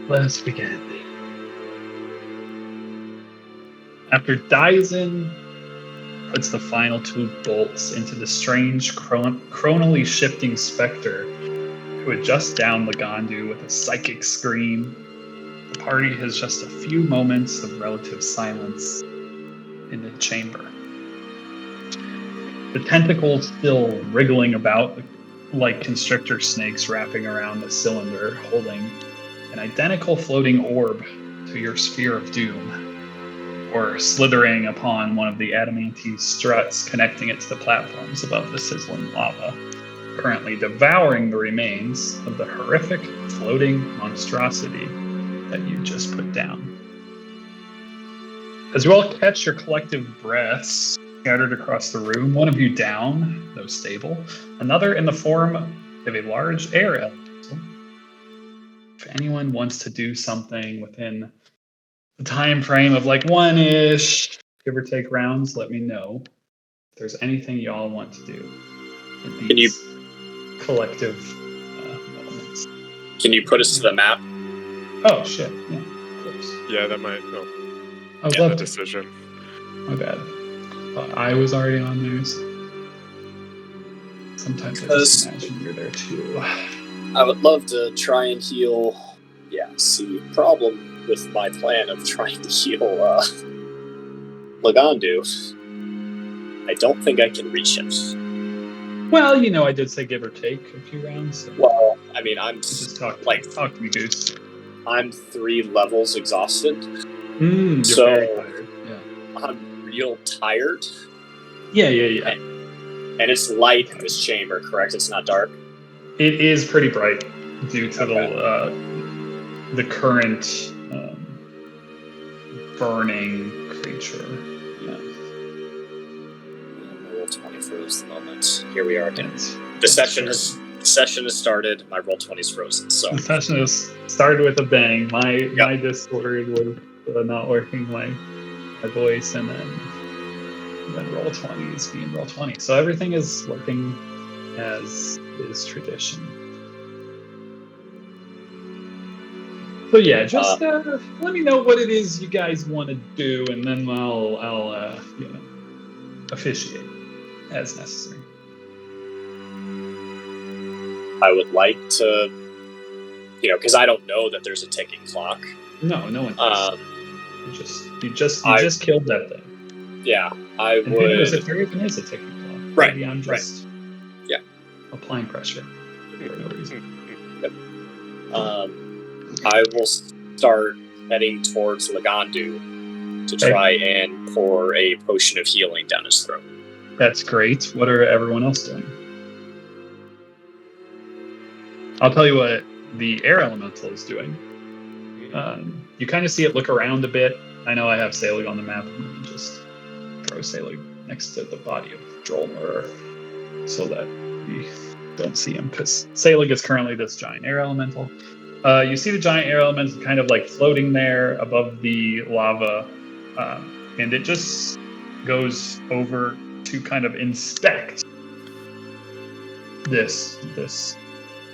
Let's begin. After Dyson puts the final two bolts into the strange, chronally shifting specter who adjusts down Lagandu with a psychic scream, the party has just a few moments of relative silence in the chamber. The tentacles still wriggling about like constrictor snakes wrapping around the cylinder, holding an identical floating orb to your sphere of doom, or slithering upon one of the adamantine struts connecting it to the platforms above the sizzling lava, currently devouring the remains of the horrific floating monstrosity that you just put down. As you all catch your collective breaths scattered across the room, one of you down, though stable, another in the form of a large air elemental. If anyone wants to do something within the time frame of like one-ish, give or take rounds, let me know if there's anything y'all want to do in these collective moments. Can you put us to the map? Oh, shit. Yeah, of course. Yeah, that might help. I would love the to. decision. My bad. I was already on there, so sometimes I just imagine you're there too. I would love to try and heal. Yeah, see, problem with my plan of trying to heal Lagandu, I don't think I can reach him. Well, you know, I did say give or take a few rounds. So. Well, I mean, I'm just talk to me, Goose. I'm 3 levels exhausted. You're so very tired. Yeah. I'm real tired. Yeah. And it's light in this chamber, correct? It's not dark? It is pretty bright due to the current burning creature. Yeah. Roll 20 froze the moment. Here we are again. The session has started. My roll 20 is frozen. So the session has started with a bang. My Discord was not working. My voice, and then roll 20 is being roll 20. So everything is working as is tradition. So yeah, just let me know what it is you guys want to do, and then I'll officiate as necessary. I would like to, because I don't know that there's a ticking clock. No one does. You just killed that thing. Yeah, I would. Who knows if there even is a ticking clock? Right. Maybe I'm just applying pressure for no reason. Yep. I will start heading towards Lagandu to try and pour a potion of healing down his throat. That's great. What are everyone else doing? I'll tell you what the air elemental is doing. You kind of see it look around a bit. I know I have Selig on the map. I'm going to just throw Selig next to the body of Drolmer so that we don't see him, because Selig is currently this giant air elemental. You see the giant air elemental kind of like floating there above the lava, and it just goes over to kind of inspect this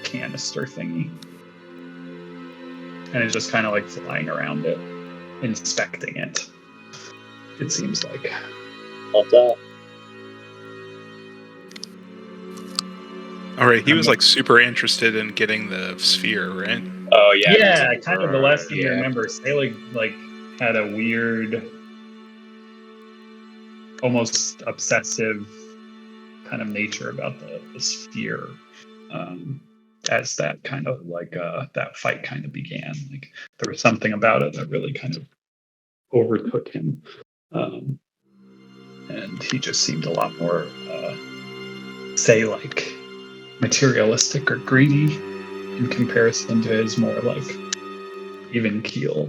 canister thingy. And it's just kind of like flying around it, inspecting it. It seems like. Love that. All right, he was like super interested in getting the sphere, right? Oh yeah. Yeah, kind of the last thing you remember, Selig like had a weird, almost obsessive kind of nature about the sphere. As that kind of like that fight kind of began, like there was something about it that really kind of overtook him, and he just seemed a lot more, say, like materialistic or greedy in comparison to his more like even keel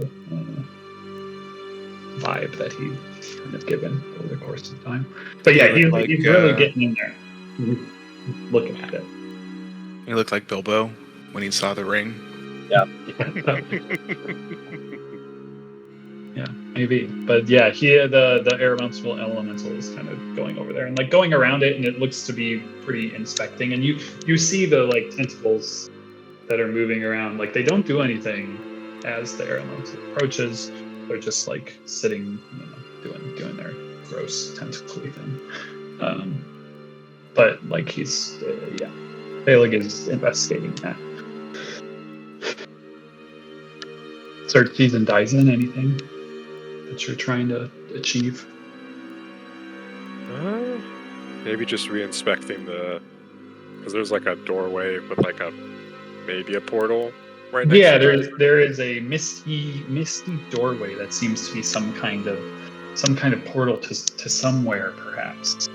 vibe that he kind of given over the course of time. But yeah, he's really getting in there, looking at it. He looked like Bilbo when he saw the ring. Yeah. Yeah, maybe. But yeah, the air elemental is kind of going over there and like going around it, and it looks to be pretty inspecting. And you see the like tentacles that are moving around. Like they don't do anything as the air elemental approaches, they're just like sitting, doing their gross tentacly thing. But like he's, Phaleg is investigating that. Xerxes and Dyson, anything that you're trying to achieve? Maybe just re-inspecting because there's like a doorway with like maybe a portal right next to it. there is a misty doorway that seems to be some kind of portal to somewhere, perhaps.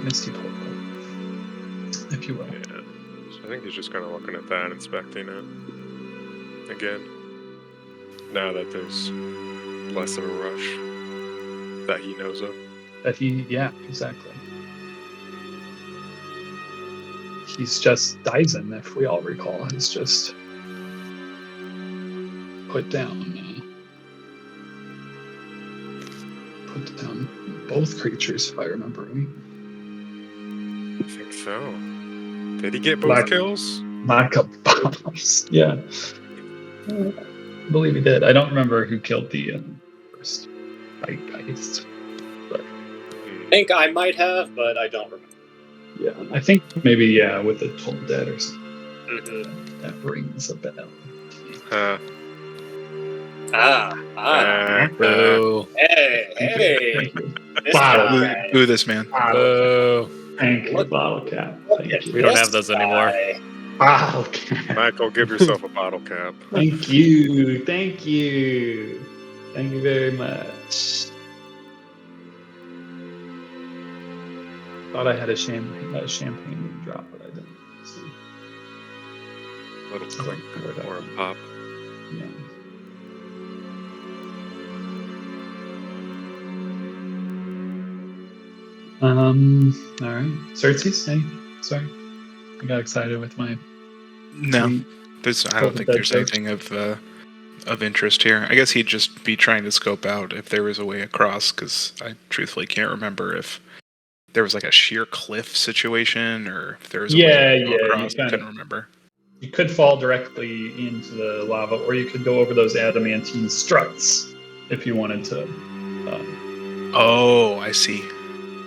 Misty portal, if you will. Yeah. So I think he's just kind of looking at that, inspecting it again. Now that there's less of a rush that he knows of. Exactly. He's just Dyson, if we all recall. He's just put down both creatures, if I remember right. I think so. Did he get both kills? Mock-up bombs. Yeah. I believe he did. I don't remember who killed the first Geist. I think I might have, but I don't remember. Yeah, I think maybe with the Toll Dead or something. Mm-hmm. That rings a bell. Boo. Hey. This Bottle. guy. Boo this man. Oh, Thank you, Bottle Cap. Thank you. we don't have those anymore. Bottle Cap. Michael, give yourself a bottle cap. Thank you. Thank you. Thank you very much. Thought I had a champagne drop, but I didn't. So, Little sounds clink like word or a I- pop. yeah. All right. Xerxes, sorry. I got excited with my No, tweet. I don't think there's Dead anything of interest here. I guess he'd just be trying to scope out if there was a way across, because I truthfully can't remember if there was like a sheer cliff situation or if there was a way to go across. I couldn't remember. You could fall directly into the lava, or you could go over those adamantine struts if you wanted to. Oh, I see.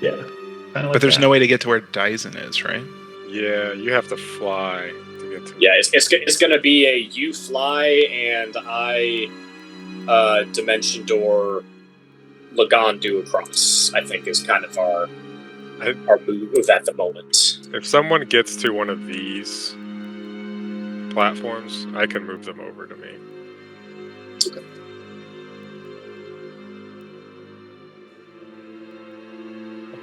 Yeah. Kind of like But there's that. no way to get to where Dyson is, right? Yeah, you have to fly to get to. Yeah, it's going to be a you fly and I dimension door Lagandu across. I think is kind of our move at the moment. If someone gets to one of these platforms, I can move them over to me. Okay.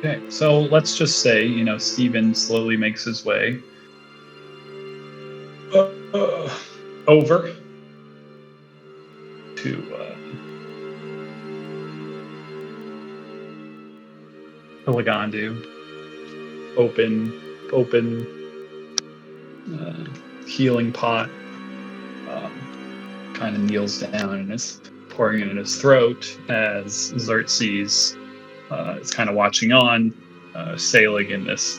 Okay, so let's just say, Steven slowly makes his way over to Lagandu. Open healing pot. Kind of kneels down and is pouring it in his throat as Xerxes is kind of watching on, sailing in this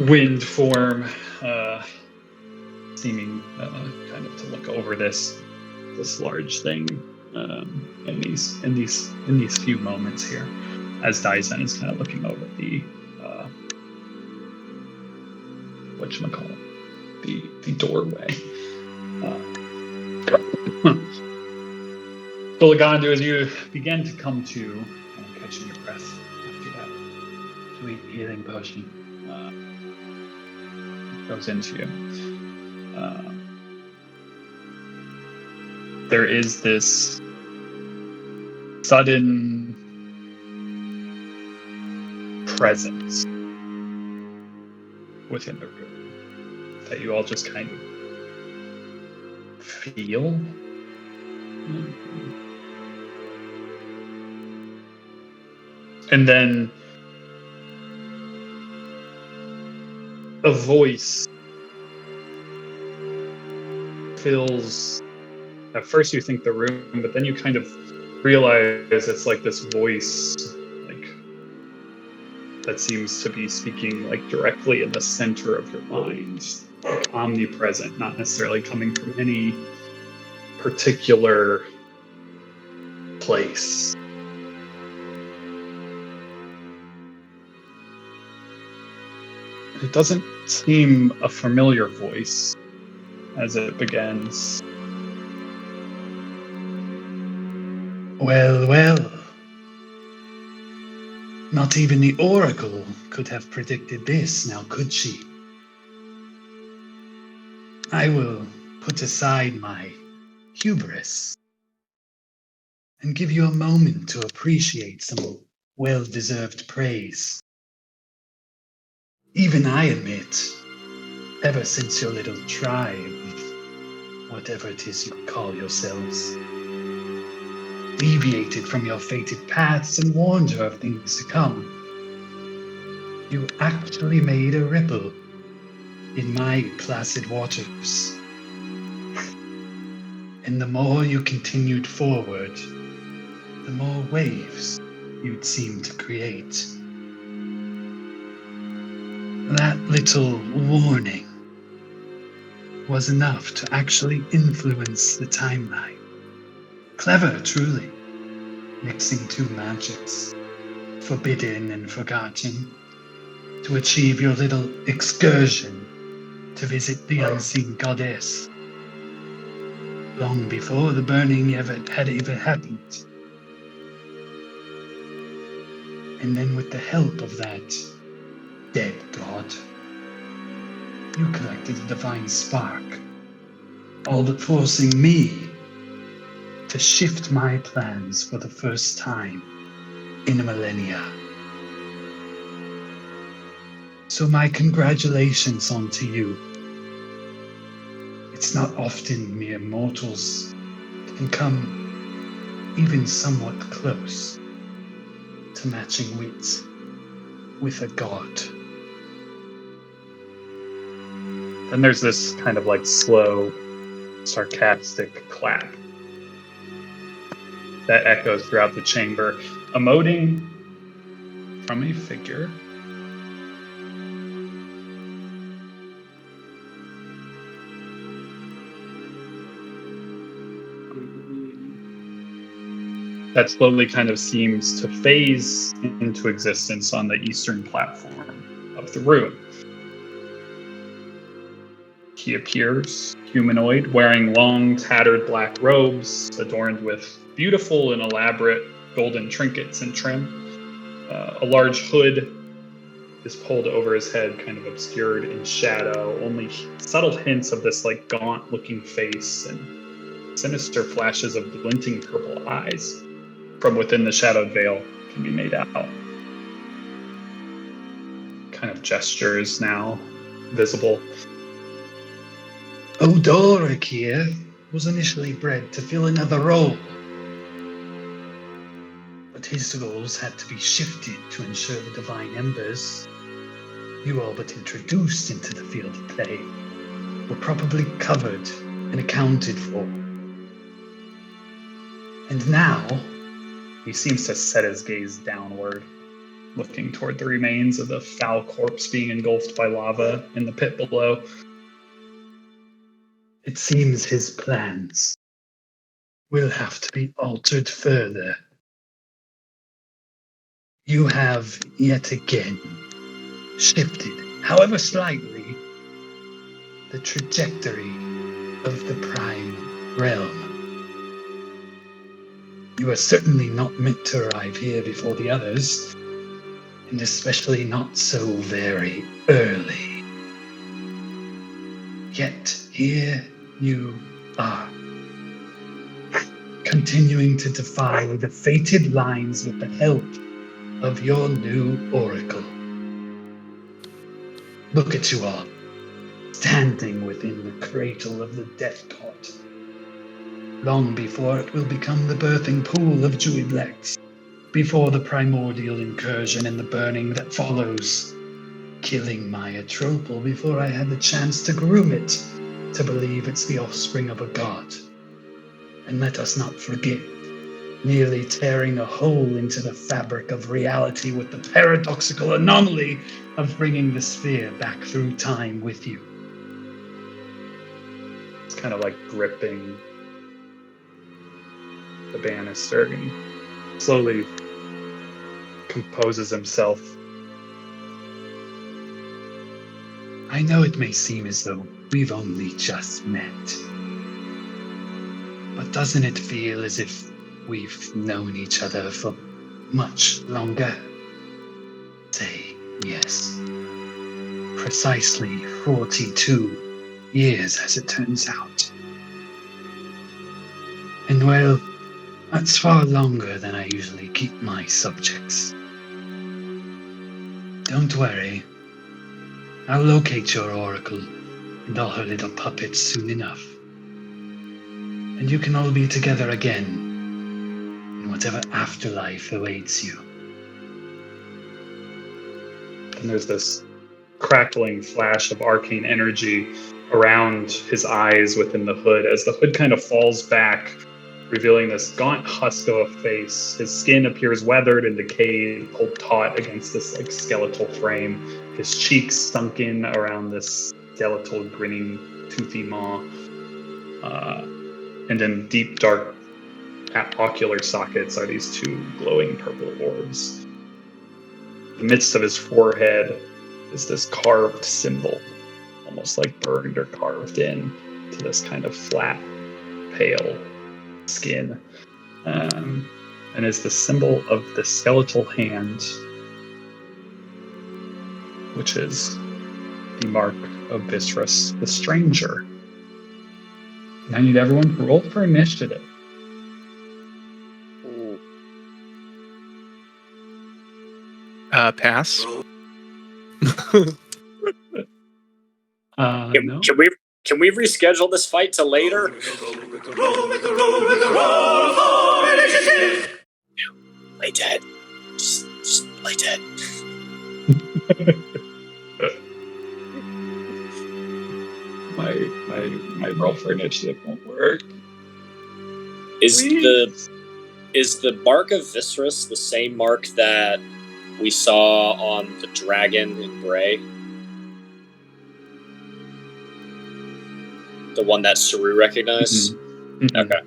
wind form, seeming kind of to look over this large thing in these few moments here, as Dyson is kind of looking over the the doorway. So Lagandu, as you begin to come to, catching your breath after that sweet healing potion goes into you. There is this sudden presence within the room that you all just kind of feel. And then a voice fills. At first, you think the room, but then you kind of realize it's like this voice, like that seems to be speaking like directly in the center of your mind, like omnipresent, not necessarily coming from any particular place. It doesn't seem a familiar voice as it begins. Well, well. Not even the Oracle could have predicted this, now could she? I will put aside my hubris and give you a moment to appreciate some well-deserved praise. Even I admit, ever since your little tribe, whatever it is you call yourselves, deviated from your fated paths and warned her of things to come, you actually made a ripple in my placid waters. And the more you continued forward, the more waves you'd seem to create. That little warning was enough to actually influence the timeline. Clever, truly, mixing two magics, forbidden and forgotten, to achieve your little excursion to visit the unseen goddess, long before the burning had even happened. And then with the help of that dead god, you collected a divine spark, all but forcing me to shift my plans for the first time in a millennia. So my congratulations unto you. It's not often mere mortals can come even somewhat close to matching wits with a god. Then there's this kind of like slow, sarcastic clap that echoes throughout the chamber, emoting from a figure that slowly kind of seems to phase into existence on the eastern platform of the ruin. He appears humanoid, wearing long, tattered black robes adorned with beautiful and elaborate golden trinkets and trim. A large hood is pulled over his head, kind of obscured in shadow. Only subtle hints of this like gaunt-looking face and sinister flashes of glinting purple eyes from within the shadowed veil can be made out. Kind of gestures now visible. Odoric here was initially bred to fill another role, but his roles had to be shifted to ensure the divine embers you all but introduced into the field of play were properly covered and accounted for. And now, he seems to set his gaze downward, looking toward the remains of the foul corpse being engulfed by lava in the pit below. It seems his plans will have to be altered further. You have yet again shifted, however slightly, the trajectory of the Prime Realm. You are certainly not meant to arrive here before the others, and especially not so very early. Yet here you are, continuing to defy the fated lines with the help of your new oracle. Look at you all, standing within the cradle of the death god, long before it will become the birthing pool of Juiblex, before the primordial incursion and the burning that follows, killing my Atropal before I had the chance to groom it to believe it's the offspring of a god. And let us not forget, nearly tearing a hole into the fabric of reality with the paradoxical anomaly of bringing the sphere back through time with you. It's kind of like gripping the banister and slowly composes himself. I know it may seem as though we've only just met, but doesn't it feel as if we've known each other for much longer? Say yes. Precisely 42 years, as it turns out. And well, that's far longer than I usually keep my subjects. Don't worry. I'll locate your oracle and all her little puppets soon enough. And you can all be together again in whatever afterlife awaits you. And there's this crackling flash of arcane energy around his eyes within the hood as the hood kind of falls back, revealing this gaunt husk of a face. His skin appears weathered and decayed, pulled taut against this like skeletal frame. His cheeks sunk in around this skeletal grinning toothy maw. And in deep dark ocular sockets are these two glowing purple orbs. In the midst of his forehead is this carved symbol, almost like burned or carved in to this kind of flat, pale skin. And is the symbol of the skeletal hand, which is the mark of Viscerus, the stranger. And I need everyone to roll for initiative. Pass. No. Can we reschedule this fight to later? Play dead. Just play dead. My roll for initiative won't work. Is the mark of Viscerus the same mark that we saw on the dragon in Bray? The one that Saru recognized? Mm-hmm. Mm-hmm. Okay.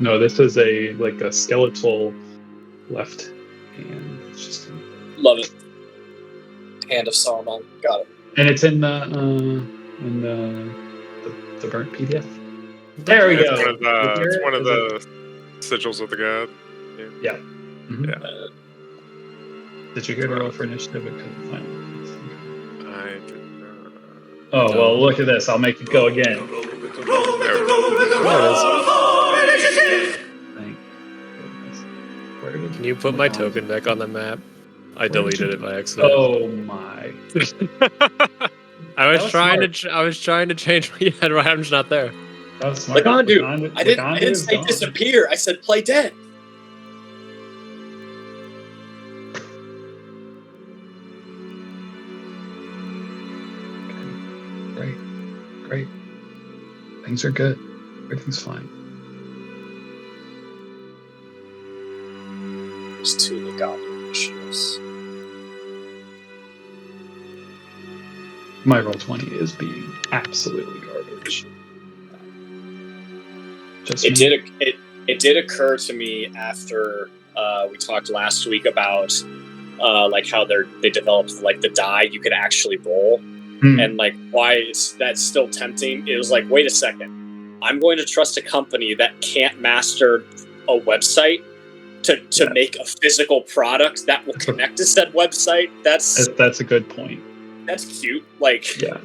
No, this is a skeletal left hand. It's just Love it. Hand of Saruman. Got it. and it's in the burnt PDF. There we go. It's one of the sigils of the god. Yeah. Mm-hmm. Yeah. Did you hear the roll for initiative? I couldn't find it. I did not. Oh well, look at this. I'll make it go again. There we go. Thank goodness. Where did Can you put my token back on the map? I deleted it by accident. Oh my! I was That was trying to change my head. I'm just not there. That was smart. Lagandu. Lagandu- I didn't Lagandu is say gone. disappear. I said play dead. Great. Things are good. Everything's fine. There's two Lagandu initiatives. My roll 20 is being absolutely garbage. Just It me. did occur to me after we talked last week about like how they developed like the die you could actually roll. And like why is that still tempting? It was like, wait a second, I'm going to trust a company that can't master a website to make a physical product that will connect to said website. That's That's a good point. cute. Like, Yeah.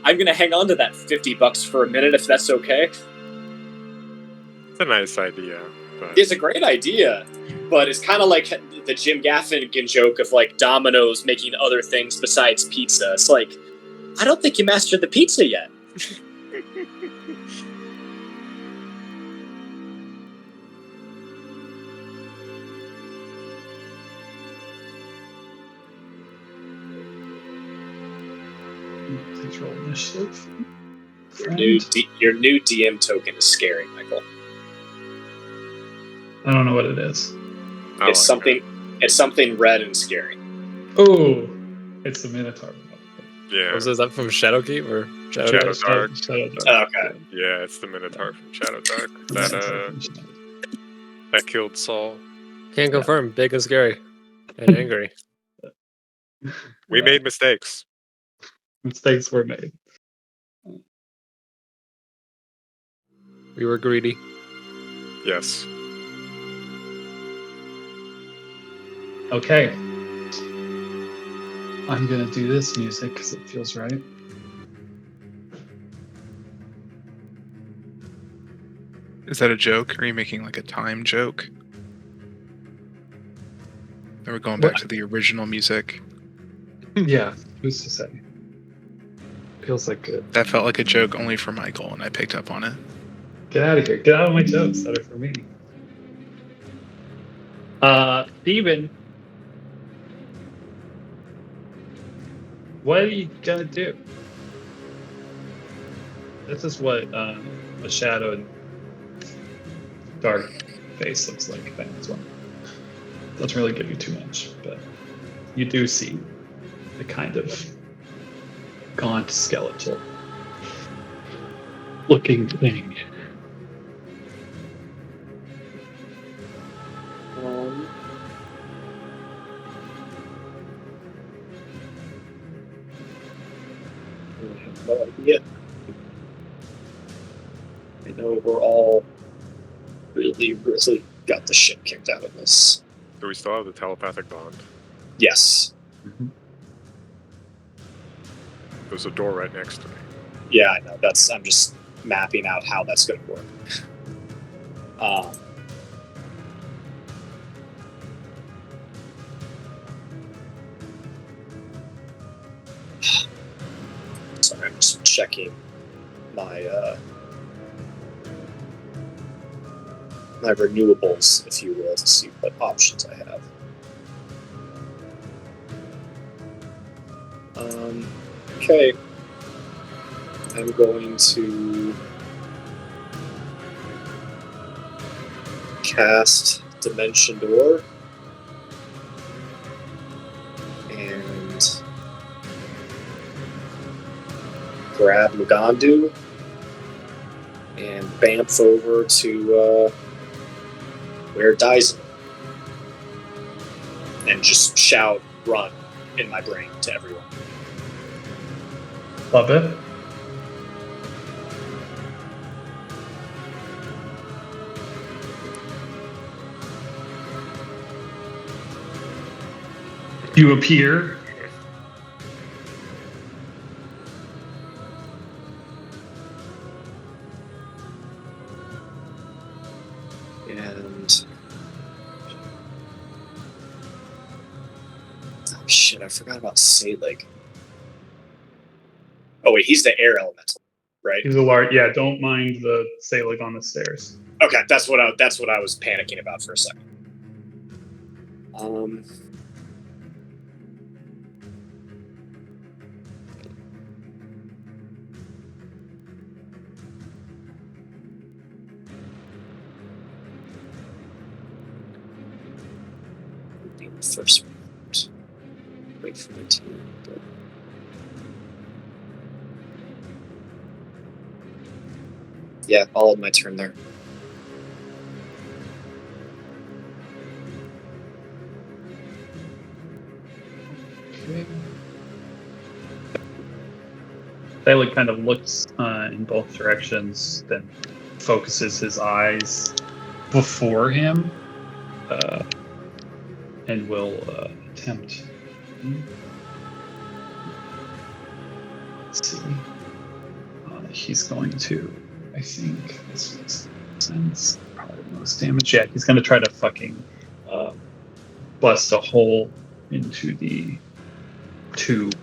I'm gonna hang on to that $50 for a minute if that's okay. It's a nice idea, but It's a great idea, but it's kind of like the Jim Gaffigan joke of like Domino's making other things besides pizza. It's like, I don't think you mastered the pizza yet. Please roll initiative. Your new DM token is scary, Michael. I don't know what it is. I It's like something. It's something red and scary. Oh, it's the Minotaur. it. Yeah. Is that from Shadowkeep or Shadow Dark. Shadow Dark. Okay. Yeah, it's the Minotaur from Shadow Dark. Yeah. That killed Saul. Can't confirm. Big and scary, and angry. We Yeah. made mistakes. Mistakes were made. We were greedy. Yes. Okay. I'm gonna do this music because it feels right. Is that a joke? Are you making like a time joke? Or we're going back What? to the original music? Yeah, who's to say? Feels like good. That felt like a joke only for Michael, and I picked up on it. Get out of here. Get out of my jokes that are for me. Steven. What are you gonna do? This is what a shadowed dark face looks like. That's one. Doesn't really give you too much, but you do see the kind of gaunt skeletal looking thing. I have no idea. I know we're all really got the shit kicked out of us. Do we still have the telepathic bond? Yes. There's a door right next to me. Yeah, I know. I'm just mapping out how that's going to work. Sorry, I'm just checking my my renewables, if you will, to see what options I have. Okay. I'm going to cast Dimension Door and grab Lugandu and bamf over to where Dyson and just shout "run" in my brain to everyone. Love it. You appear. And oh shit, I forgot about Selig. Oh wait, he's the air elemental, right? He's a large. Yeah, don't mind the Selig on the stairs. Okay, that's what I was panicking about for a second. First round. Wait for my team. Yeah, all of my turn there. Okay. Selig kind of looks in both directions, then focuses his eyes before him, and will attempt. Let's see. He's going to, I think, this makes sense. Probably the most damage. Yeah, he's going to try to fucking bust a hole into the tube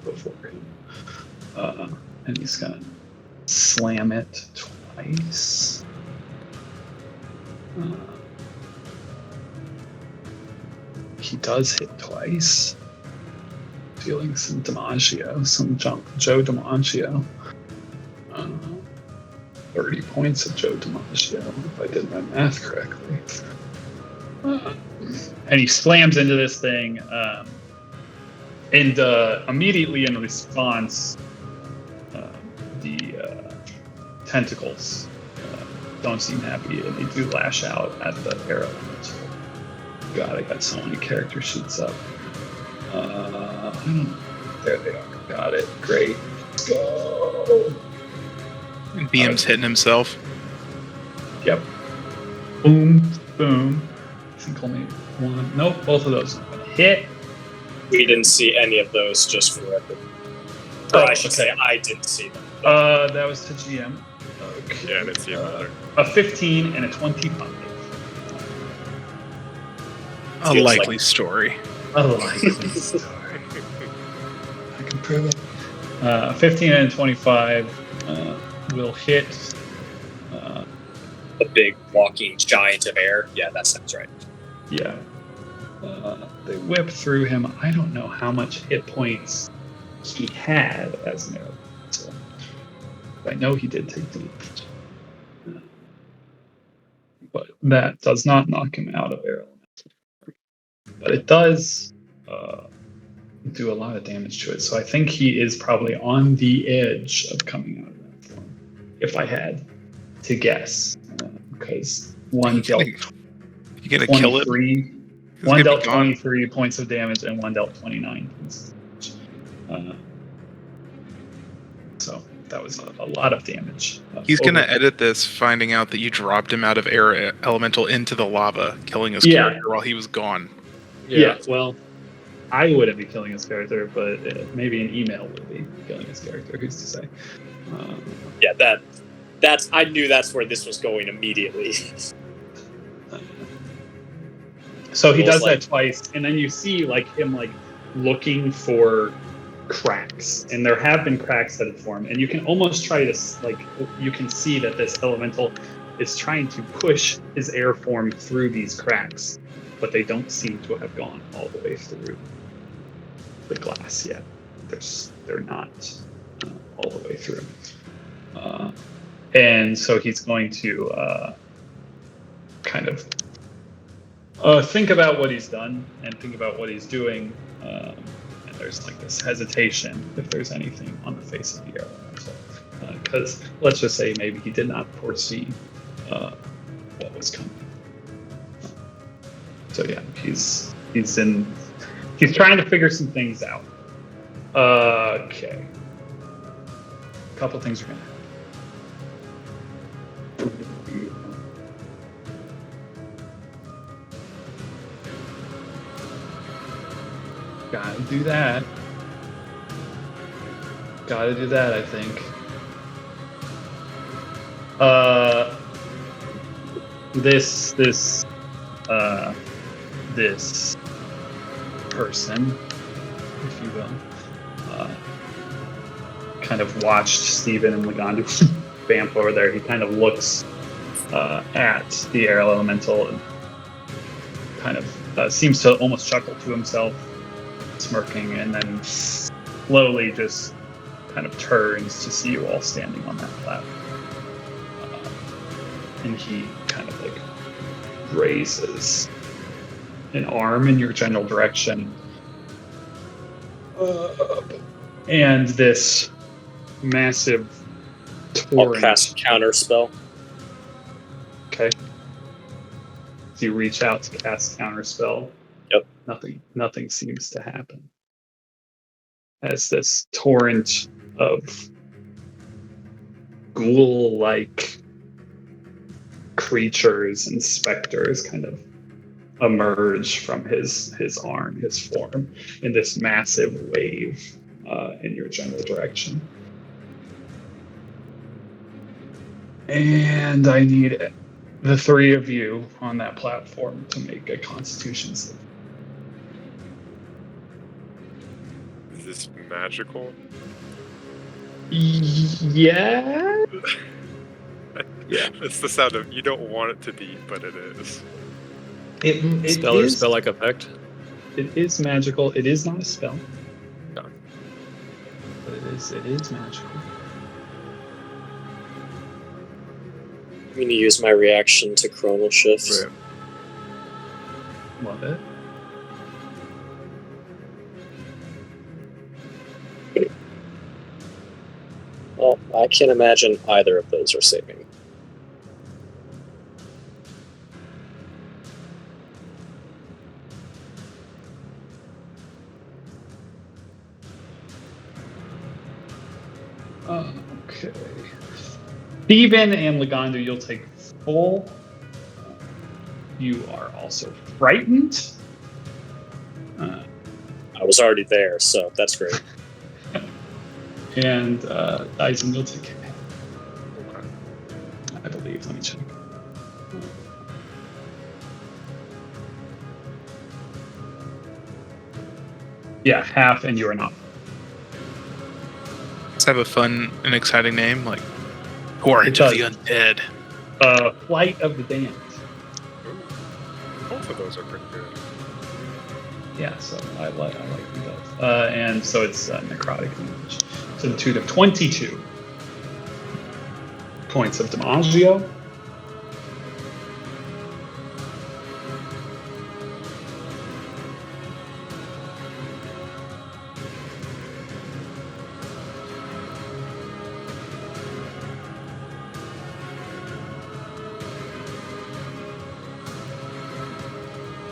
before him. And he's going to slam it twice. He does hit twice. Feeling some DiMaggio, some Joe DiMaggio. 30 points of Joe DiMaggio, if I did my math correctly. And he slams into this thing, and immediately in response, the tentacles don't seem happy, and they do lash out at the air elemental. God, I got so many character sheets up. There they are. Got it. Great. Let's go. BM's hitting himself. Yep. Boom. Boom. I think only one. Nope, both of those are going to hit. We didn't see any of those, just for the record. Or I should say, I didn't see them. That was to GM. Okay. Yeah, I didn't see him either. A 15 and a 25. A Feels likely like- story. A likely story. I can prove it. 15 and 25 will hit. A big walking giant of air. Yeah, that sounds right. Yeah. They whip through him. I don't know how much hit points he had as an arrow. So I know he did take damage. But that does not knock him out of arrow. But it does do a lot of damage to it. So I think he is probably on the edge of coming out of that form, if I had to guess. Because one dealt You gonna kill it? 23. He's One gonna dealt be gone. 23 points of damage, and one dealt 29 points of damage. So that was a lot of damage. He's gonna over- edit this, finding out that you dropped him out of air elemental into the lava, killing his Yeah. character while he was gone. Yeah, well, I wouldn't be killing his character, but maybe an email would be killing his character. Who's to say? Yeah, that's. I knew that's where this was going immediately. So he Almost does like- that twice, and then you see him looking for cracks, and there have been cracks that have formed, and you can almost try to you can see that this elemental is trying to push his air form through these cracks, but they don't seem to have gone all the way through the glass yet. They're not all the way through, and so he's going to kind of think about what he's done and think about what he's doing. And there's this hesitation if there's anything on the face of the elemental. Because let's just say maybe he did not foresee what was coming. So yeah, he's trying to figure some things out. Okay. A couple things are gonna happen. Gotta do that. Gotta do that, I think. This person, if you will, kind of watched Steven and Lagandu vamp over there. He kind of looks at the air elemental and kind of seems to almost chuckle to himself, smirking, and then slowly just kind of turns to see you all standing on that platform. And he kind of raises an arm in your general direction. And this massive I'll torrent. cast counter spell. Okay. So you reach out to cast counterspell. Yep. Nothing seems to happen. As this torrent of ghoul-like creatures and specters kind of emerge from his arm, his form, in this massive wave in your general direction. And I need the three of you on that platform to make a Constitution save. Is this magical? Yeah. Yeah. It's the sound of you don't want it to be, but it is. It Spell or is- spell like effect. It is magical. It is not a spell. No. But it is magical. going to use my reaction to Chronal Shift. Right. Love it. Well, I can't imagine either of those are saving. Okay. Steven and Lagandu, you'll take full. You are also frightened. I was already there, so that's great. And Dyson, you'll take half, Okay. I believe. Let me check. Yeah, half, and you are not. Let's have a fun and exciting name, like Horror of the Undead. Flight of the Damned. Ooh. Both of those are pretty good. Yeah, so I like them both. And so it's necrotic damage to the tune of 22 points of Dimaggio.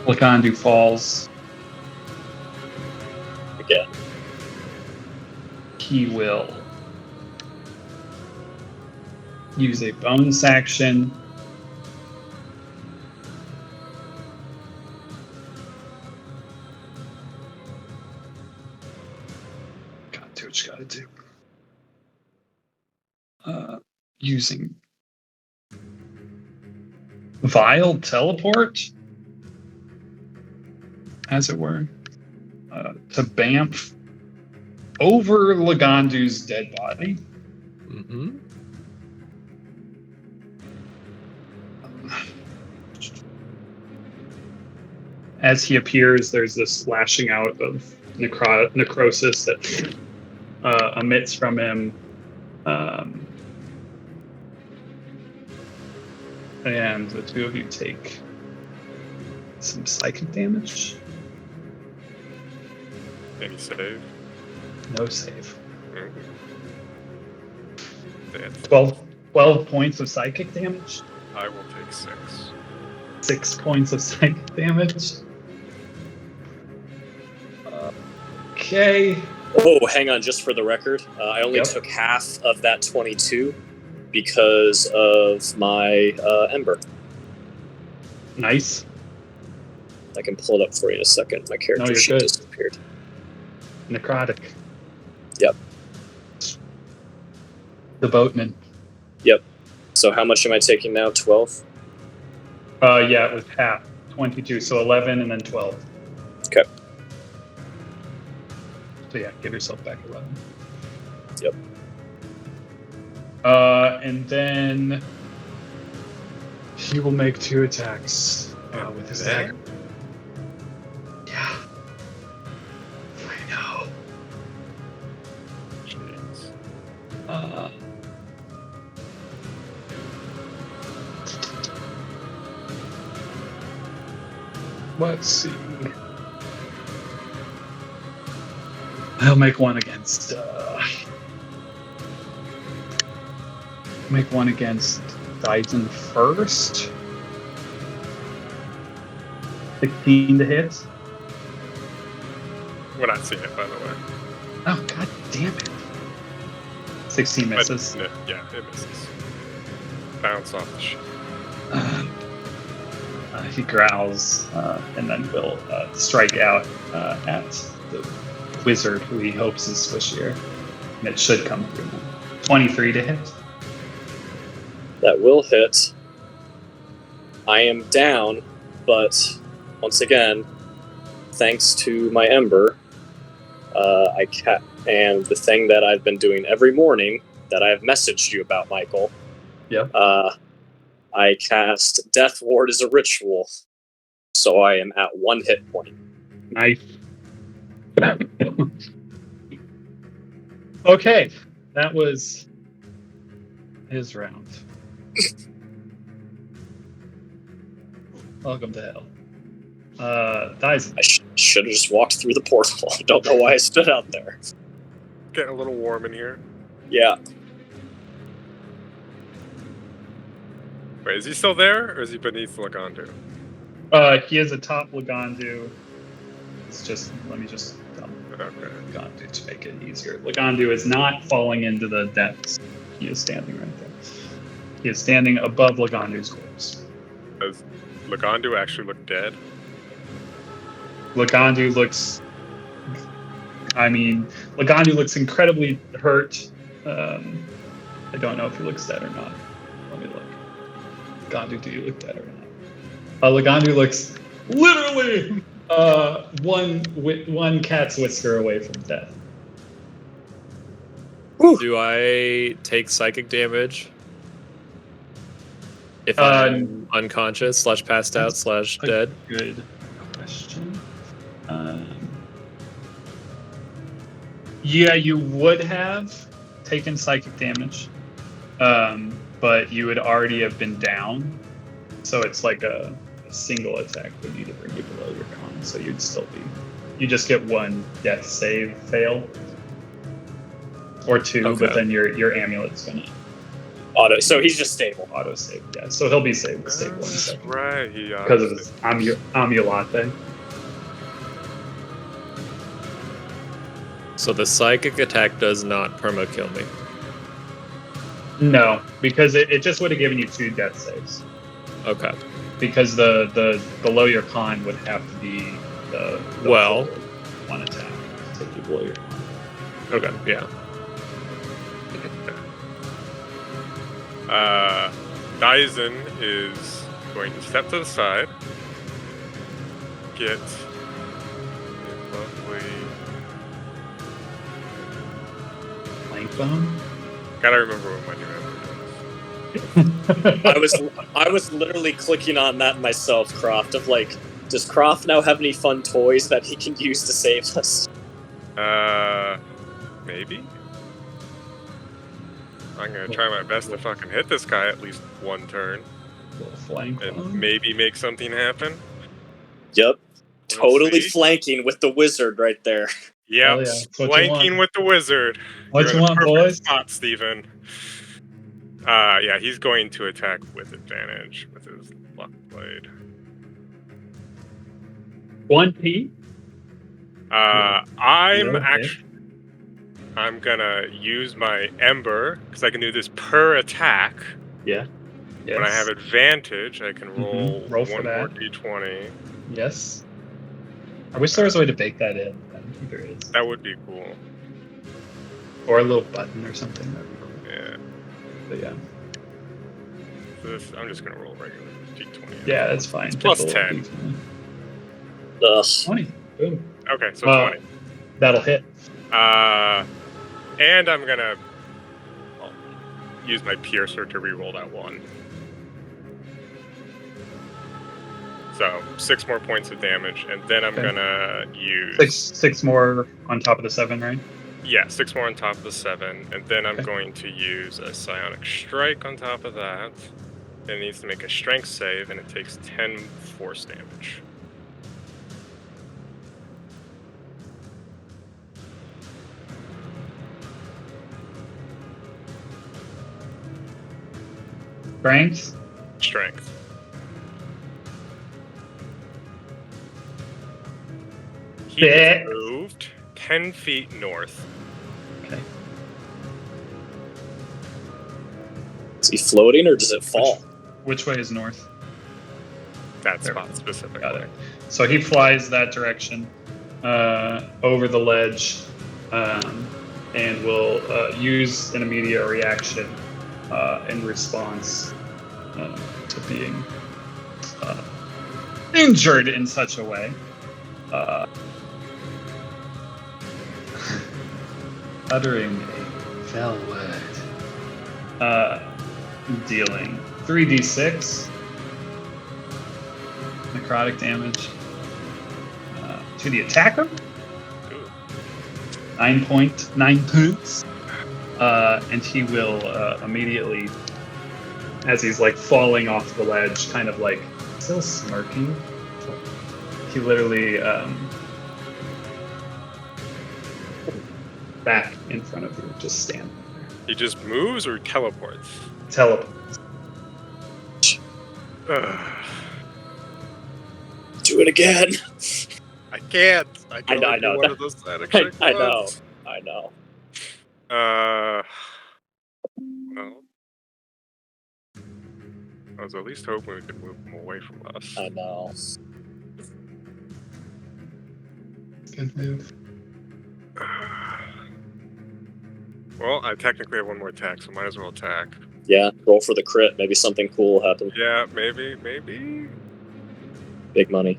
Lagandu falls. Again. He will use a bonus action. Gotta do what you gotta do. Using Vile Teleport, as it were, to Bamf over Lagandu's dead body. Mm-hmm. As he appears, there's this lashing out of necrosis that emits from him. And the two of you take some psychic damage. Any save? No save. Dead. 12 points of psychic damage. I will take 6. 6 points of psychic damage. Okay. Oh, hang on, just for the record. I only Yep. took half of that 22 because of my Ember. Nice. I can pull it up for you in a second. My character No, you're sheet good. disappeared. Necrotic. Yep. The boatman. So how much am I taking now? 12? Yeah, it was half. 22. So 11 and then 12. Okay. So yeah, give yourself back 11. Yep. And then he will make 2 attacks with his There? dagger. Yeah. I know. Jeez. Let's see. He'll make one against. Make one against Dyson first. 16 to hit. We're not seeing it, by the way. Oh, god damn it. 16 But, misses. yeah, it misses. Bounce off the ship. He growls and then will strike out at the wizard who he hopes is squishier. And it should come through now. 23 to hit. That will hit. I am down, but once again, thanks to my Ember, and the thing that I've been doing every morning that I have messaged you about, Michael. Yep. I cast Death Ward as a ritual, so I am at 1 hit point. Nice. Okay, that was his round. Welcome to hell. Dyson. I should have just walked through the portal. I don't know why I stood out there. Getting a little warm in here. Yeah. Wait, is he still there, or is he beneath Lagandu? He is atop Lagandu. It's just, let me just tell Okay. Lagandu to make it easier. Lagandu is not falling into the depths. He is standing right there. He is standing above Lagandu's corpse. Does Lagandu actually look dead? Lagandu looks. Lagandu looks incredibly hurt. I don't know if he looks dead or not. Let me look. Lagandu, do you look dead or not? Lagandu looks literally one cat's whisker away from death. Do I take psychic damage if I'm unconscious / passed out / dead? Good question. Yeah, you would have taken psychic damage, but you would already have been down. So it's like a single attack would need to bring you below your con. So you'd still be. You just get one death save fail, or two, Okay. but then your amulet's gonna Auto. So he's just stable. auto save. Yeah, so he'll be stable in a That's second right. He because of his amulate. So the psychic attack does not perma kill me. No, because it just would have given you 2 death saves. Okay. Because the below your con would have to be the Well. full one attack to take you below your con. Okay. Yeah. Dyson is going to step to the side, get a lovely. Plank bone. Gotta remember what my new ember does. I was literally clicking on that myself, Croft, of like, does Croft now have any fun toys that he can use to save us? Maybe. I'm gonna try my best to fucking hit this guy at least one turn Little flank and bone. maybe make something happen. Yep. We'll Totally see. flanking with the wizard right there. Yep, Hell yeah, that's what you flanking want. with the wizard. What You're you in the want, perfect boys? Spot, Steven. Yeah, he's going to attack with advantage with his luck blade. 1p. I'm gonna use my ember because I can do this per attack. Yeah. Yes. When I have advantage, I can roll, Roll for one that. more d20. Yes. I wish there was a way to bake that in. I don't think there is. That would be cool. Or a little button or something. That'd be cool. Yeah. But yeah. So this, I'm just gonna roll regular d20. Yeah, that's fine. It's plus Just a little 10. Ugh. 20. Boom. Okay, so Well, 20. That'll hit. And I'm gonna use my piercer to reroll that one. So 6 more points of damage, and then I'm Okay. gonna use Six more on top of the 7, right? 6 more on top of the 7, and then I'm Okay. going to use a psionic strike on top of that. It needs to make a strength save, and it takes 10 force damage. Strength. Strength. He Six. moved 10 feet north. Okay. Is he floating or does it fall? Which way is north? That There. spot specifically. Got it. So he flies that direction over the ledge and will use an immediate reaction in response to being injured in such a way. Uttering a fell word. Dealing 3d6 necrotic damage to the attacker. Ooh. 9 points. And he will immediately, as he's like falling off the ledge, kind of like still smirking. He literally back in front of you, just standing there. He just moves or teleports? Teleports. Do it again. I can't. I can I only do know. one of those static I shapes know. once. I know. Well, I was at least hoping we could move him away from us. I know. Good move. Well, I technically have one more attack, so might as well attack. Yeah, roll for the crit. Maybe something cool will happen. Yeah, maybe. Big money.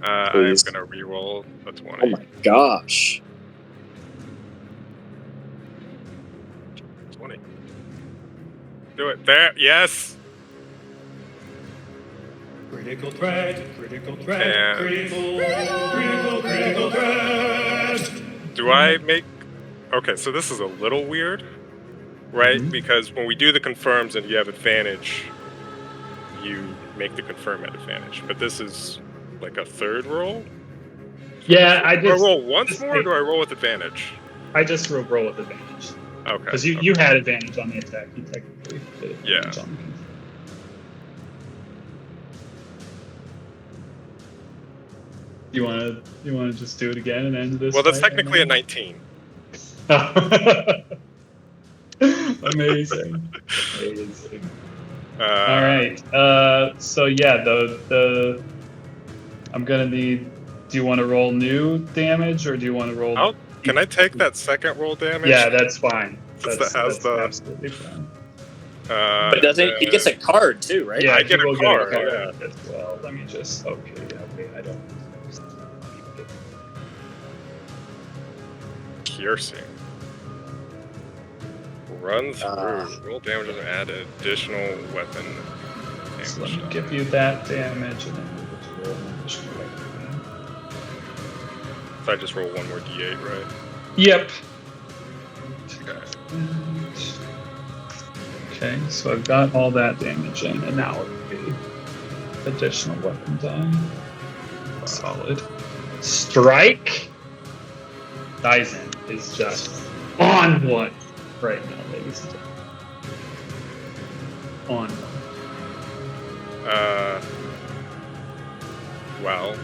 I am Please. gonna reroll a 20. Oh my gosh. 20. Do it. There. Yes. Critical threat, critical threat, And- critical threat. Do I make... Okay, so this is a little weird, right? Mhm. Because when we do the confirms and you have advantage, you make the confirm at advantage. But this is like a third roll? Yeah, I Do I just roll once just more or make- do I roll with advantage? roll with advantage. Okay. Because you had advantage on the attack. You technically did advantage on the confirm. You wanna just do it again and end this? Well, that's fight technically a right 19. now? Amazing. Amazing. All right. So yeah, the I'm gonna need. Do you want to roll new damage or do you want to roll? Can I take that second roll damage? Yeah, that's fine. Since That's, that has that's the- absolutely fine. But doesn't he gets a card too, right? Yeah, I you get a will card, as well. Let me just. Okay, yeah, wait. I don't. Piercing. Run through. Ah. Roll damage and add additional weapon. So let damage. me give you that damage and then move it to roll an additional weapon. So I just roll one more d8, right? Yep. Okay. Okay, so I've got all that damage in, and now it would be additional weapon die. Solid. Strike! Dyson is just on one right now, ladies and gentlemen. On one. Well,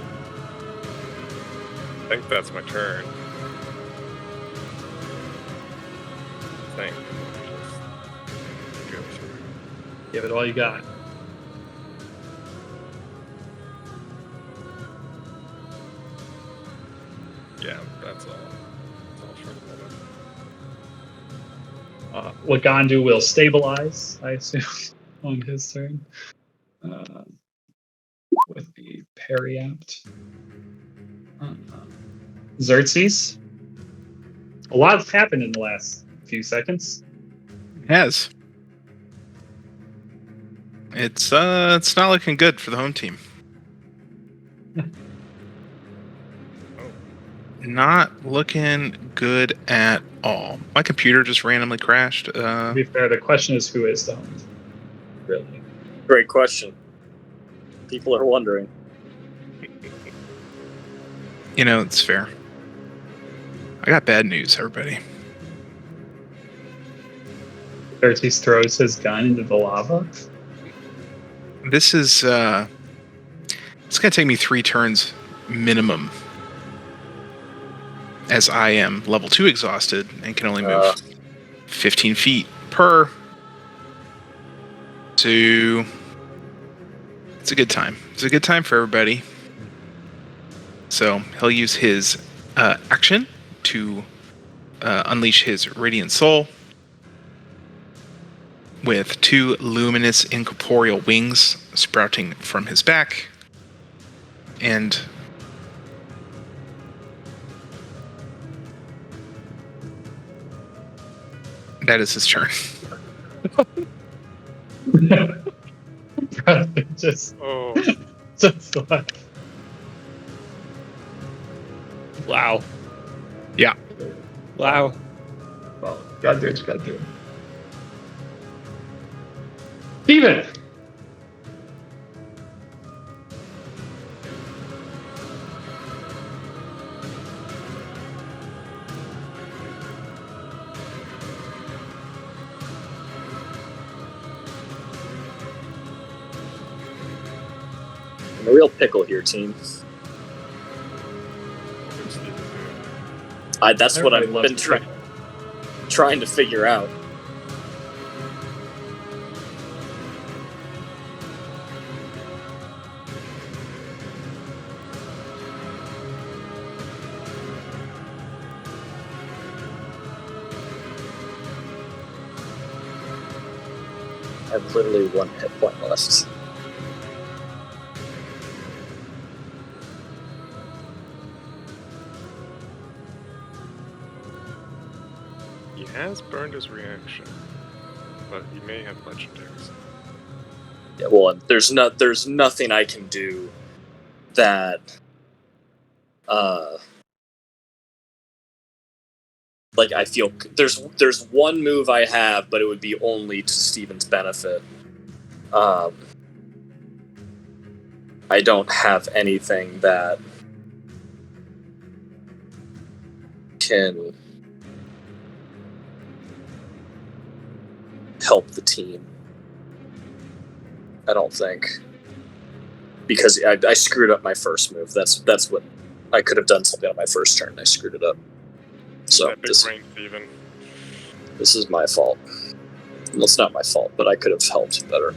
I think that's my turn. I think. Just go through. Give it all you got. Yeah, that's all. That's all for the moment. Lagandu will stabilize, I assume, on his turn. With the parry apt. Xerxes. A lot's happened in the last few seconds. It has. It's not looking good for the home team. Not looking good at all. My computer just randomly crashed. To be fair, the question is who is the home team? Really? Great question. People are wondering. You know, it's fair. I got bad news, everybody. Xerxes throws his gun into the lava. This is it's gonna take me 3 turns minimum, as I am level 2 exhausted and can only move 15 feet per. So it's a good time. It's a good time for everybody. So he'll use his action to unleash his Radiant Soul with 2 luminous incorporeal wings sprouting from his back. And that is his turn. just Oh, like, Wow. Yeah. Wow. well, gotta do what you gotta do. Steven! a real pickle here, team. What's Steven doing? That's what I've Everybody been loves trying to figure out. I have literally 1 hit point left. He has burned his reaction, but he may have legendaries. Yeah, well, there's nothing I can do that, like I feel there's one move I have, but it would be only to Steven's benefit. I don't have anything that can help the team. I don't think, because I screwed up my first move. That's what I could have done something on my first turn. I screwed it up. So That big brain, Steven. this is my fault. Well, it's not my fault, but I could have helped better.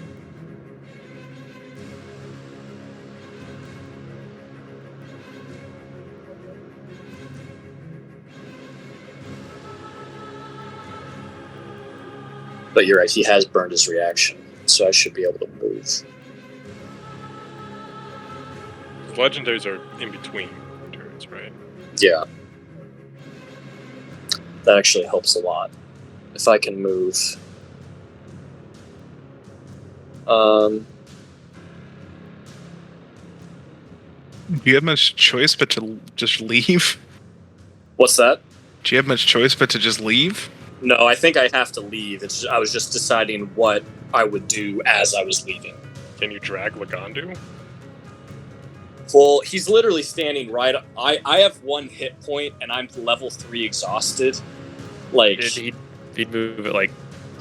But you're right, he has burned his reaction, so I should be able to move. Legendaries are in between turns, right? Yeah. That actually helps a lot. If I can move. Do you have much choice but to just leave? What's that? Do you have much choice but to just leave? No, I think I have to leave. I was just deciding what I would do as I was leaving. Can you drag Lagandu? Well, he's literally standing right. I have 1 hit point, and I'm level 3 exhausted. Like, He'd move at like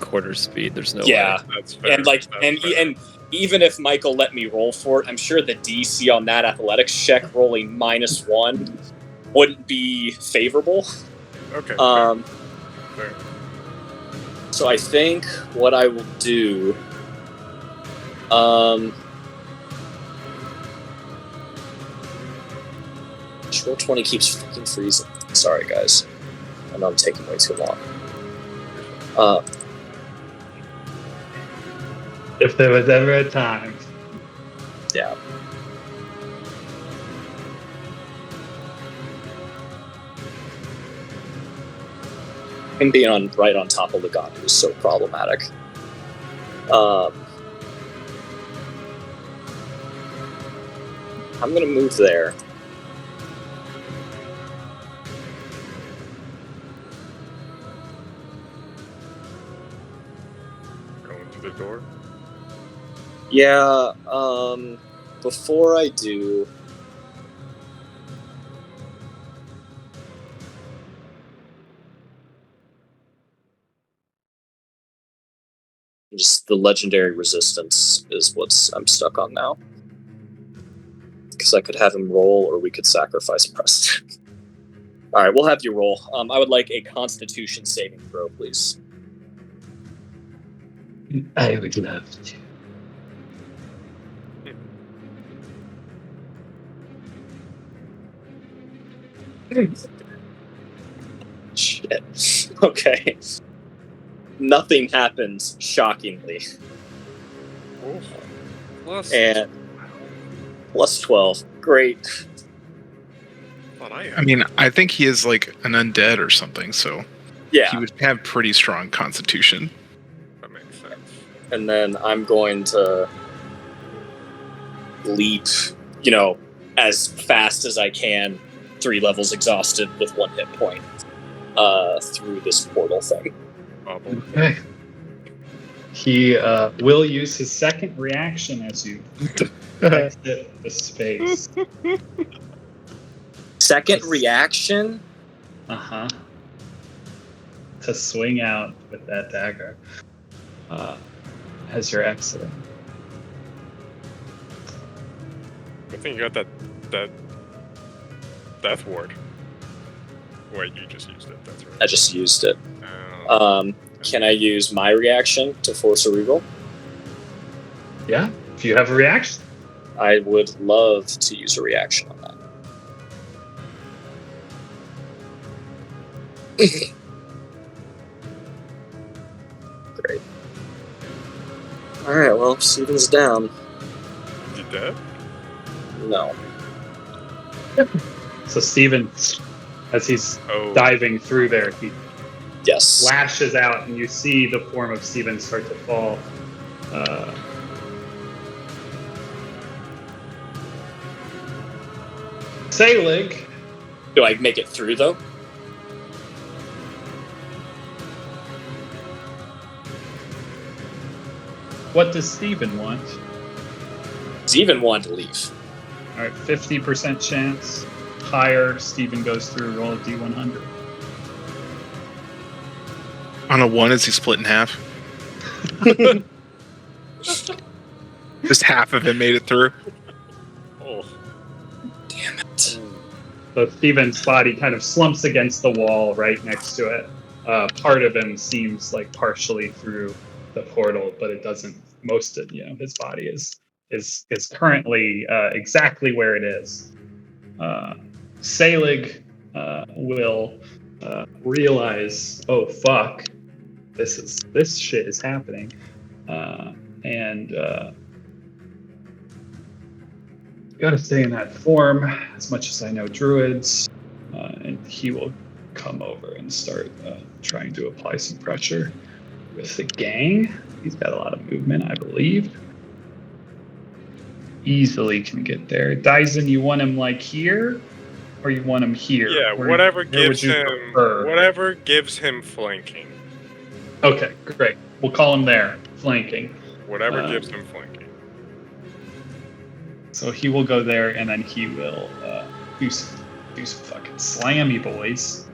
quarter speed. There's no yeah, way. That's fair. and like, That's and fair. even if Michael let me roll for it, I'm sure the DC on that athletics check rolling -1 wouldn't be favorable. Okay. Fair. So I think what I will do, Roll20 keeps fucking freezing. Sorry, guys. I know I'm taking way too long. If there was ever a time. Yeah. Him being right on top of Lagandu is so problematic. I'm gonna move there. Going through the door. Yeah, before I do, just the legendary resistance is what I'm stuck on now. Because I could have him roll, or we could sacrifice Preston. All right, we'll have you roll. I would like a Constitution saving throw, please. I would love to. Shit. Okay. Nothing happens, shockingly. Oh. Plus, And plus 12. Great. thought I I mean, I think he is like an undead or something, so Yeah. he would have pretty strong constitution. that makes sense. And then I'm going to leap, as fast as I can, 3 levels exhausted with 1 hit point, through this portal thing. Bubble. Okay. He will use his second reaction as you exit the space. Second reaction? Uh-huh. To swing out with that dagger as you're exiting. think you got that death ward. Wait, you just used it. That's right. I just used it. Oh. Can I use my reaction to force a reroll? Yeah, if you have a reaction. I would love to use a reaction on that. Great. Alright, well, Steven's down. Is he dead? No. So Steven, as he's Oh. diving through there, he Yes. lashes out, and you see the form of Steven start to fall. Selig, Do I make it through, though? what does Steven want? Steven wanted to leave. All right, 50% chance. Higher, Steven goes through. Roll a d100. On a 1, is he split in half? Just half of him made it through. Oh. Damn it. So Steven's body kind of slumps against the wall right next to it. Part of him seems like partially through the portal, but it doesn't. Most of his body is currently exactly where it is. Selig will realize, oh fuck, this shit is happening, and gotta stay in that form as much as I know druids, and he will come over and start trying to apply some pressure with the gang. He's got a lot of movement, I believe. Easily can get there. Dyson, you want him like here, or you want him here? Yeah, Where- whatever where gives would you him prefer? whatever gives him flanking. Okay, great. We'll call him there, flanking. Whatever gives him flanking. So he will go there, and then he will do some fucking slammy boys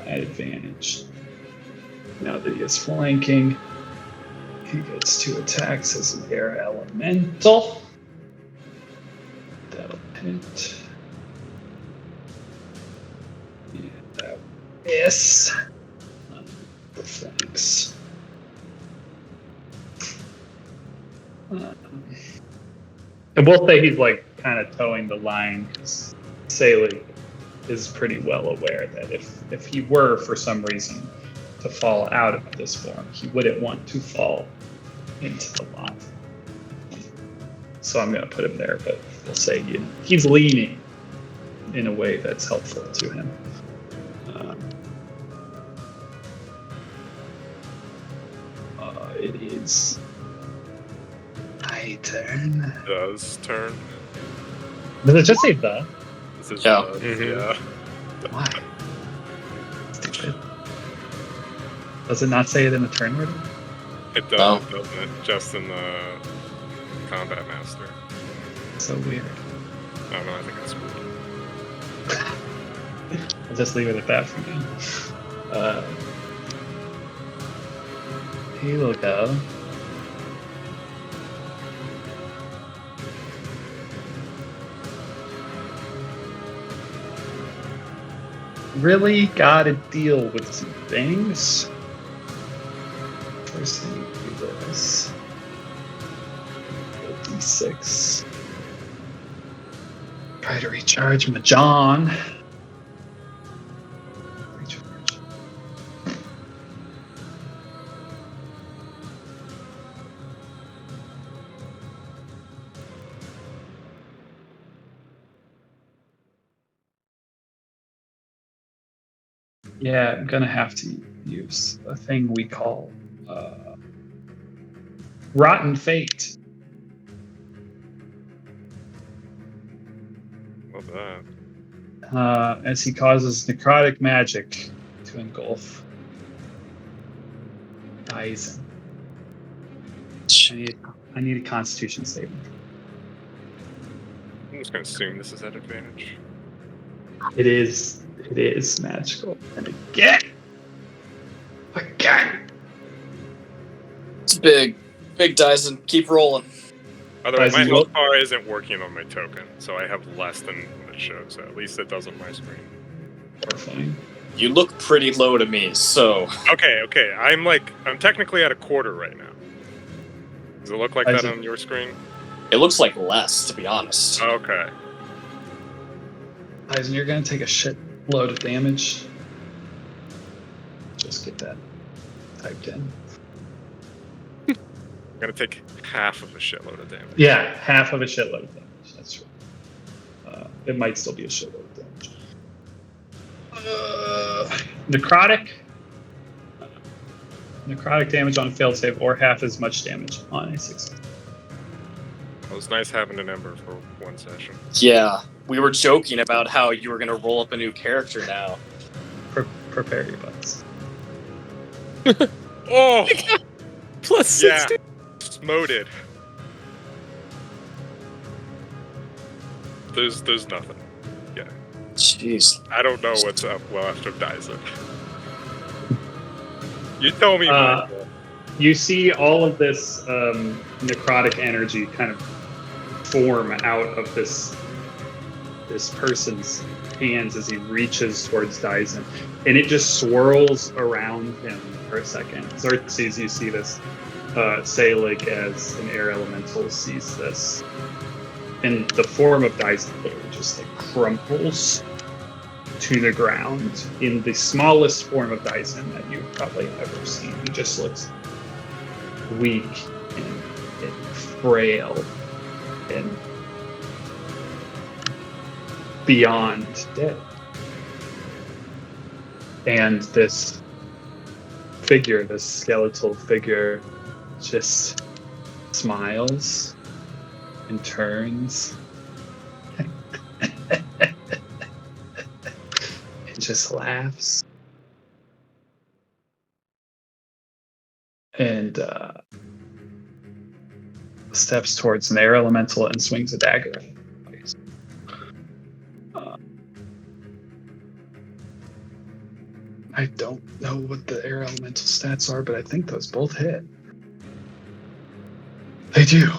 at advantage. Now that he is flanking, he gets 2 attacks as an air elemental. That'll hit. Yeah, that miss. The flanks. And we'll say he's like kind of towing the line, because Selig is pretty well aware that if he were for some reason to fall out of this form, he wouldn't want to fall into the lava. So I'm going to put him there, but we'll say he's leaning in a way that's helpful to him. It is my turn. Does turn. Does it just say the? This is Yeah. Yeah. Why? Stupid. Does it not say it in the turn order? It does, Oh. doesn't it? Just in the Combat Master. So weird. I don't know, I think it's weird. I'll just leave it at that for now. He will go. Really gotta deal with some things. First thing, do this. D6. Try to recharge Mahjong. Recharge. Yeah, I'm gonna have to use a thing we call Rotten Fate. Love that. As he causes necrotic magic to engulf Dyson. I need a Constitution saving. I'm just gonna assume this is at advantage. It is magical. And again. It's big. Big Dyson. Keep rolling. Otherwise, my Tyson, health bar isn't working on my token, so I have less than it shows. At least it does on my screen. Horrifying. You look pretty low to me, so Okay. I'm technically at a quarter right now. Does it look like that Tyson. on your screen? it looks like less, to be honest. Okay. Tyson, you're gonna take a shit load of damage. Just get that typed in. I'm gonna take half of a shitload of damage. Yeah, half of a shitload of damage. That's true. It might still be a shitload of damage. Necrotic. Necrotic damage on a failed save, or half as much damage on a success. It was nice having an ember for one session. Yeah, we were joking about how you were gonna roll up a new character now. Prepare your butts. Oh! Plus Yeah. 60. Smoted. There's nothing. Jeez. I don't know what's up well after Dyson. You tell me, Uh, Michael. You see all of this necrotic energy kind of form out of this person's hands as he reaches towards Dyson, and it just swirls around him for a second. Xerxes, you see this. Selig, as an air elemental, sees this, and the form of Dyson literally just like crumples to the ground in the smallest form of Dyson that you've probably ever seen. He just looks weak and frail and beyond dead. And this figure, this skeletal figure, just smiles and turns and just laughs and steps towards an air elemental and swings a dagger at him. I don't know what the air elemental stats are, but I think those both hit. They do.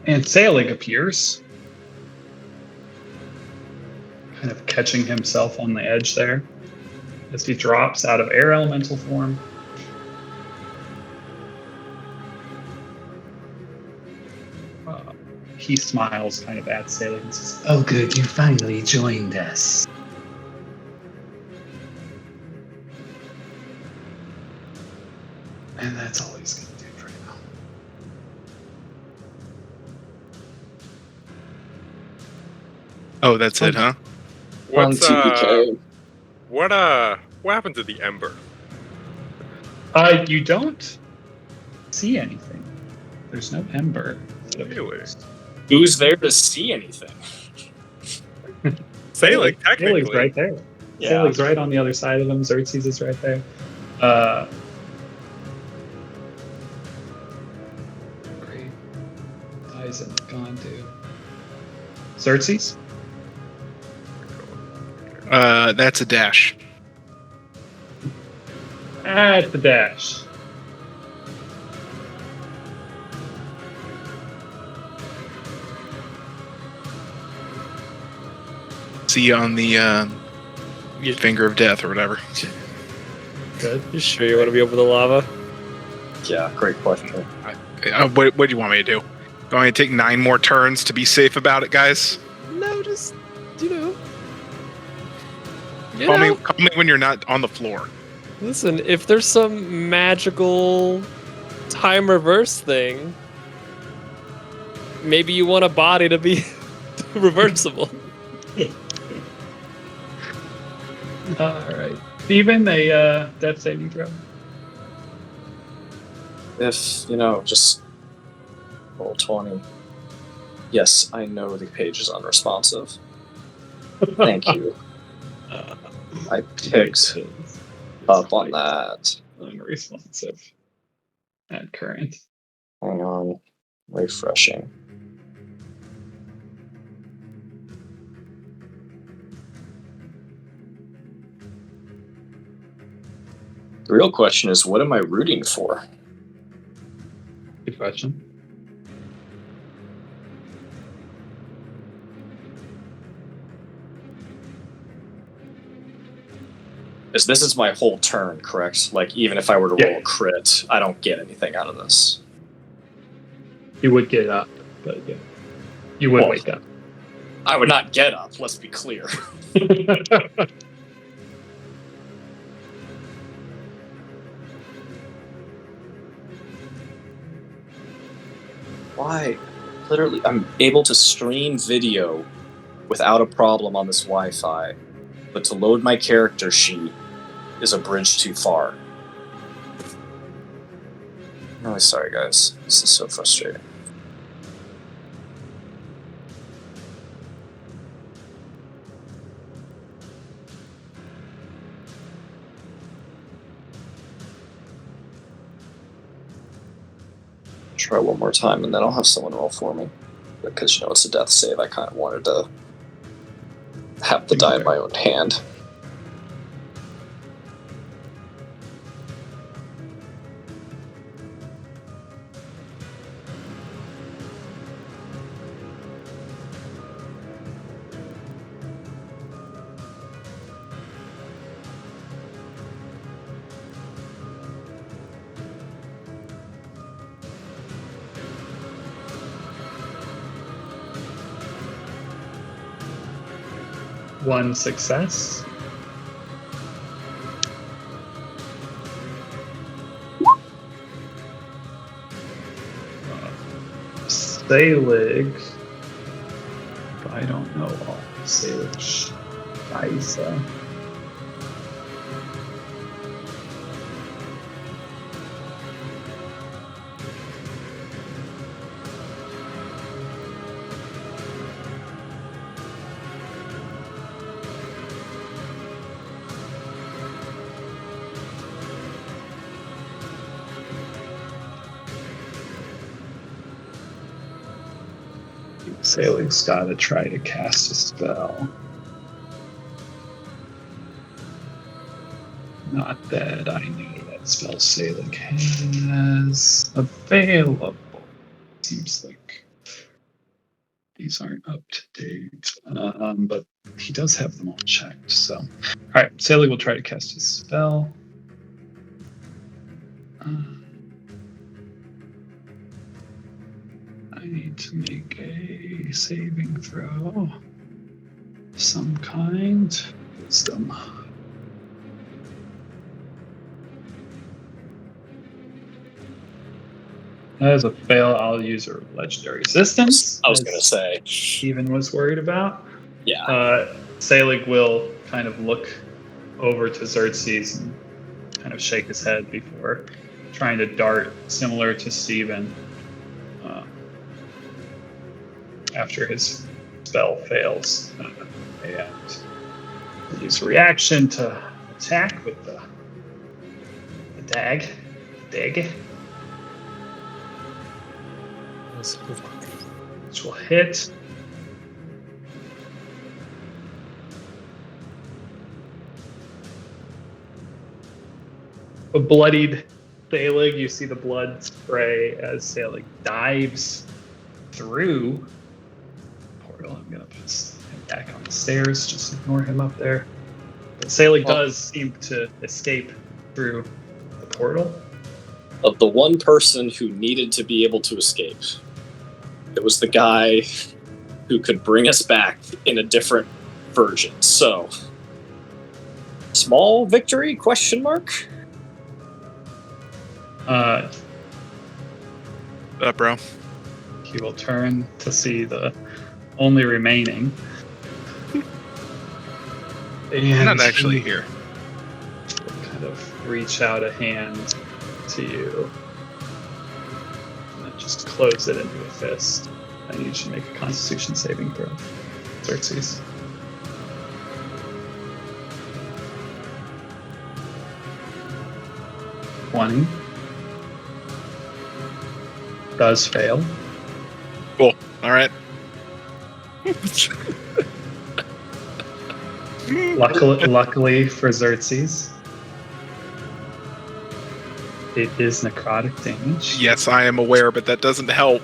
And Selig appears, kind of catching himself on the edge there as he drops out of air elemental form. He smiles kind of at Selig and says, Oh, good, you finally joined us. and that's all he's going to do for now. Oh, that's it, huh? What's TPK. what happened to the ember? You don't see anything. There's no ember. Really? Who's there to see anything? Selig, technically. Selig's right there. Yeah. Selig's right on the other side of him. Xerxes is right there. Great. Dyson, gone, dude. Xerxes? That's a dash. At the dash. See you on the finger of death or whatever. Good. You sure you want to be over the lava? Yeah, great question. What do you want me to do? You want me to take 9 more turns to be safe about it, guys? No, just, you know. Call me when you're not on the floor. Listen, if there's some magical time reverse thing, maybe you want a body to be reversible. Alright. Steven, a death saving throw. If, just roll 20. Yes, I know the page is unresponsive. Thank you. I picked up on that. Unresponsive. at current. Hang on. Refreshing. The real question is, what am I rooting for? Good question. This is my whole turn, correct? Like, even if I were to Yeah. roll a crit, I don't get anything out of this. You would get up, but yeah. You would Well, wake up. I would not get up, let's be clear. Why? Literally, I'm able to stream video without a problem on this Wi-Fi, but to load my character sheet is a bridge too far. I'm really sorry, guys. This is so frustrating. Try one more time, and then I'll have someone roll for me. Because, you know, it's a death save. I kind of wanted to have the die in my own hand. One success. Salig. I don't know all Salig Scheiße. Salig's gotta try to cast a spell. Not that I know what spell Salig has available. Seems like these aren't up to date. But he does have them all checked, so. Alright, Salig will try to cast his spell. I need to make a saving throw of some kind. Wisdom. As a fail, I'll use a legendary resistance. I was as going to say. Steven was worried about. Yeah. Salig will kind of look over to Xerxes and kind of shake his head before trying to dart, similar to Steven. After his spell fails, and use reaction to attack with the dag, which will hit. A bloodied Salig, you see the blood spray as Salig dives through. I'm gonna put him back on the stairs. Just ignore him up there. But Salig does seem to escape through the portal. Of the one person who needed to be able to escape, it was the guy who could bring us back in a different version. So, small victory? Question mark. Bro. He will turn to see the only remaining. And Not actually here. Kind of reach out a hand to you. And then just close it into a fist. I need you to make a Constitution saving throw. Xerxes. does fail. Cool. All right. Luckily for Xerxes, it is necrotic damage. Yes, I am aware, but that doesn't help.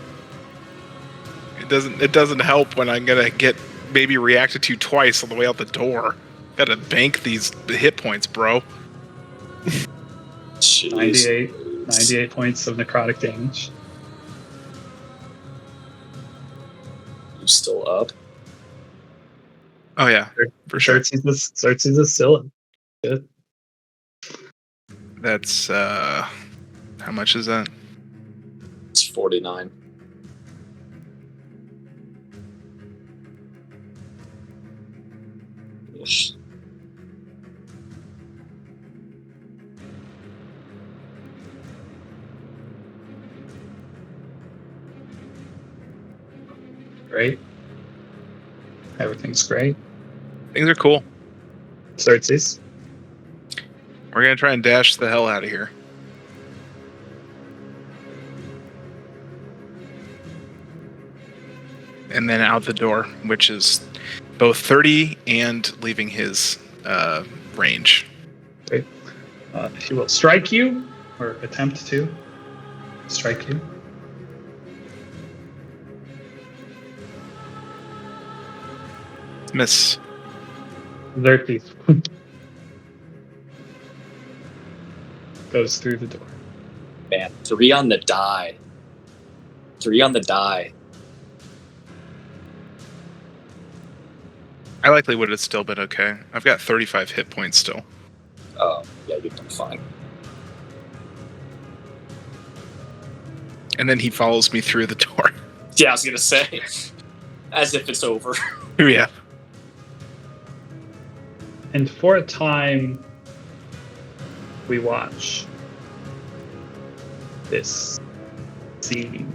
It doesn't help when I'm gonna get maybe reacted to twice on the way out the door. Gotta bank these hit points, bro. Jeez. 98 points of necrotic damage. You still up? Oh yeah, for sure. Xerxes is still good. That's how much is that? It's 49. Ish. Great. Everything's great. Things are cool. Xerxes. We're gonna try and dash the hell out of here. And then out the door, which is both 30 and leaving his range. He will strike you, or attempt to strike you. Miss. Xerxes goes through the door. Man, 3 on the die. 3 on the die. I likely would have still been okay. I've got 35 hit points still. Oh, yeah, you've done fine. And then he follows me through the door. Yeah, I was gonna say. As if it's over. Yeah. And for a time, we watch this scene.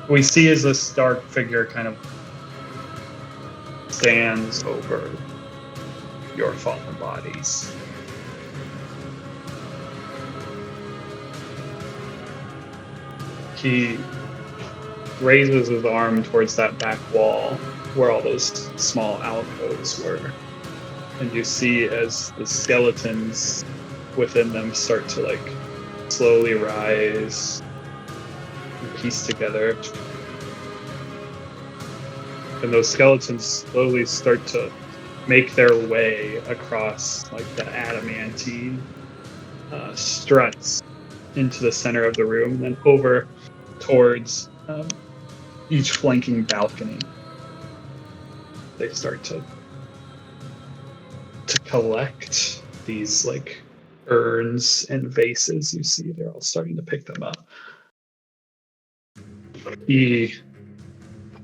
We see as this dark figure kind of stands over your fallen bodies. He raises his arm towards that back wall where all those small alcoves were. And you see as the skeletons within them start to like slowly rise and piece together. And those skeletons slowly start to make their way across like the adamantine struts into the center of the room, and then over towards each flanking balcony. They start to collect these like urns and vases. You see, they're all starting to pick them up. He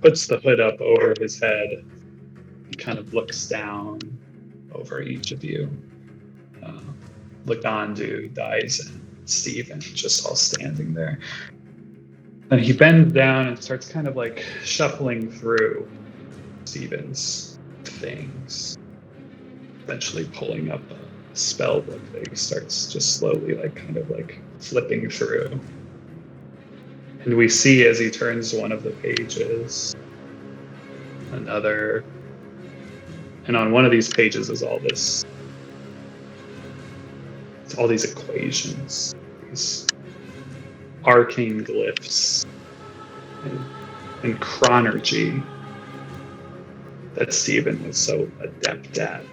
puts the hood up over his head. He kind of looks down over each of you. Lagandu, Dice, and Steven just all standing there. And he bends down and starts kind of like shuffling through Steven's things. Eventually pulling up a spell book that he starts just slowly like kind of like flipping through. And we see as he turns one of the pages, another. And on one of these pages is all these equations, these arcane glyphs, and chronergy that Steven was so adept at.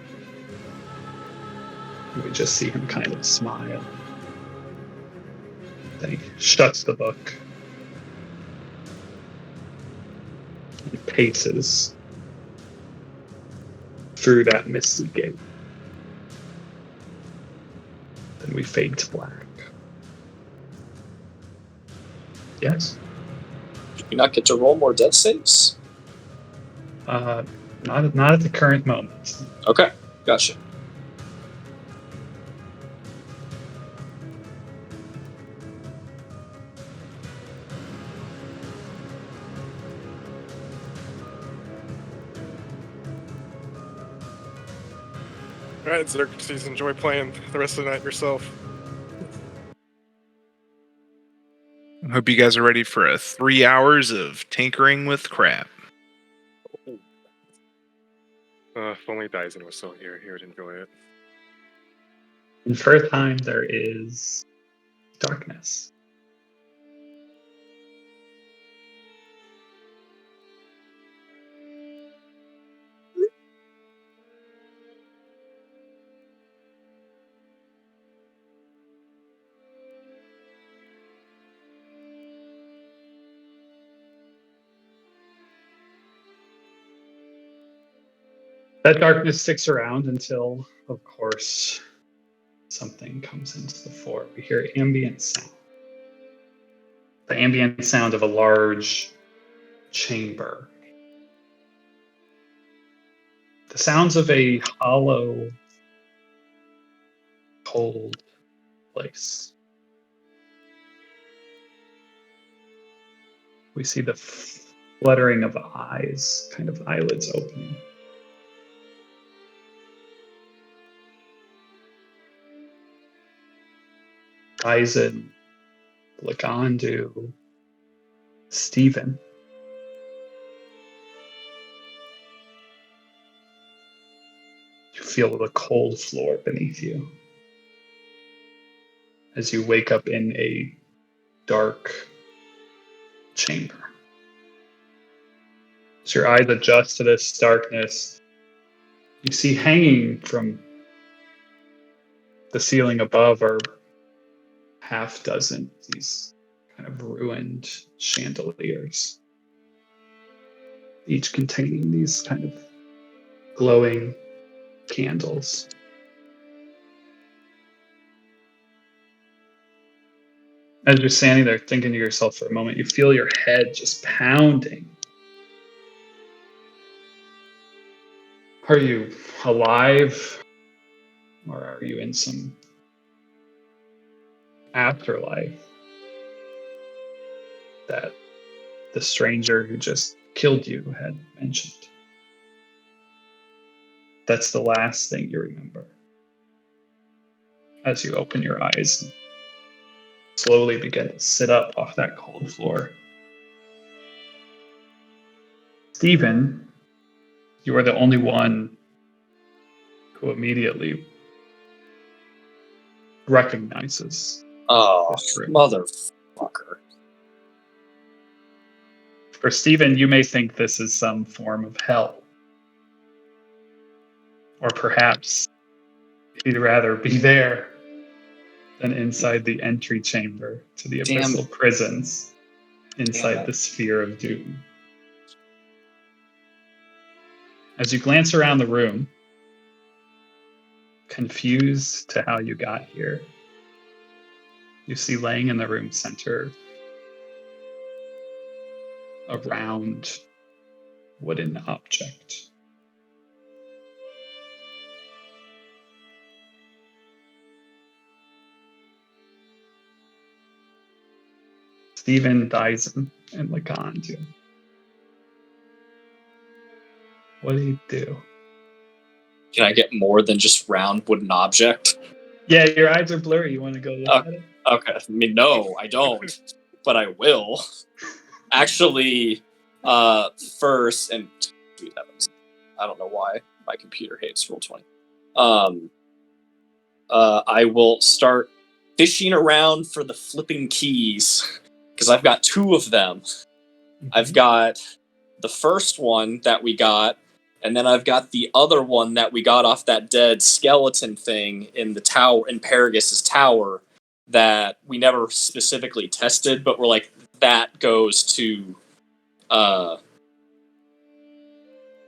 And we just see him kind of smile. Then he shuts the book and paces through that misty gate. Then we fade to black. Yes? Do you not get to roll more death saves? Not at the current moment. Okay, gotcha. All right, Xerxes, enjoy playing the rest of the night yourself. I hope you guys are ready for a 3 hours of tinkering with crap. If only Dyson was still here, he would enjoy it. In Firtheim, there is darkness. That darkness sticks around until, of course, something comes into the fore. We hear ambient sound. The ambient sound of a large chamber. The sounds of a hollow, cold place. We see the fluttering of eyes, kind of eyelids opening. Eisen, Lagandu, Stephen. You feel the cold floor beneath you as you wake up in a dark chamber. As your eyes adjust to this darkness, you see hanging from the ceiling above are half dozen these kind of ruined chandeliers, each containing these kind of glowing candles. As you're standing there thinking to yourself for a moment, you feel your head just pounding. Are you alive? Or are you in some afterlife that the stranger who just killed you had mentioned? That's the last thing you remember. As you open your eyes and slowly begin to sit up off that cold floor. Stephen, you are the only one who immediately recognizes Oh, this room. motherfucker. For Stephen, you may think this is some form of hell. Or perhaps he'd rather be there than inside the entry chamber to the abyssal prisons inside the sphere of doom. As you glance around the room, confused to how you got here, you see laying in the room center a round wooden object. Stephen, Dyson, and Lagandu. What do you do? Can I get more than just round wooden object? Yeah, your eyes are blurry. You want to go look at it? Okay. I mean, no, I don't. But I will. Actually, first, and sweet heavens, I don't know why my computer hates Roll20. I will start fishing around for the flipping keys, because I've got two of them. I've got the first one that we got, and then I've got the other one that we got off that dead skeleton thing in the tower, in Paragus' tower, that we never specifically tested, but we're like, that goes to,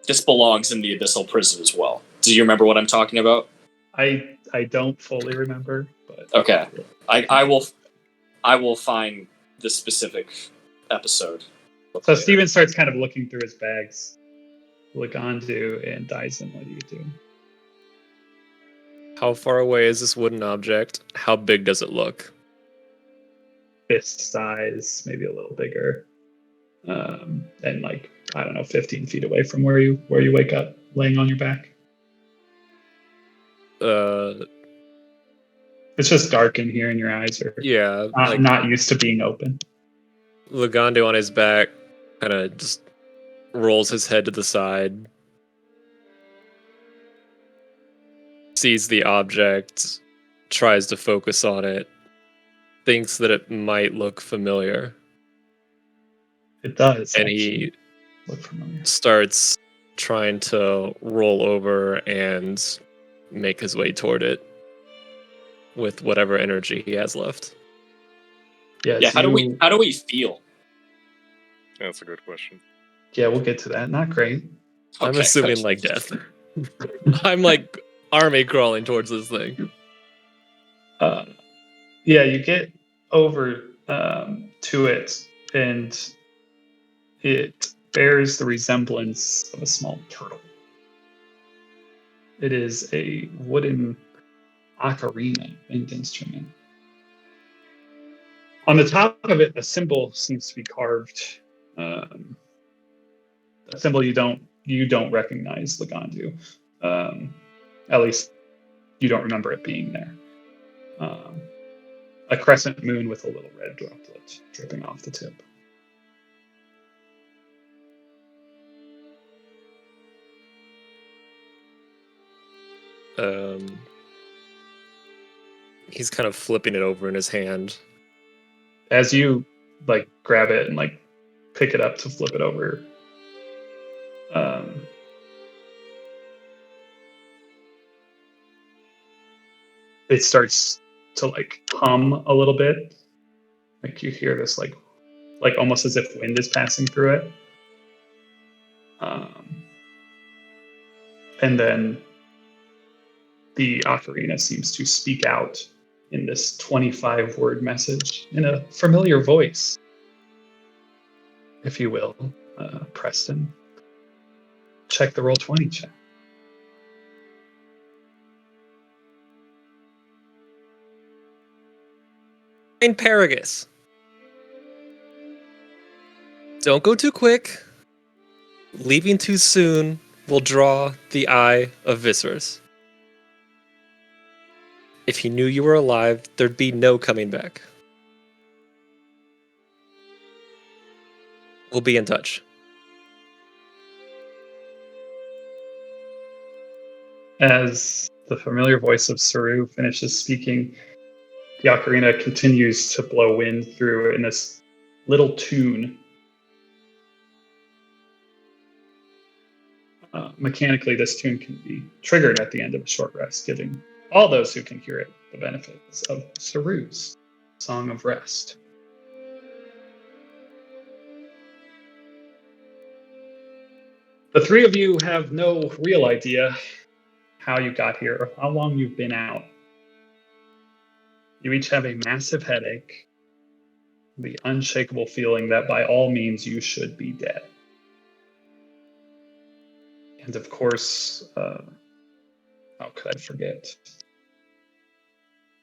this belongs in the Abyssal Prison as well. Do you remember what I'm talking about? I don't fully remember, but Okay. I will find the specific episode. So Steven starts kind of looking through his bags. Lagandu and Dyson, what do you do? How far away is this wooden object? How big does it look? Fist size, maybe a little bigger. And like, I don't know, 15 feet away from where you wake up, laying on your back. It's just dark in here, and your eyes are Yeah, not used to being open. Lagando on his back kind of just rolls his head to the side, sees the object, tries to focus on it, thinks that it might look familiar, It does. and actually he look familiar. starts trying to roll over and make his way toward it with whatever energy he has left. Yes, Yeah, how do we feel? That's a good question. Yeah, we'll get to that. Not great. I'm Okay, assuming good. like death. I'm like army crawling towards this thing. Yeah, you get over to it, and it bears the resemblance of a small turtle. It is a wooden ocarina, wind instrument. On the top of it, a symbol seems to be carved. A symbol you don't recognize, Lagandu. At least you don't remember it being there. A crescent moon with a little red droplet dripping off the tip. He's kind of flipping it over in his hand. As you like grab it and like pick it up to flip it over, it starts to like hum a little bit. Like you hear this like almost as if wind is passing through it. And then the ocarina seems to speak out in this 25-word message in a familiar voice, if you will. Preston, check the Roll20 chat. In Paragus. Don't go too quick. Leaving too soon will draw the eye of Viserys. If he knew you were alive, there'd be no coming back. We'll be in touch. As the familiar voice of Saru finishes speaking, the ocarina continues to blow wind through in this little tune. Mechanically, this tune can be triggered at the end of a short rest, giving all those who can hear it the benefits of Saru's Song of Rest. The three of you have no real idea how you got here or how long you've been out. You each have a massive headache, the unshakable feeling that by all means you should be dead. And of course, how could I forget?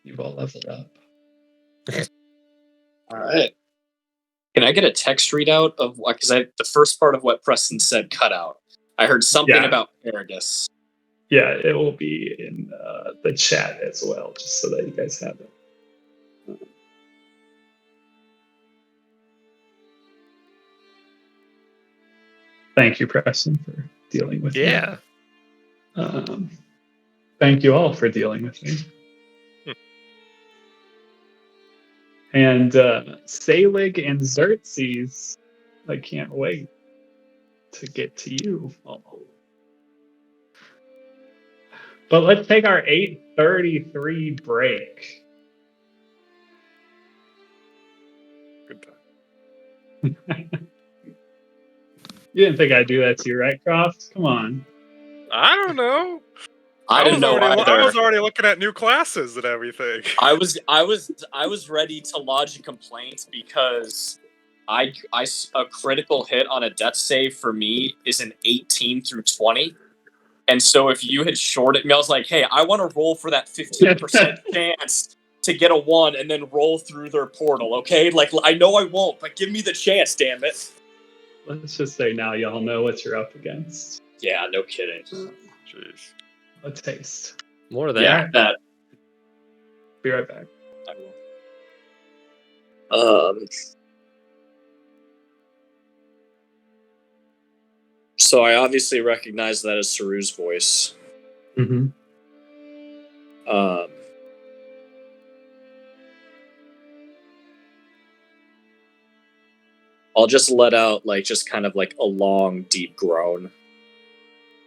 You've all leveled up. All right. Can I get a text readout of what? Because the first part of what Preston said cut out. I heard something about Paragus. Yeah, it will be in the chat as well, just so that you guys have it. Thank you, Preston, for dealing with me. Yeah. Thank you all for dealing with me. And Salig and Xerxes, I can't wait to get to you all. But let's take our 8:33 break. Good time. You didn't think I'd do that to you, right, Croft? Come on. I don't know. I didn't know either. I was already looking at new classes and everything. I was ready to lodge a complaint because a critical hit on a death save for me is an 18 through 20. And so if you had shorted me, I was like, hey, I want to roll for that 15% chance to get a 1 and then roll through their portal, okay? Like, I know I won't, but give me the chance, damn it. Let's just say now y'all know what you're up against. Yeah, no kidding. Jeez. A taste. More there. Yeah, that. Be right back. I will. So I obviously recognize that as Saru's voice. Mm-hmm. I'll just let out just kind of like a long, deep groan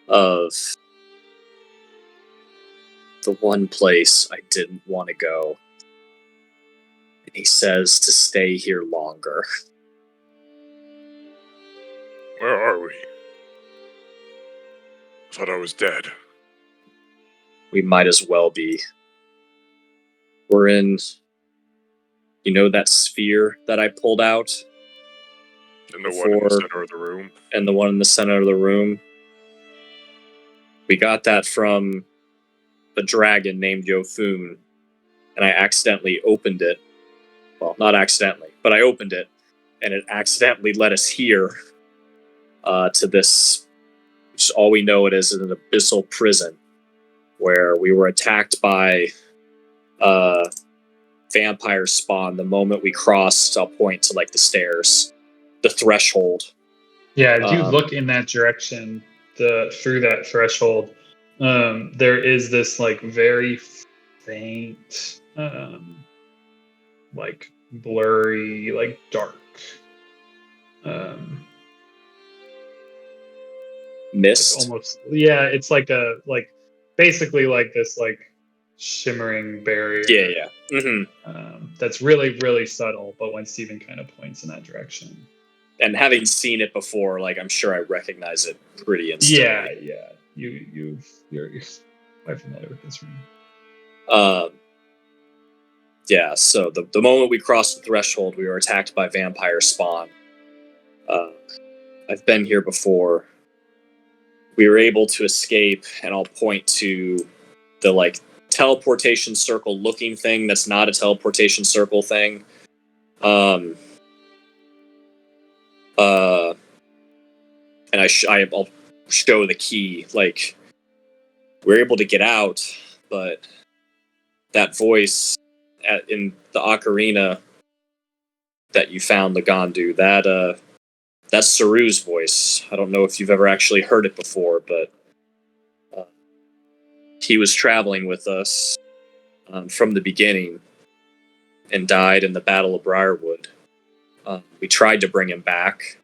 of the one place I didn't want to go. And he says to stay here longer. Where are we? I thought I was dead. We might as well be. We're in, that sphere that I pulled out? And the one in the center of the room. And the one in the center of the room. We got that from a dragon named Yofun, and I accidentally opened it. Well, not accidentally, but I opened it, and it accidentally led us here to this, which all we know it is an abyssal prison, where we were attacked by vampire spawn the moment we crossed. I'll point to the stairs, the threshold. Yeah, if you look in that direction, through that threshold, there is this very faint, blurry, dark mist. Almost, yeah. It's basically this shimmering barrier. Yeah. Mm-hmm. That's really, really subtle, but when Steven kind of points in that direction. And having seen it before, I'm sure I recognize it pretty instantly. Yeah. You're quite familiar with this room. Yeah, so the moment we crossed the threshold, we were attacked by vampire spawn. I've been here before. We were able to escape, and I'll point to the teleportation circle looking thing that's not a teleportation circle thing. And I'll show the key. We're able to get out, but that voice in the ocarina that you found, Lagandu, that's Saru's voice. I don't know if you've ever actually heard it before, but he was traveling with us from the beginning and died in the Battle of Briarwood. We tried to bring him back.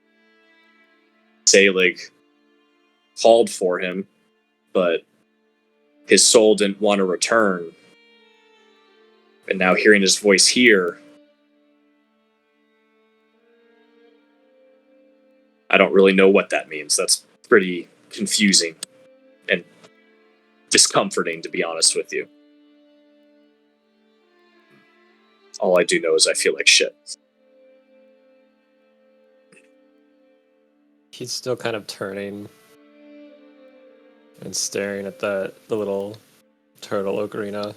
Zelig called for him, but his soul didn't want to return. And now hearing his voice here, I don't really know what that means. That's pretty confusing and discomforting, to be honest with you. All I do know is I feel like shit. He's still kind of turning and staring at the little turtle ocarina.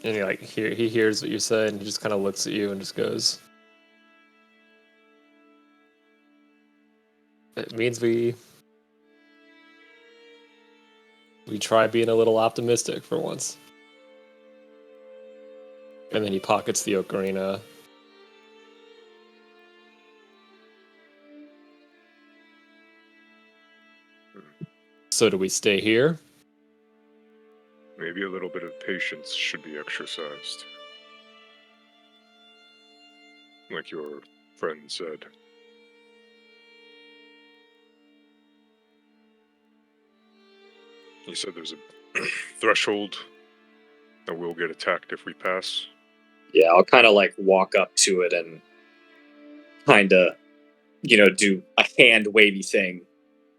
And he hears what you said, and he just kind of looks at you and just goes, "It means we try being a little optimistic for once." And then he pockets the ocarina. So do we stay here? Maybe a little bit of patience should be exercised. Like your friend said. You said there's a threshold that we'll get attacked if we pass. Yeah, I'll kind of walk up to it and kind of, do a hand wavy thing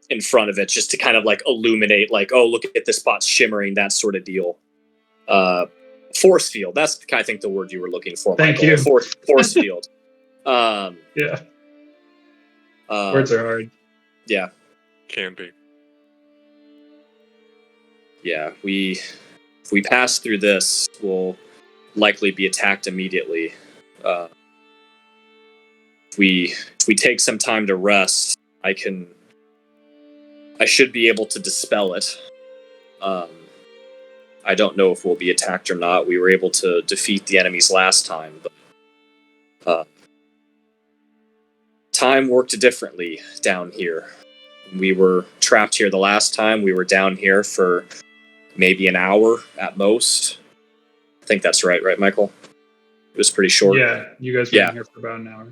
in front of it just to kind of illuminate, oh, look at this spot's shimmering, that sort of deal. Force field, that's I think the word you were looking for. Thank Michael. you. Force field. Yeah. Words are hard. Yeah. Can be. Yeah, if we pass through this, we'll likely be attacked immediately. If we take some time to rest, I should be able to dispel it. I don't know if we'll be attacked or not. We were able to defeat the enemies last time, but time worked differently down here. We were trapped here the last time. We were down here for maybe an hour at most. I think that's right, Michael? It was pretty short. Yeah, you guys were in here for about an hour.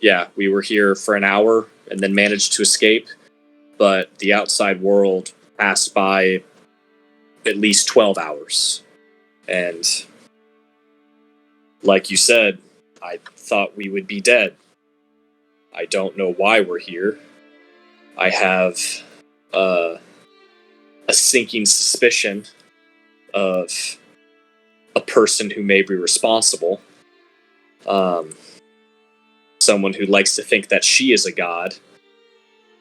Yeah, we were here for an hour and then managed to escape, but the outside world passed by at least 12 hours. And like you said, I thought we would be dead. I don't know why we're here. I have a sinking suspicion of a person who may be responsible. Someone who likes to think that she is a god.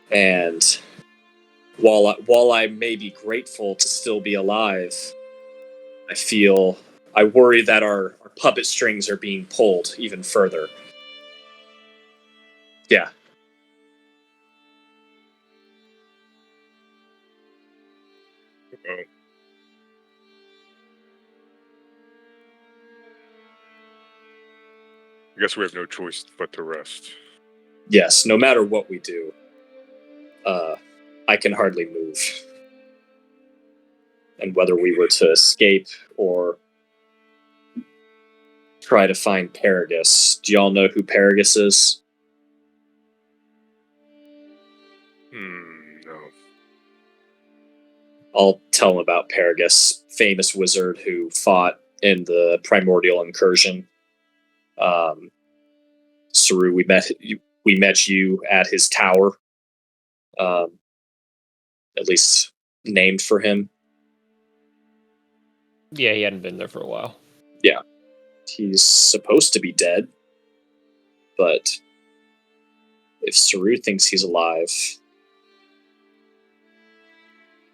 And while I may be grateful to still be alive, I worry that our puppet strings are being pulled even further. Yeah. Well, I guess we have no choice but to rest. Yes, no matter what we do, I can hardly move. And whether we were to escape or try to find Paragus, do y'all know who Paragus is? No. I'll tell him about Paragus, famous wizard who fought in the Primordial Incursion. Saru, we met you at his tower. At least named for him. Yeah, he hadn't been there for a while. Yeah. He's supposed to be dead. But if Saru thinks he's alive,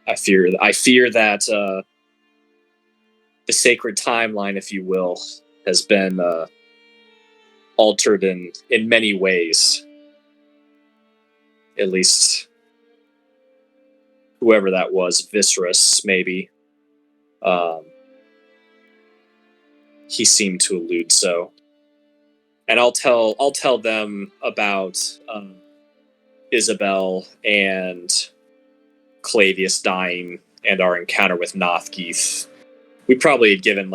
I fear that the sacred timeline, if you will, has been altered in many ways. At least whoever that was, Viscerus, maybe. He seemed to allude so. And I'll tell them about Isabel and Clavius dying and our encounter with Nothgeith. We probably had given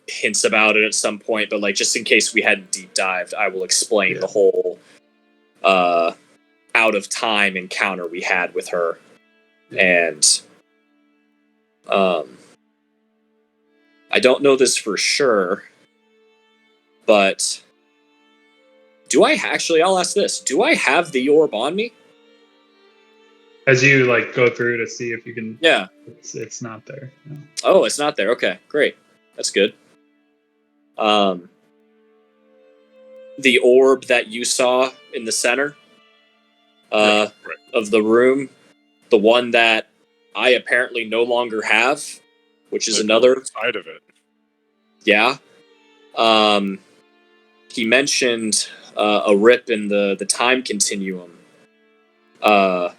hints about it at some point, but just in case we hadn't deep dived, I will explain the whole out of time encounter we had with her. And I don't know this for sure, but I'll ask this. Do I have the orb on me? As you go through to see if you can. Yeah. It's not there. No. Oh, it's not there. Okay, great. That's good. The orb that you saw in the center Right. of the room, the one that I apparently no longer have, which is another side of it. Yeah. He mentioned a rip in the time continuum by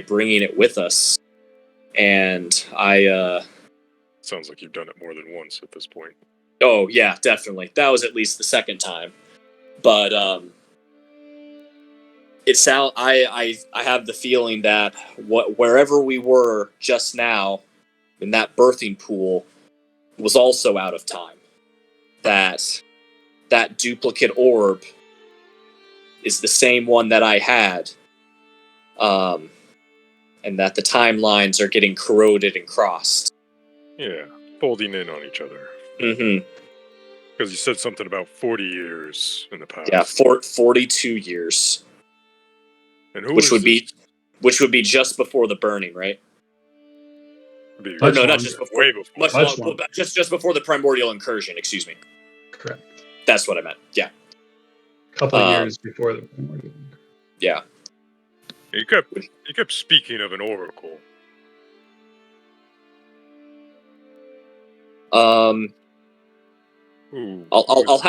bringing it with us. And Sounds like you've done it more than once at this point. Oh, yeah, definitely. That was at least the second time. But I have the feeling that wherever we were just now in that birthing pool was also out of time. That duplicate orb is the same one that I had. And that the timelines are getting corroded and crossed. Yeah, folding in on each other. Mm-hmm. Because you said something about 40 years in the past. Yeah, 42 years. And who which would this? be just before the burning, right? Be Much no, not longer. just before. Way before. Much Much longer. Just before the primordial incursion. Excuse me. Correct. That's what I meant. Yeah. A couple of years before the primordial. Yeah. You kept speaking of an oracle. Ooh, I'll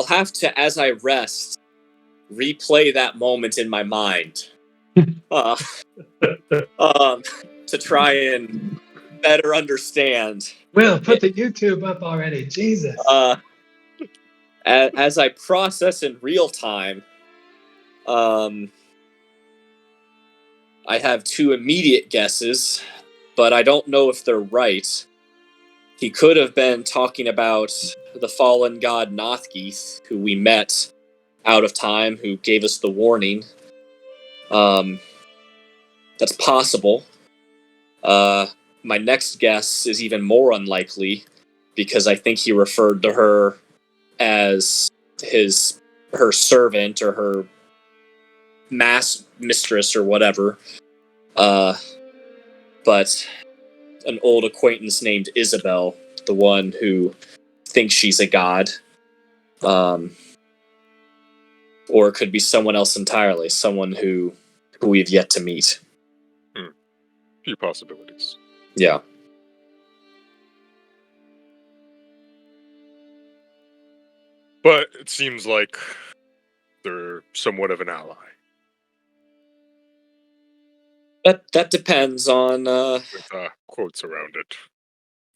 have to, as I rest, replay that moment in my mind. To to try and better understand. Will, put the YouTube up already. Jesus. As I process in real time, I have two immediate guesses, but I don't know if they're right. He could have been talking about the fallen god Nothgeeth, who we met out of time, who gave us the warning. That's possible. My next guess is even more unlikely, because I think he referred to her as her servant or her mistress or whatever. But an old acquaintance named Isabel, the one who thinks she's a god. Or it could be someone else entirely, someone who we've yet to meet. Few possibilities. Yeah. But it seems like they're somewhat of an ally. That depends on With quotes around it.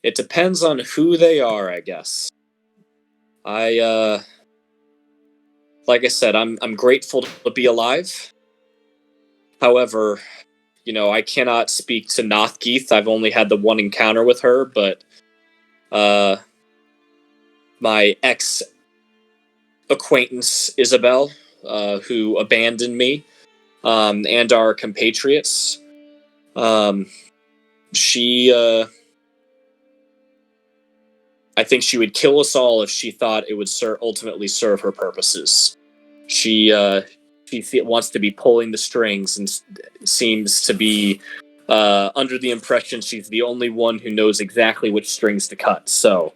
it depends on who they are, I guess. Like I said, I'm grateful to be alive. However, I cannot speak to Nothgeeth. I've only had the one encounter with her, but my ex-acquaintance, Isabel, who abandoned me, and our compatriots, she, I think she would kill us all if she thought it would ultimately serve her purposes. She wants to be pulling the strings and seems to be under the impression she's the only one who knows exactly which strings to cut. So,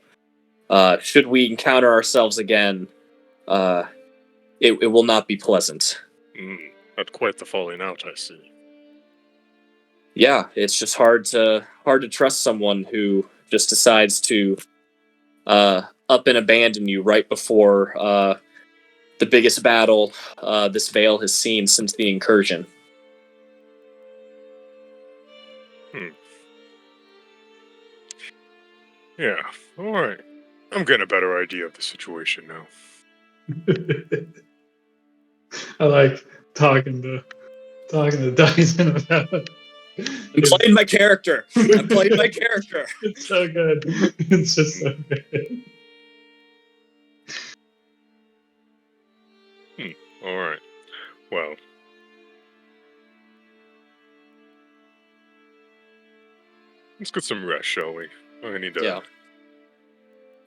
should we encounter ourselves again, it will not be pleasant. Not quite the falling out, I see. Yeah, it's just hard to trust someone who just decides to up and abandon you right before the biggest battle this Vale has seen since the incursion. Yeah, alright. I'm getting a better idea of the situation now. I like talking to Dyson about it. I'm playing my character. I'm playing my character. It's so good. It's just so good. Alright. Well. Let's get some rest, shall we? I need to...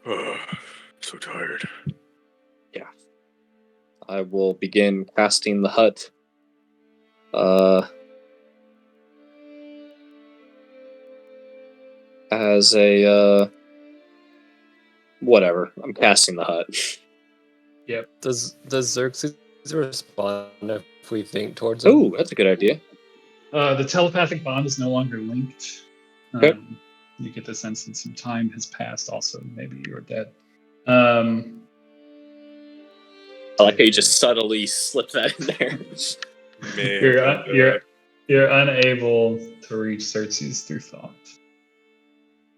Yeah. So tired. Yeah. I will begin casting the hut. As a, whatever. I'm casting the hut. Yep. Does Xerxes respond if we think towards him? Oh, that's a good idea. The telepathic bond is no longer linked. Okay. You get the sense that some time has passed. Also, maybe you're dead. I like how you just subtly slip that in there. You're unable to reach Xerxes through thought,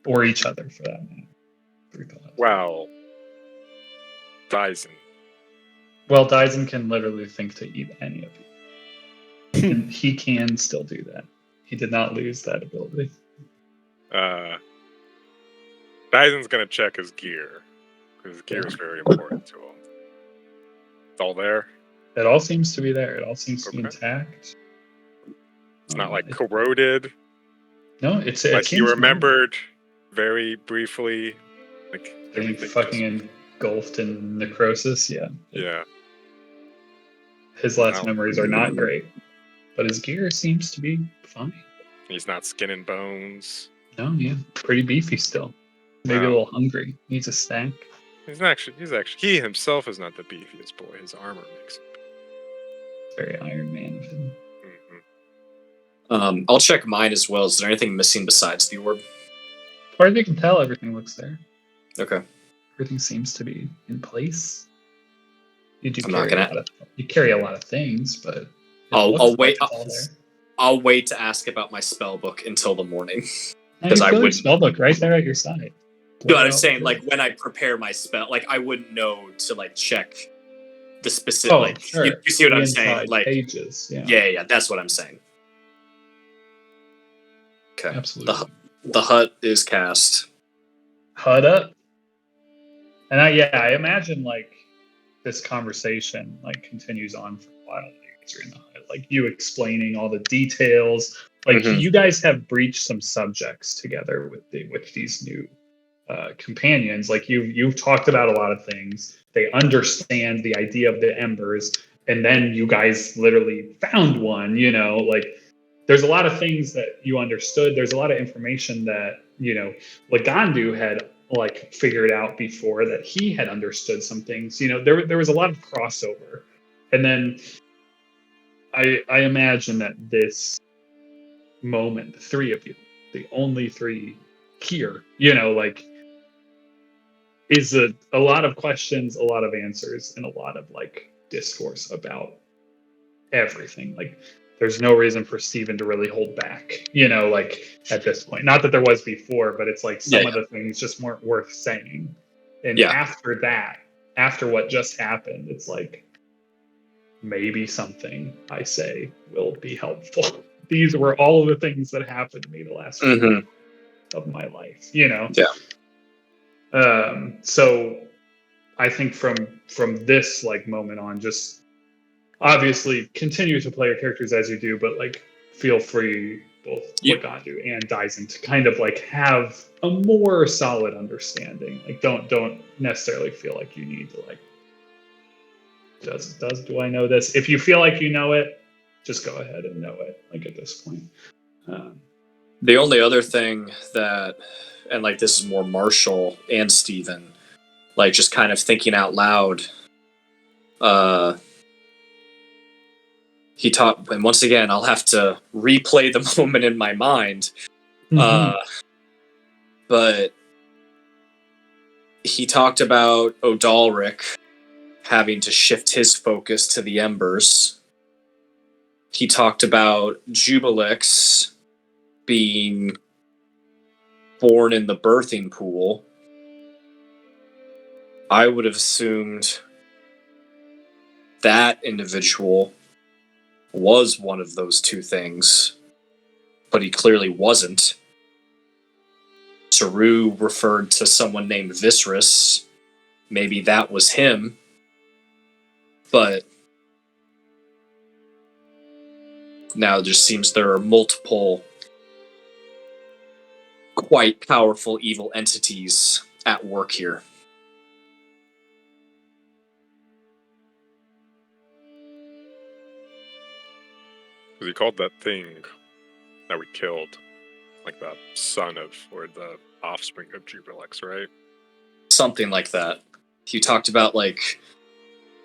or each other for that matter. Through thought. Wow. Dyson. Well, Dyson can literally think to eat any of you. And he can still do that. He did not lose that ability. Dyson's gonna check his gear, because gear is very important to him. It's all there. It all seems to be there. It all seems to be Okay. intact. It's not like corroded. No, it's Like seems you remembered very briefly. Like getting everything fucking just- engulfed in necrosis. Yeah. Yeah. His last Wow. memories are not great, but his gear seems to be fine. He's not skin and bones. No, yeah, pretty beefy still. Maybe a Wow. little hungry. Needs a snack. He's actually he himself is not the beefiest boy. His armor makes it. Very Iron Man of him. Mm-hmm. I'll check mine as well. Is there anything missing besides the orb? As far as you can tell, everything looks there. Okay. Everything seems to be in place. You do I'm not carry gonna- you carry a lot of things, but it I'll looks wait. like it's all there. I'll wait to ask about my spell book until the morning. Now 'Cause you I feel your wouldn't- spell book right there at your side. No, Pull it I'm out saying, with like, it. when I prepare my spell, like, I wouldn't know to, like, check the specific, Oh, like, sure. you see what The I'm saying? inside Like, pages. Yeah, yeah, that's what I'm saying. Okay. absolutely. The hut is cast. HUD up. And I imagine like this conversation like continues on for a while. Like, you're in the HUD, like you explaining all the details. Like Mhm. you guys have breached some subjects together with these new companions. Like you've talked about a lot of things. They understand the idea of the embers, and then you guys literally found one. You know, like there's a lot of things that you understood. There's a lot of information that Lagandu had like figured out before that he had understood some things. There was a lot of crossover, and then I imagine that this moment, the three of you, the only three here, like is a lot of questions, a lot of answers, and a lot of like discourse about everything. Like there's no reason for Steven to really hold back, like at this point. Not that there was before, but it's like some of the things just weren't worth saying. And after what just happened, it's like maybe something I say will be helpful. These were all of the things that happened to me the last few Mhm. months of my life, Yeah. So I think from this like moment on, just obviously continue to play your characters as you do, but like feel free, both Lagandu and Dyson, to kind of like have a more solid understanding. Like don't necessarily feel like you need to like do I know this? If you feel like you know it, just go ahead and know it. Like at this point. The only other thing that, and like this is more Marshall and Steven, like just kind of thinking out loud, he taught, and once again, I'll have to replay the moment in my mind. But he talked about Odalric having to shift his focus to the embers. He talked about Jubilix being born in the birthing pool. I would have assumed that individual was one of those two things, but he clearly wasn't. Saru referred to someone named Viscerus. Maybe that was him, but now it just seems there are multiple quite powerful evil entities at work here. Because he called that thing that we killed, like the son of, or the offspring of Jubilix, right? Something like that. He talked about, like,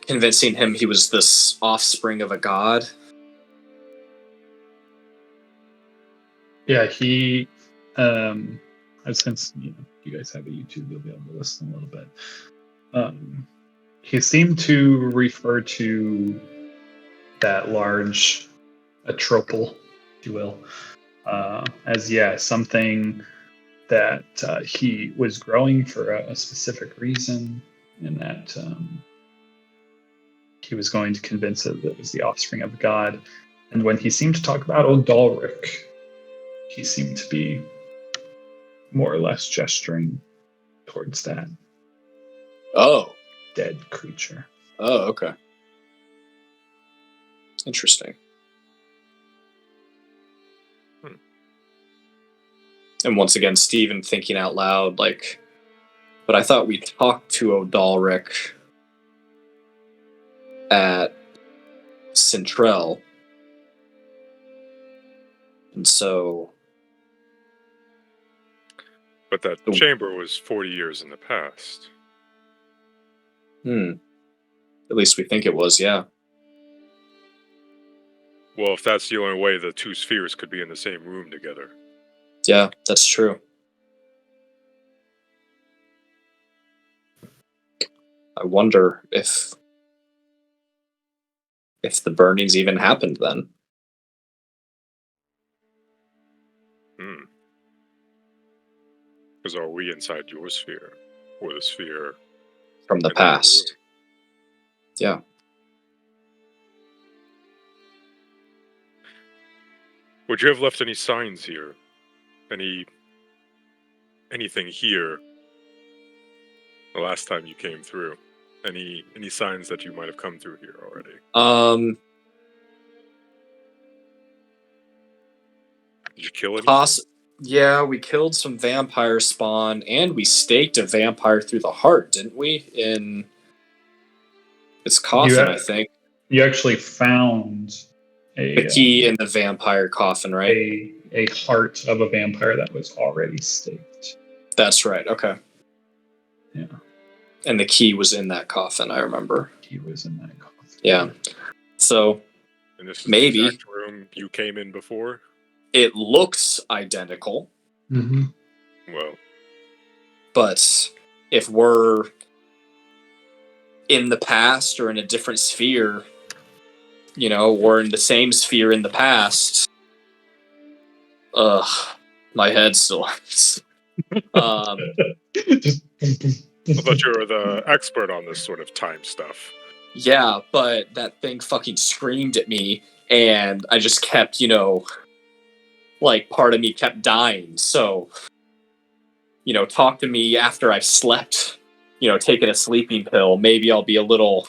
convincing him he was this offspring of a god. Yeah, he since you guys have a YouTube, you'll be able to listen a little bit. He seemed to refer to that large atropal, if you will, as something that he was growing for a specific reason, and that he was going to convince it that it was the offspring of God. And when he seemed to talk about Odalric, he seemed to be more or less gesturing towards that Oh. dead creature. Oh, okay. Interesting. And once again, Steven thinking out loud, like, but I thought we talked to Odalric at Centrel. And so... But that chamber was 40 years in the past. At least we think it was, yeah. Well, if that's the only way the two spheres could be in the same room together. Yeah, that's true. I wonder if the burnings even happened then. Because are we inside your sphere? Or the sphere From the in the other past. Yeah. Would you have left any signs here? Anything here the last time you came through? Any signs that you might have come through here already? Did you kill anything? Yeah, we killed some vampire spawn, and we staked a vampire through the heart, didn't we? In its coffin, I think. You actually found The key in the vampire coffin, right? a heart of a vampire that was already staked. That's right. Okay. Yeah. And the key was in that coffin, I remember. He was in that coffin. Yeah. So And this is maybe the exact room you came in before? it looks identical, Mm-hmm. Well, but if we're in the past or in a different sphere, you know, or in the same sphere in the past, my head still hurts. I thought you were the expert on this sort of time stuff. Yeah, but that thing fucking screamed at me, and I just kept, you know, like, part of me kept dying. So, you know, talk to me after I've slept, you know, taken a sleeping pill. Maybe I'll be a little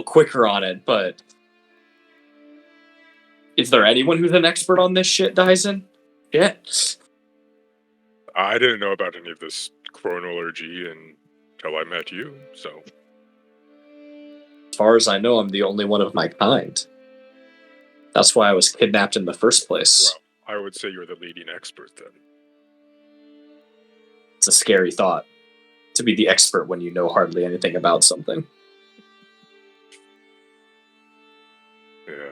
quicker on it, but is there anyone who's an expert on this shit, Dyson? Yeah. I didn't know about any of this chronology until I met you, so... As far as I know, I'm the only one of my kind. That's why I was kidnapped in the first place. Well, I would say you're the leading expert, then. It's a scary thought, to be the expert when you know hardly anything about something. Yeah.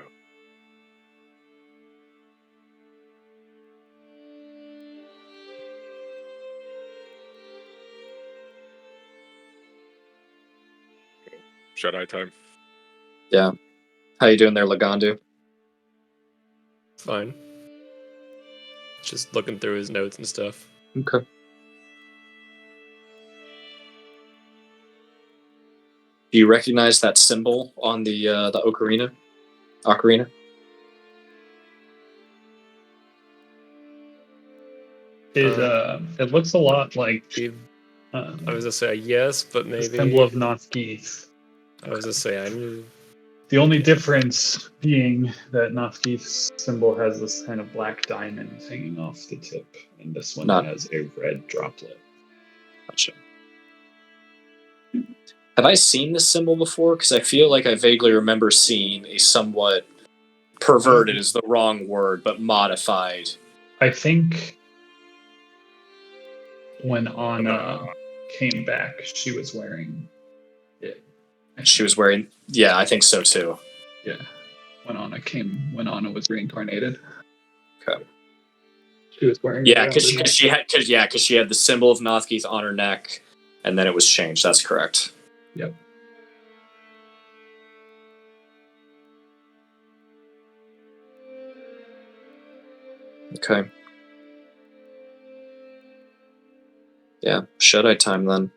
Jedi time. Yeah. How you doing there, Lagandu? Fine. Just looking through his notes and stuff. Okay. Do you recognize that symbol on the ocarina? Ocarina? It looks a lot like I was gonna say yes, but the maybe. symbol of Nothgeeth. I was gonna say I knew. The only difference being that Nothgeeth's symbol has this kind of black diamond hanging off the tip, and this one has a red droplet. Gotcha. Have I seen this symbol before? Because I feel like I vaguely remember seeing a somewhat perverted is the wrong word, but modified. I think when Anna came back, she was wearing it. She was wearing... Yeah, I think so too. Yeah. When Anna was reincarnated. Okay. She was wearing Yeah, it. because she had the symbol of Nothgeeth on her neck, and then it was changed. That's correct. Yep. Okay. Yeah, Shut-Eye time then.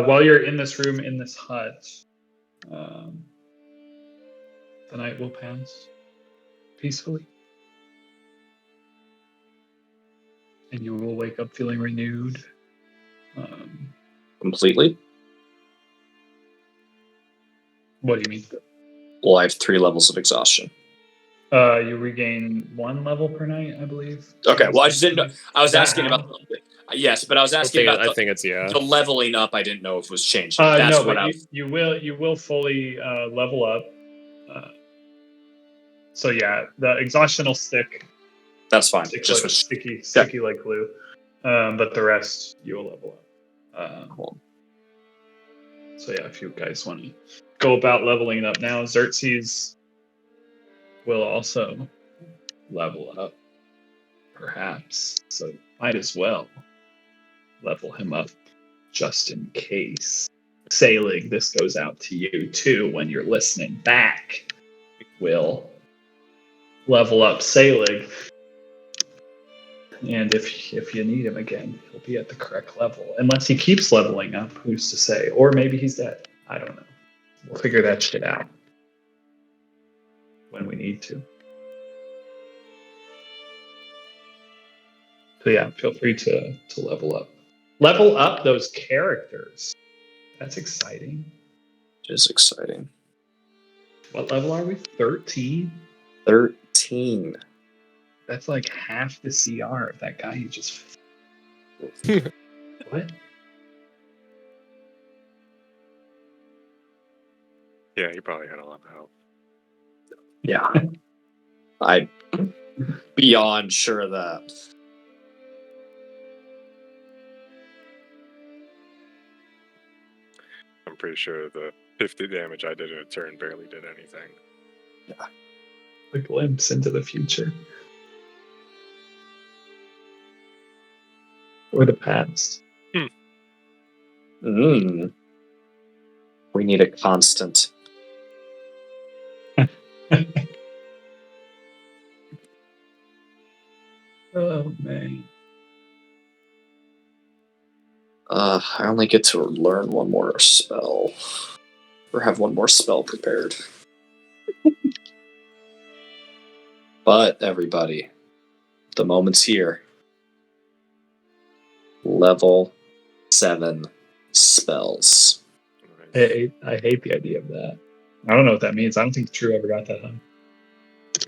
While you're in this room, in this hut, the night will pass peacefully. And you will wake up feeling renewed. Completely? What do you mean? Well, I have 3 levels of exhaustion. You regain 1 level per night, I believe. Okay, well, I just didn't know. I was asking about... Yes, but I was asking about I think it's yeah. the leveling up. I didn't know if it was changing. No, but you will fully level up. So yeah, the exhaustion will stick. That's fine. Stick Just like, was sticky like glue. But the rest you will level up. Cool. So yeah, if you guys want to go about leveling it up now, Xerxes will also level up, perhaps. So might as well level him up just in case. Sailing, this goes out to you too when you're listening back. Will level up Sailing. And if you need him again, he'll be at the correct level. Unless he keeps leveling up, who's to say? Or maybe he's dead. I don't know. We'll figure that shit out when we need to. So yeah, feel free to level up. Level up those characters. That's exciting. It is exciting. What level are we? 13? 13. That's like half the CR of that guy you just... What? Yeah, he probably had a lot of help. Yeah. I'm beyond sure of that. I'm pretty sure the 50 damage I did in a turn barely did anything. A glimpse into the future. Or the past. We need a constant. Oh, man. I only get to learn one more spell. Or have one more spell prepared. But, everybody, the moment's here. Level 7 spells. I hate the idea of that. I don't know what that means. I don't think Drew ever got that high.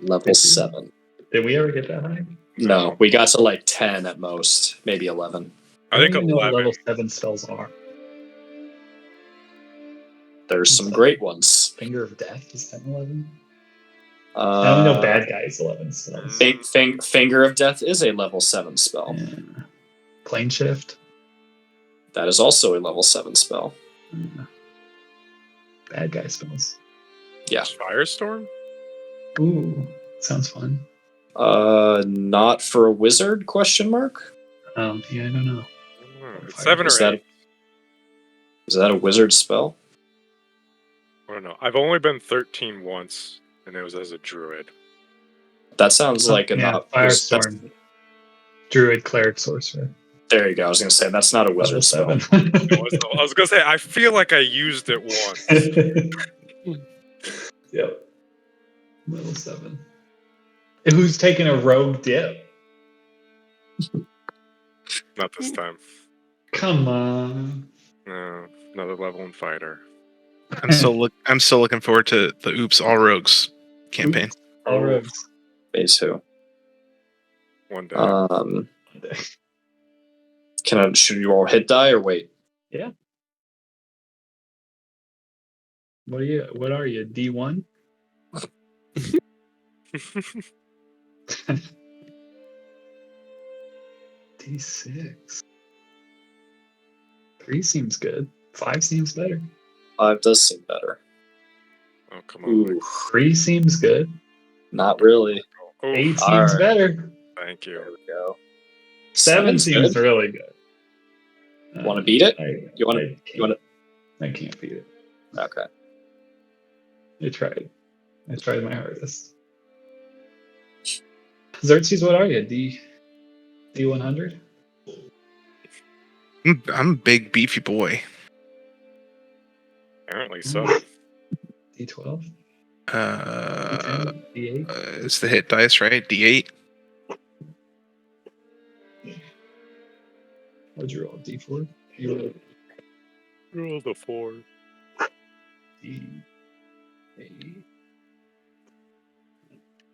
Level 7. Did we ever get that high? No, we got to like 10 at most, maybe 11. I think don't even know what 11. level 7 spells are. There's some great ones. Finger of Death is 10, 11? I only know Bad Guys 11 spells. Finger of Death is a level 7 spell. Yeah. Plane Shift. That is also a level 7 spell. Yeah. Bad Guy spells. Yeah. Firestorm? Ooh, sounds fun. Not for a wizard? Question mark. Yeah, I don't know. It's 7 Is or that 8. Is that a wizard spell? I don't know. I've only been 13 once, and it was as a druid. That sounds like a yeah, not Firestorm. Druid, Cleric, Sorcerer. There you go. I was going to say that's not a wizard Level spell. 7. I was gonna say I feel like I used it once. Yep. Level 7. Who's taking a rogue dip? Not this time. Come on. No, another level in fighter. I'm still looking forward to the Oops All Rogues campaign. All rogues. Phase 2. One day. Should you all hit die or wait? Yeah. What are you? D1? D6. 3 seems good. 5 seems better. 5 does seem better. Oh, come on. Ooh, 3 seems good. not really. Oh, 8 seems Alright. better. thank There you. we go. 7 Seven's seems good. really good. Wanna beat it? You wanna- I you wanna- can't beat it. Okay. I tried my hardest. Xerxes, what are you? D100? I'm a big beefy boy. Apparently so. D12? Uh, D10? D8? it's the hit dice, right? D8. What'd you roll? D4? You rolled Roll the 4. D8.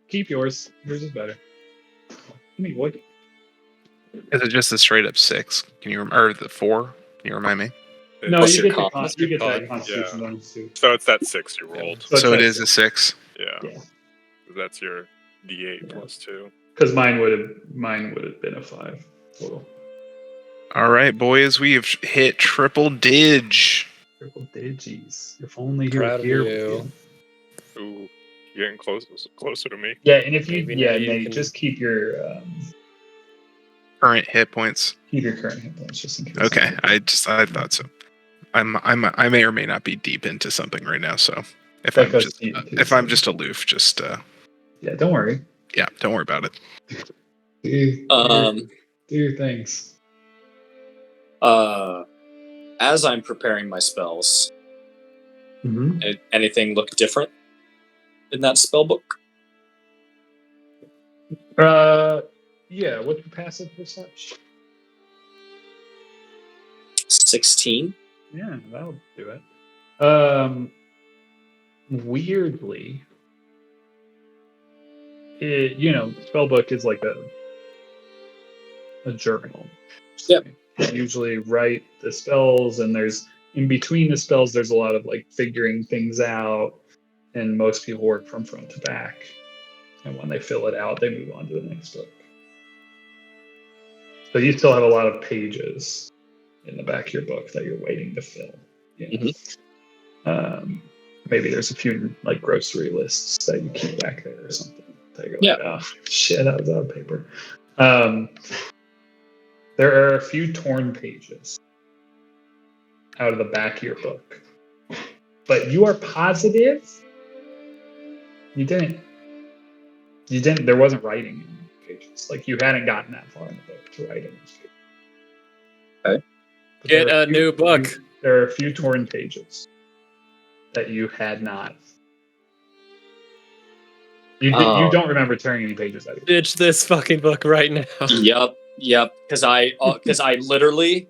Keep yours. Yours is better. I mean, what? Is it just a straight up 6? Can you or the 4? Can you remind me? No, Plus you your get, con. the you get that Con, Constitution yeah. bonus too. So it's that 6 you rolled. So it it's is a 6. Yeah. Yeah. That's your D8 Yeah. plus 2. Because mine would have been a 5 total. All right, boys, we have hit triple dig. Triple digis. If only you Proud were of here you. with you. Ooh, you're getting closer to me. Yeah, and if you, Maybe now you Nate, can- just keep your Current hit points. current hit points just in case. Okay, I thought so. I may or may not be deep into something right now, so if That I'm goes just deep, too, if I'm so- just aloof, just Yeah, don't worry. yeah, don't worry about it. Do your things. As I'm preparing my spells, Mm-hmm. anything look different in that spell book? Yeah. What's your passive perception? 16. Yeah, that'll do it. Weirdly, spellbook is like a journal. Yep. You usually write the spells, and there's in between the spells, there's a lot of like figuring things out, and most people work from front to back. And when they fill it out, they move on to the next book. So you still have a lot of pages in the back of your book that you're waiting to fill. You know? Maybe there's a few like grocery lists that you keep back there or something. That you go, Yeah. oh, shit, I was out of paper. There are a few torn pages out of the back of your book, but you are positive you didn't. There wasn't writing in the pages. Like you hadn't gotten that far in the book to write in those pages. Okay. But Get there are a new book. There are a few torn pages that you had not. You don't remember tearing any pages out of it. Ditch this fucking book right now. Yep. Because I literally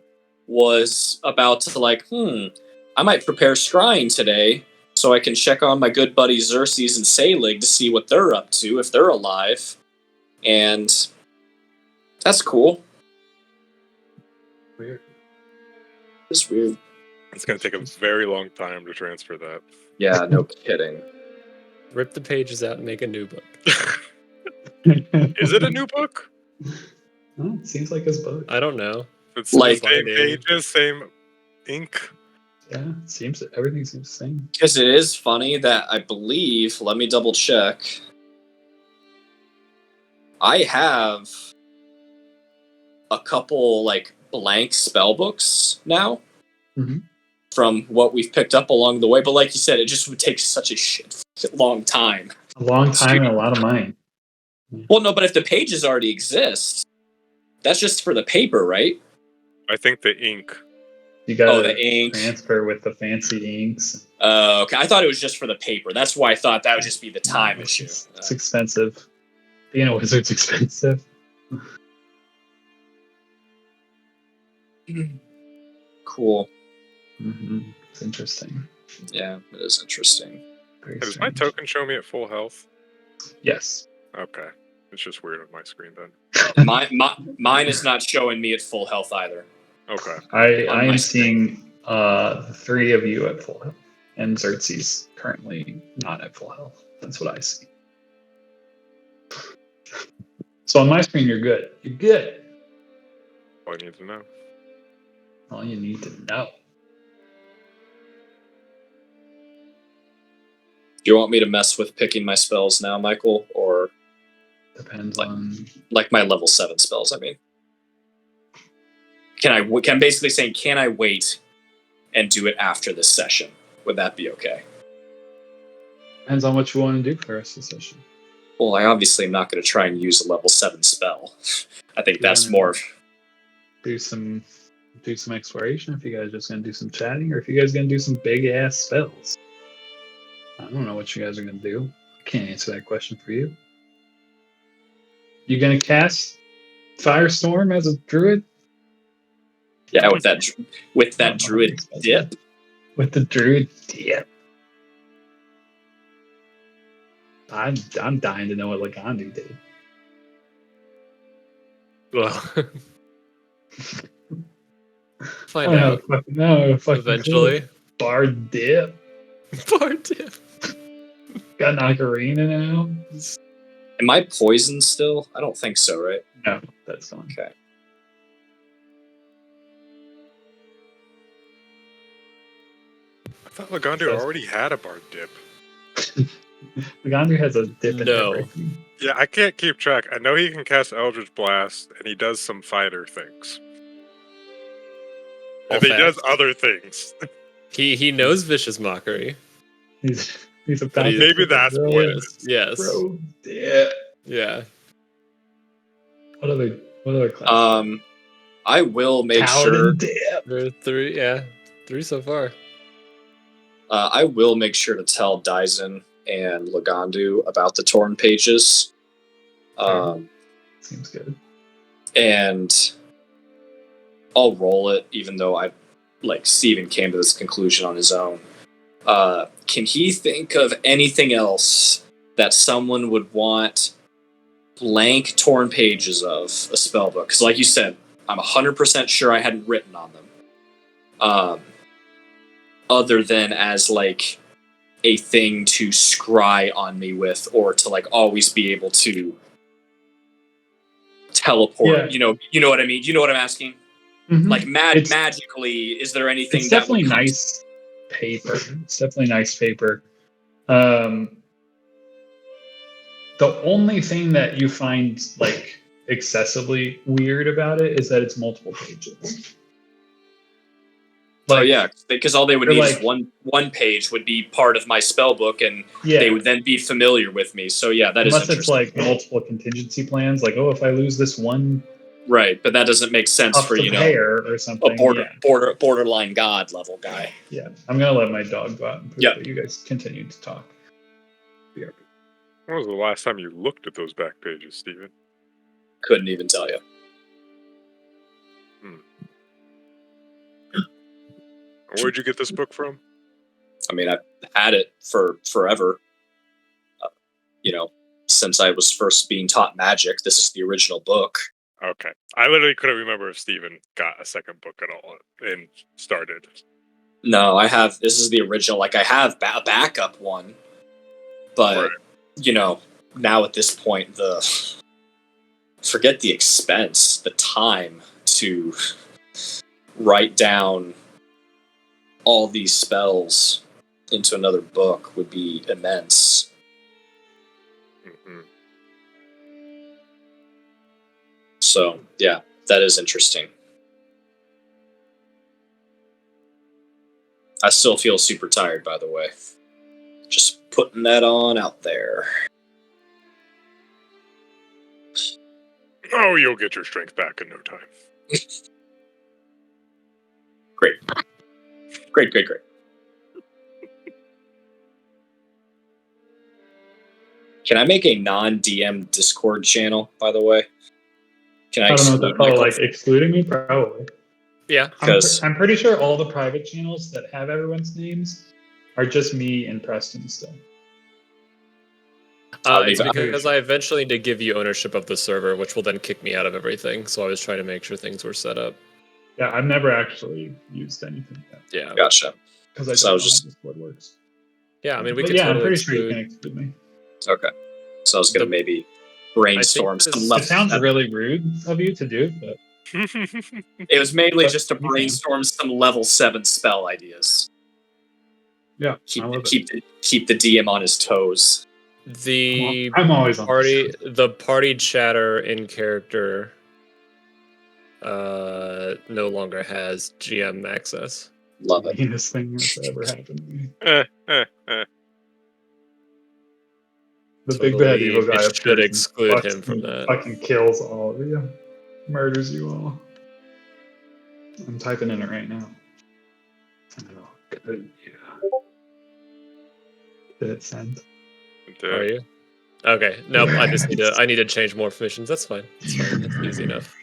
was about to I might prepare scrying today so I can check on my good buddies Xerxes and Selig to see what they're up to, if they're alive. And that's cool. Weird. It's weird. It's gonna take a very long time to transfer that. Yeah, no kidding. Rip the pages out and make a new book. Is it a new book? Oh, it seems like his book. I don't know. It's Like- the same Fine, pages, same ink. Yeah, it seems everything seems the same. Because it is funny that I believe, let me double check. I have a couple blank spell books now Mhm. from what we've picked up along the way. But like you said, it just would take such a shit long time. A long time and a lot of money. Well, no, but if the pages already exist, that's just for the paper, right? I think the ink. You got the ink. transfer with the fancy inks. Okay, I thought it was just for the paper. That's why I thought that would just be the time issue. It's expensive. Being a wizard's expensive. Cool. It's interesting. Yeah, it is interesting. Very Does my strange. token show me at full health? Yes. Okay. It's just weird on my screen then. Mine is not showing me at full health either. Okay. I On my am screen. seeing the three of you at full health, and Xerxes currently not at full health. That's what I see. So on my screen, you're good. You're good. All I need to know. All you need to know. Do you want me to mess with picking my spells now, Michael, or Depends Like- on. like my level 7 spells? I mean, I'm basically saying, can I wait and do it after this session? Would that be okay? Depends on what you want to do for the rest of the session. Well, I obviously am not going to try and use a level 7 spell. I think that's Yeah. more. Do some exploration if you guys are just gonna do some chatting, or if you guys are gonna do some big ass spells. I don't know what you guys are gonna do. I can't answer that question for you. You gonna cast Firestorm as a druid? Yeah, with that Oh, druid expensive. dip. With the druid dip. I'm dying to know what Lagandu did. Well, I find don't out know. eventually. Bar dip. Poor Tim. Got an ocarina now. Am I poisoned still? I don't think so, right? No, that's gone. Okay. thought Lagandu already had a bard dip. Lagandu has a dip in No. everything. Yeah, I can't keep track. I know he can cast Eldritch Blast, and he does some fighter things. All And he does facts. other things. He knows Vicious Mockery. He's a But he- Maybe that's what it is. Yes. Bro, yeah. Yeah. What other classes? I will make Paladin sure. dip. There are three. Yeah, three so far. I will make sure to tell Dyson and Lagandu about the torn pages. Seems good. And I'll roll it, even though Steven came to this conclusion on his own. Can he think of anything else that someone would want blank torn pages of a spellbook? Because like you said, I'm 100% sure I hadn't written on them. Other than as like a thing to scry on me with, or to like always be able to teleport. Yeah. You know what I mean? You know what I'm asking? Mhm. Like It's- magically, is there anything It's that definitely would come to- nice paper. It's definitely nice paper. The only thing that you find like excessively weird about it is that it's multiple pages. Oh yeah, because all they would they're need like- is one page would be part of my spell book, and Yeah. they would then be familiar with me. So yeah, that is Unless it's interesting. like multiple contingency plans, like if I lose this one Right, but that doesn't make sense tuft for of hair or something. a borderline god level guy. Yeah. I'm gonna let my dog go out and poop, Yep. but you guys continue to talk. When was the last time you looked at those back pages, Steven? Couldn't even tell you. Where'd you get this book from? I mean, I've had it for forever. Since I was first being taught magic, this is the original book. Okay. I literally couldn't remember if Steven got a second book at all and started. No, I have. This is the original. Like I have a backup one, but Right. now at this point, forget the expense, the time to write down all these spells into another book would be immense. Mm-hmm. So yeah, that is interesting. I still feel super tired, by the way. Just putting that on out there. Oh, you'll get your strength back in no time. Great. Can I make a non-DM Discord channel, by the way? Can I I don't know exclude what that, Michael? like excluding me, probably. Yeah. Because- I'm pretty sure all the private channels that have everyone's names are just me and Preston still. It's leave it. because I eventually need to give you ownership of the server, which will then kick me out of everything. So I was trying to make sure things were set up. Yeah, I've never actually used anything yet Yeah. Gotcha. because I So I don't was know just- how Discord works. Yeah. I mean, we But could yeah, I'm totally pretty sure you exclude. can exclude me. Okay. So I was gonna The- maybe brainstorm this- some It It level. sounds really rude of you to do, but It was mainly but just to you can. brainstorm some level 7 spell ideas. yeah, Keep I love keep the DM on his toes. The it. I'm always on the party chatter in character no longer has GM access. Love the it. meanest thing that's ever happened to me. The big bad Totally, evil guy it appears should and exclude fucks him from that. Fucking kills all of you, murders you all. I'm typing in it right now. Oh, good. Yeah. Did it send? Are you? Okay. Nope. I just need to change more missions. That's fine. It's fine. That's easy enough.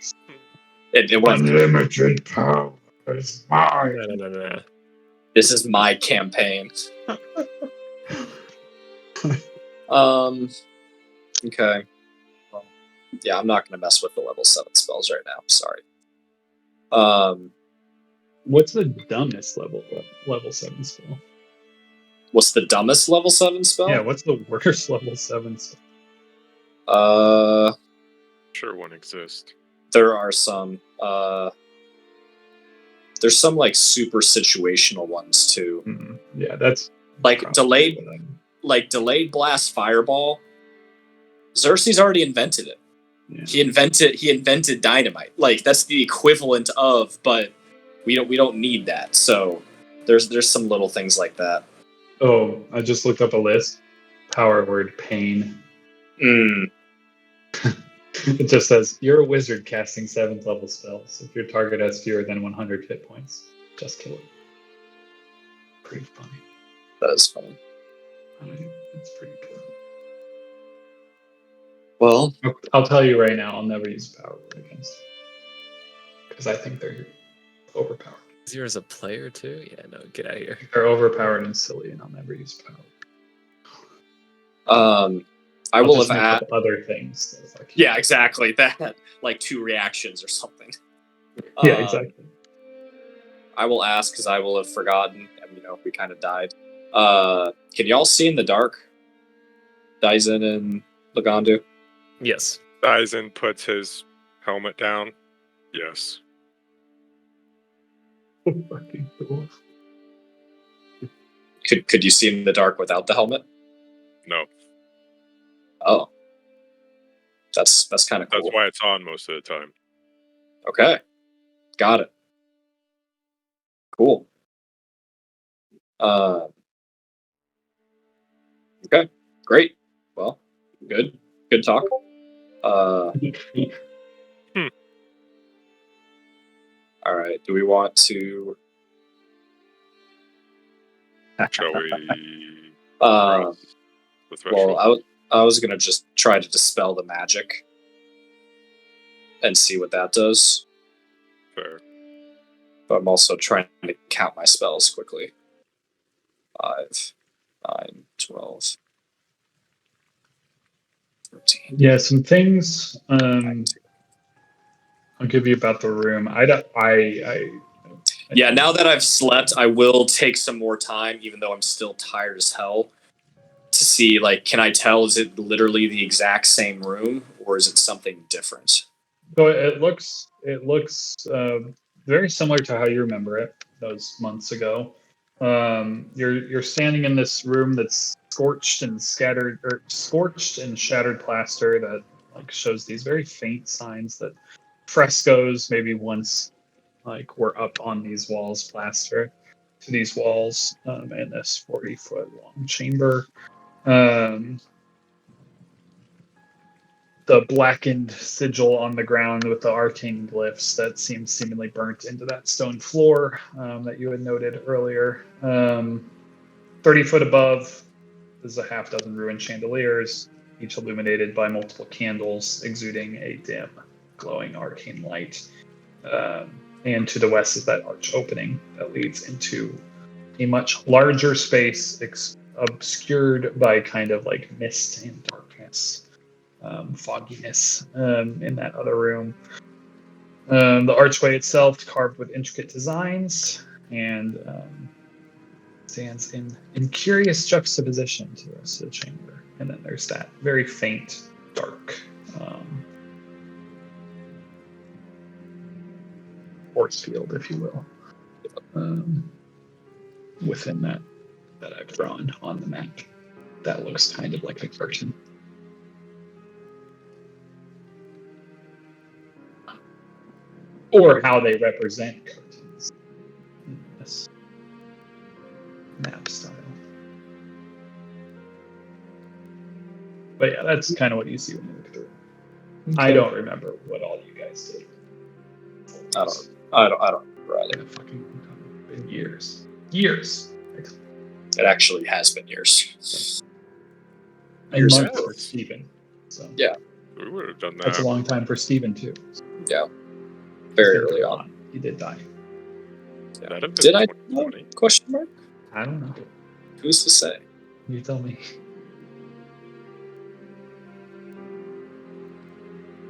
It was. Unlimited power is mine. No. This is my campaign. Okay. Well, yeah, I'm not gonna mess with the level 7 spells right now. Sorry. What's the dumbest level 7 spell? What's the dumbest level 7 spell? Yeah, what's the worst level 7 spell? Sure one exists. There are some. There's some like super situational ones too. Yeah, that's Like probably delayed blast fireball. Xerxes already invented it. Yeah. He invented dynamite. Like that's the equivalent of, but we don't need that. So there's some little things like that. Oh, I just looked up a list. Power word pain. It just says you're a wizard casting 7th level spells. If your target has fewer than 100 hit points, just kill it. Pretty funny. That is funny. It's pretty cool. Well, I'll tell you right now, I'll never use power word against because I think they're overpowered. Is yours a player too? Yeah, no, get out of here. They're overpowered and silly, and I'll never use power. I I'll will just have make at. up other things. So if I can- Yeah, exactly. That like 2 reactions or something. Yeah, exactly. I will ask because I will have forgotten. And, we kind of died. Can y'all see in the dark? Dyson and Lagandu? Yes. Dyson puts his helmet down. Yes. Oh, fucking cool. Could you see in the dark without the helmet? No. Oh. That's kind of cool. That's why it's on most of the time. Okay. Got it. Cool. Okay. Great. Well, good. Good talk. All right. Do we want to? Shall we? Well, The threshold? I was gonna just try to dispel the magic and see what that does. Fair. But I'm also trying to count my spells quickly. 5, 9, 12, 13. Yeah, some things. I'll give you about the room. Yeah, now that I've slept, I will take some more time, even though I'm still tired as hell, to see, like, can I tell, is it literally the exact same room, or is it something different? So it looks very similar to how you remember it those months ago. You're standing in this room that's scorched and shattered plaster that like shows these very faint signs that frescoes maybe once like were up on these walls, plaster to these walls in this 40-foot long chamber. The blackened sigil on the ground with the arcane glyphs that seem seemingly burnt into that stone floor that you had noted earlier. 30 foot above is a half dozen ruined chandeliers, each illuminated by multiple candles exuding a dim, glowing arcane light. And to the west is that arch opening that leads into a much larger space obscured by kind of like mist and darkness. Fogginess in that other room. The archway itself carved with intricate designs and stands in curious juxtaposition to the rest of the chamber. And then there's that very faint, dark force field, if you will, within that I've drawn on the map. That looks kind of like a curtain. Or how they represent curtains in this map style. But yeah, that's kind of what you see when you look through. I don't remember what all you guys did. I don't remember either. It's fucking been years. Years. It actually has been years. A Years month ago. for Steven. So Yeah. We would have done that. that's a long time for Steven too. Yeah. Very early on. He did die. That'd have been Did I? 2020. Question mark? I don't know. Who's to say? You tell me.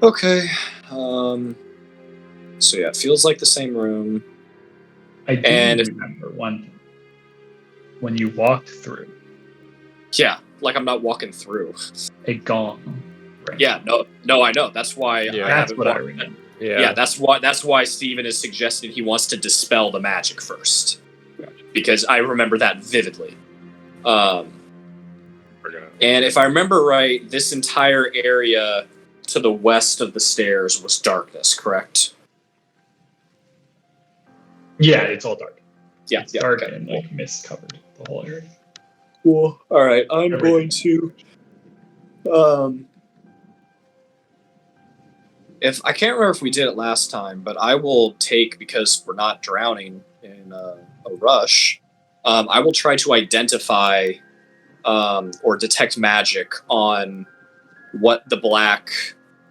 Okay. So yeah, it feels like the same room. I do And- remember one thing. When you walked through, Yeah, like I'm not walking through. a gong. rang. Yeah, no, I know. That's why Yeah. I That's haven't what I walked. remember. Yeah, that's why Steven is suggesting he wants to dispel the magic first. Gotcha. Because I remember that vividly. We're gonna. And if I remember right, this entire area to the west of the stairs was darkness, correct? Yeah, it's all dark. Yeah, It's dark okay, and cool. like mist covered the whole area. Cool. All right, I'm Everything. going to. If I can't remember if we did it last time, but I will take, because we're not drowning in a rush. I will try to identify or detect magic on what the black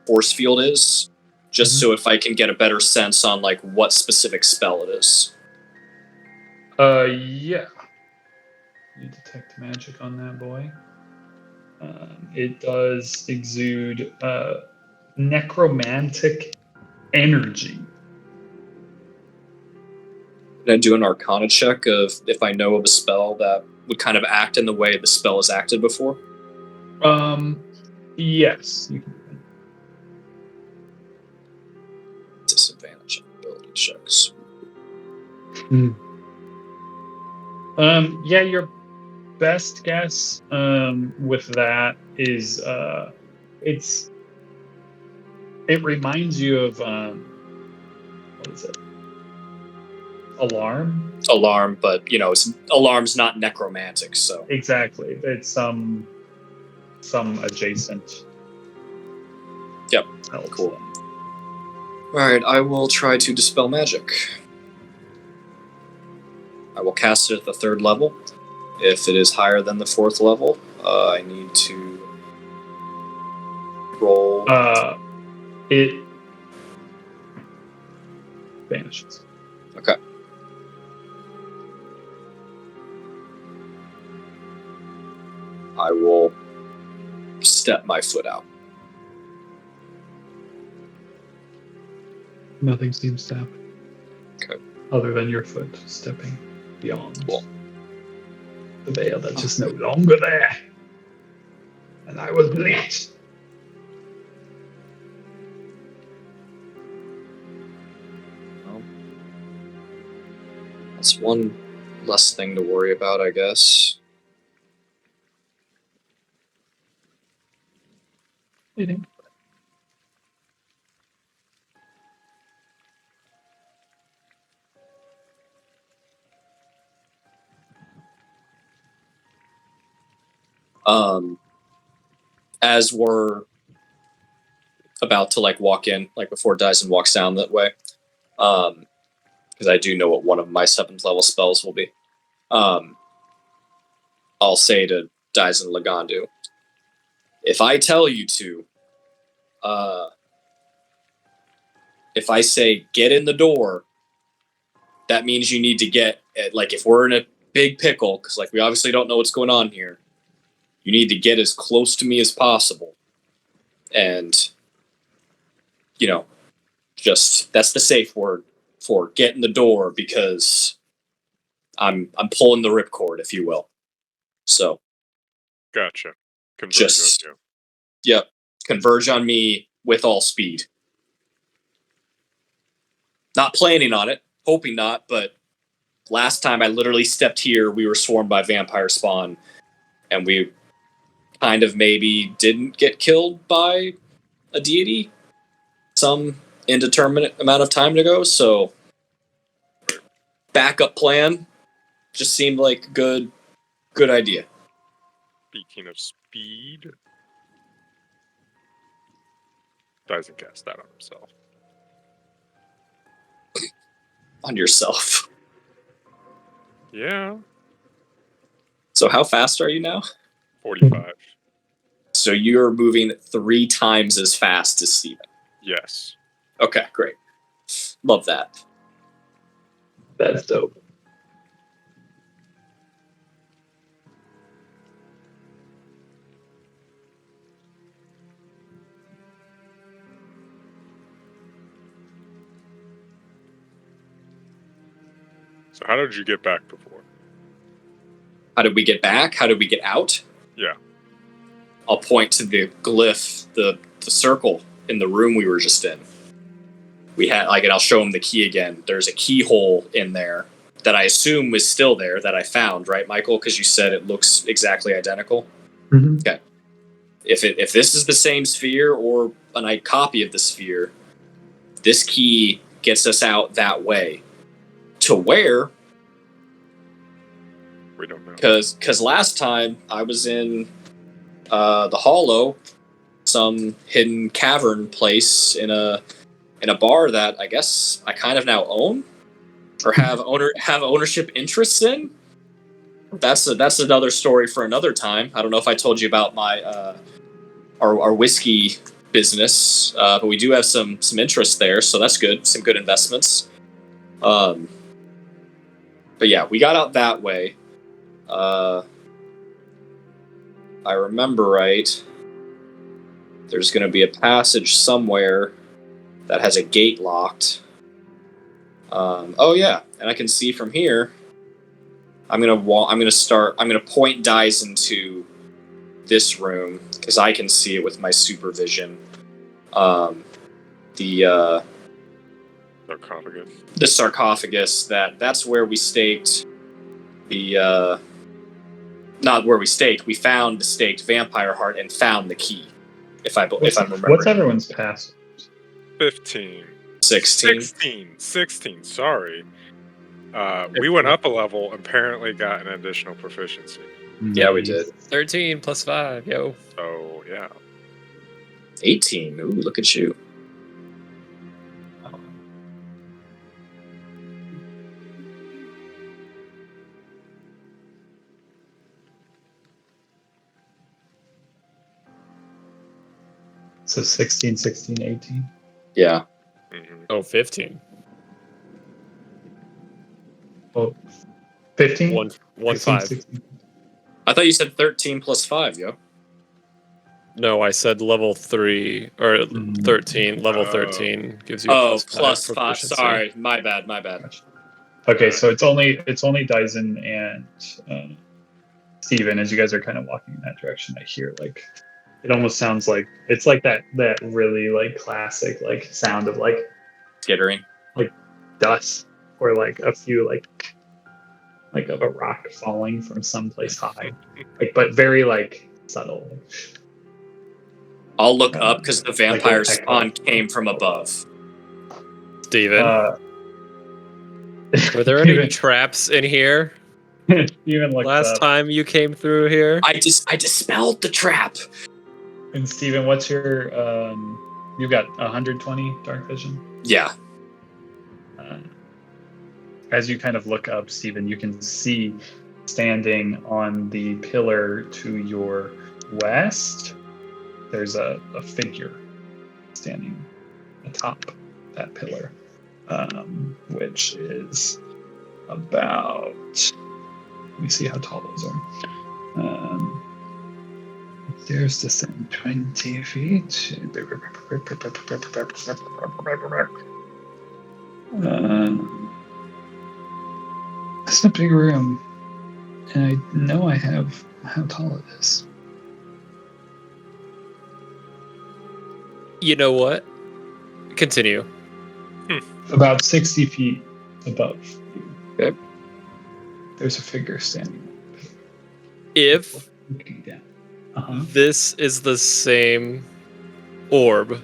force field is, just so if I can get a better sense on like what specific spell it is. Yeah. You detect magic on that boy. It does exude necromantic energy. Can I do an Arcana check of if I know of a spell that would kind of act in the way the spell has acted before? Yes. You can. Disadvantage on ability checks. Yeah, your best guess with that is it reminds you of what is it? Alarm? Alarm, but alarm's not necromantic, so Exactly. It's some adjacent. Yep. spell. Cool. Alright, I will try to dispel magic. I will cast it at the 3rd level. If it is higher than the 4th level, I need to roll. It vanishes. Okay. I will step my foot out. Nothing seems to happen. Okay. Other than your foot stepping beyond Cool. the veil that's just no longer there. And I was lit. Well, that's one less thing to worry about, I guess. Bleeding. As we're about to like walk in, like before Dyson walks down that way, because I do know what one of my 7th level spells will be. I'll say to Dyson Lagandu, if I tell you to, if I say get in the door, that means you need to get, like if we're in a big pickle, because like we obviously don't know what's going on here, you need to get as close to me as possible. And, just, that's the safe word for get in the door, because I'm pulling the ripcord, if you will. So, Gotcha. Converge Just- on you. yep, converge on me with all speed. Not planning on it, hoping not, but last time I literally stepped here, we were swarmed by vampire spawn, and we kind of maybe didn't get killed by a deity some indeterminate amount of time ago, so backup plan just seemed like a good idea. Speaking of speed, Dyson cast that on himself. On yourself. Yeah, So how fast are you now? 45. So you're moving 3 times as fast as Steven. Yes. Okay, great. Love that. That's dope. So how did you get back before? How did we get back? How did we get out? Yeah. I'll point to the glyph, the circle in the room we were just in. we had like, and I'll show him the key again. There's a keyhole in there that I assume was still there that I found, right, Michael? Because you said it looks exactly identical. Mm-hmm. Okay. If this is the same sphere or a copy of the sphere, this key gets us out that way. To where? We don't know. Because last time I was in the Hollow, some hidden cavern place in a bar that I guess I kind of now own or have ownership interests in. That's another story for another time. I don't know if I told you about my our whiskey business, but we do have some interest there, so that's good. Some good investments. But yeah, we got out that way. I remember right. There's going to be a passage somewhere that has a gate locked. Oh yeah, and I can see from here. I'm gonna point Dyson to this room because I can see it with my supervision. The Sarcophagus. The sarcophagus. That's where we staked the. Not where we staked. We found the staked vampire heart and found the key. If I'm remembering. What's everyone's password? 15. 16. 16, sorry. We went up a level, apparently got an additional proficiency. Yeah, we did. 13 plus 5, yo. So, yeah. 18. Ooh, look at you. So 16, 16, 18. Yeah. Mm-hmm. Oh, 15. Oh, 15? 1, 16, 5. 16. I thought you said 13 plus 5, yo. No, I said level 3 or Mhm. 13. Level Oh. 13 gives you a Oh, plus plus 5. proficiency. Sorry, my bad. Okay, so it's only Dyson and Steven, as you guys are kind of walking in that direction. I hear like it almost sounds like it's like that really like classic like sound of like Skittering. dust or like a few like of a rock falling from someplace high, like but very like subtle. I'll look up because the vampire Like an echo. spawn came from above. Steven, were there Steven- any traps in here Steven looks last up. time you came through here? I dispelled the trap. And Steven, what's your you've got 120 dark vision? Yeah. As you kind of look up, Steven, you can see standing on the pillar to your west, there's a figure standing atop that pillar, which is about, let me see how tall those are. Stairs descend 20 feet. It's a big room, and I know I have how tall it is. You know what? Continue. About 60 feet above you. Okay. There's a figure standing If looking down. Uh-huh. this is the same orb,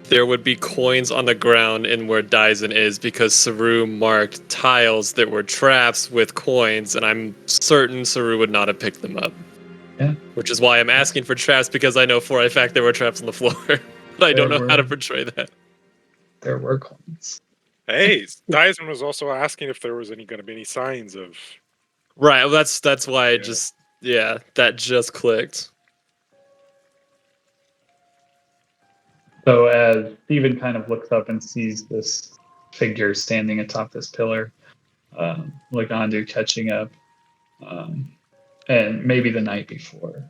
there would be coins on the ground in where Dyson is because Saru marked tiles that were traps with coins, and I'm certain Saru would not have picked them up. Yeah. Which is why I'm asking for traps, because I know for a fact there were traps on the floor. But I don't There know how to were. portray that. There were coins. Hey, Dyson was also asking if there was going to be any signs of. Right, well, that's why it Yeah. that just clicked. So as Steven kind of looks up and sees this figure standing atop this pillar, Lagandu catching up, and maybe the night before,